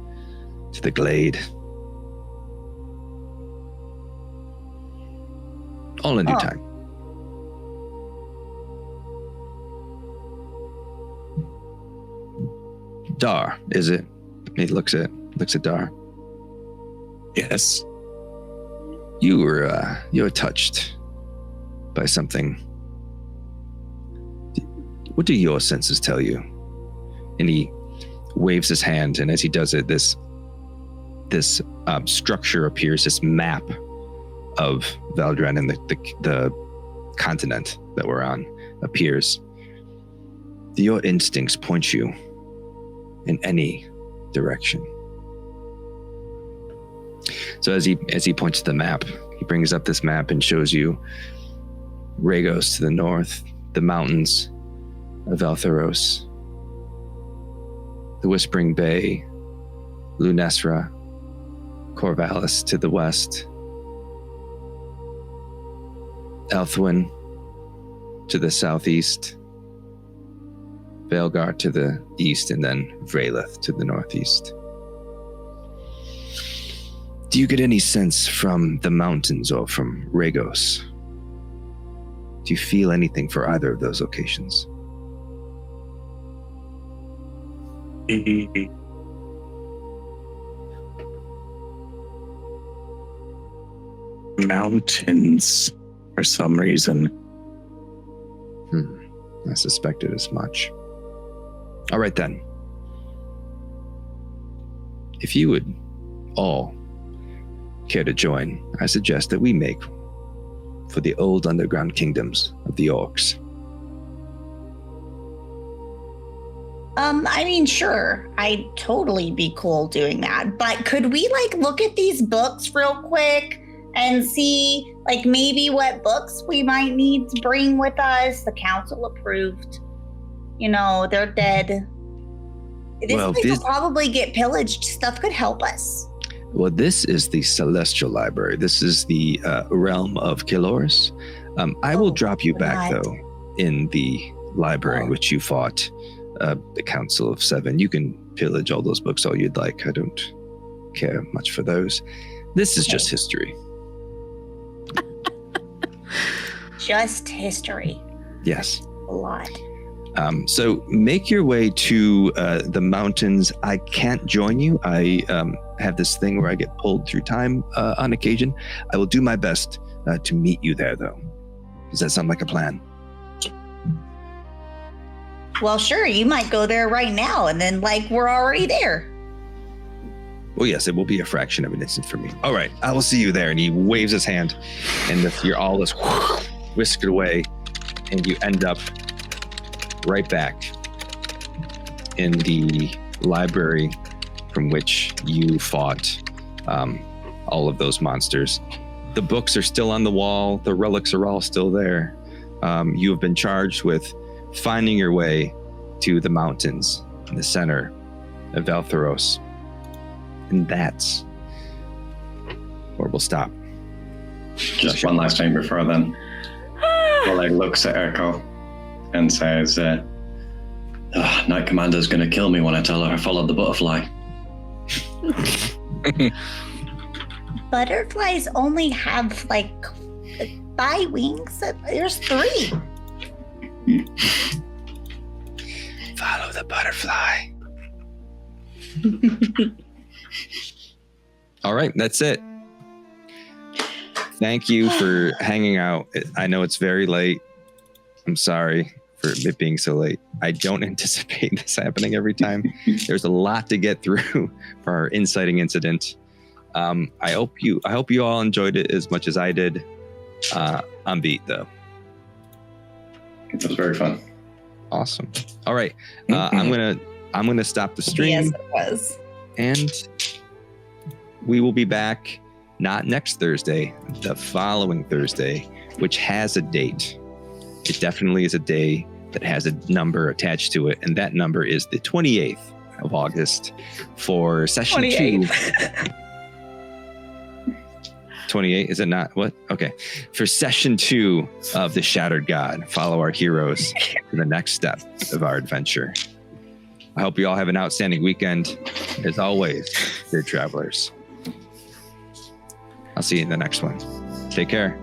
to the glade. All in due time. Dar, is it? He looks at Dar. Yes. You were touched by something. What do your senses tell you? And he waves his hand, and as he does it, this structure appears, this map of Vel Drannon, the continent that we're on, appears. Your instincts point you in any direction. So as he points to the map, he brings up this map and shows you Regos to the north, the mountains of Veltheros, the Whispering Bay, Lunessra, Corvallis to the west, Elthwyn to the southeast, Veilgar to the east, and then Vrelith to the northeast. Do you get any sense from the mountains or from Regos? Do you feel anything for either of those locations? Mountains, for some reason. I suspected as much. All right then. If you would all care to join, I suggest that we make for the old underground kingdoms of the orcs. I mean, sure, I'd totally be cool doing that. But could we look at these books real quick and see maybe what books we might need to bring with us? The council approved. They're dead. This place will probably get pillaged. Stuff could help us. Well, this is the Celestial Library. This is the realm of Kiloris. I will drop you back, though, in the library in which you fought the Council of Seven. You can pillage all those books all you'd like. I don't care much for those. This is just history. Just history. Yes. A lot. So make your way to the mountains. I can't join you. I have this thing where I get pulled through time on occasion. I will do my best to meet you there, though. Does that sound like a plan? Well, sure. You might go there right now, and then we're already there. Well, yes, it will be a fraction of an instant for me. All right, I will see you there. And he waves his hand, and you're all this whisked away, and you end up right back in the library from which you fought all of those monsters. The books are still on the wall. The relics are all still there. You have been charged with finding your way to the mountains in the center of Valtheros. And that's where we'll stop. Just one last thing before then. Oleg looks at Echo and says, Night Commander's going to kill me when I tell her I followed the butterfly. Butterflies only have like 5 wings. There's 3. Follow the butterfly. All right, that's it. Thank you for hanging out. I know it's very late. I'm sorry for it being so late. I don't anticipate this happening every time. There's a lot to get through for our inciting incident. I hope you all enjoyed it as much as I did. I'm beat though. It was very fun. Awesome. All right. I'm gonna stop the stream. Yes, it was. And we will be back not next Thursday, the following Thursday, which has a date. It definitely is a day that has a number attached to it, and that number is the 28th of August for session 2. 28, is it not? What? Okay. For session 2 of The Shattered God, follow our heroes to the next step of our adventure. I hope you all have an outstanding weekend. As always, dear travelers, I'll see you in the next one. Take care.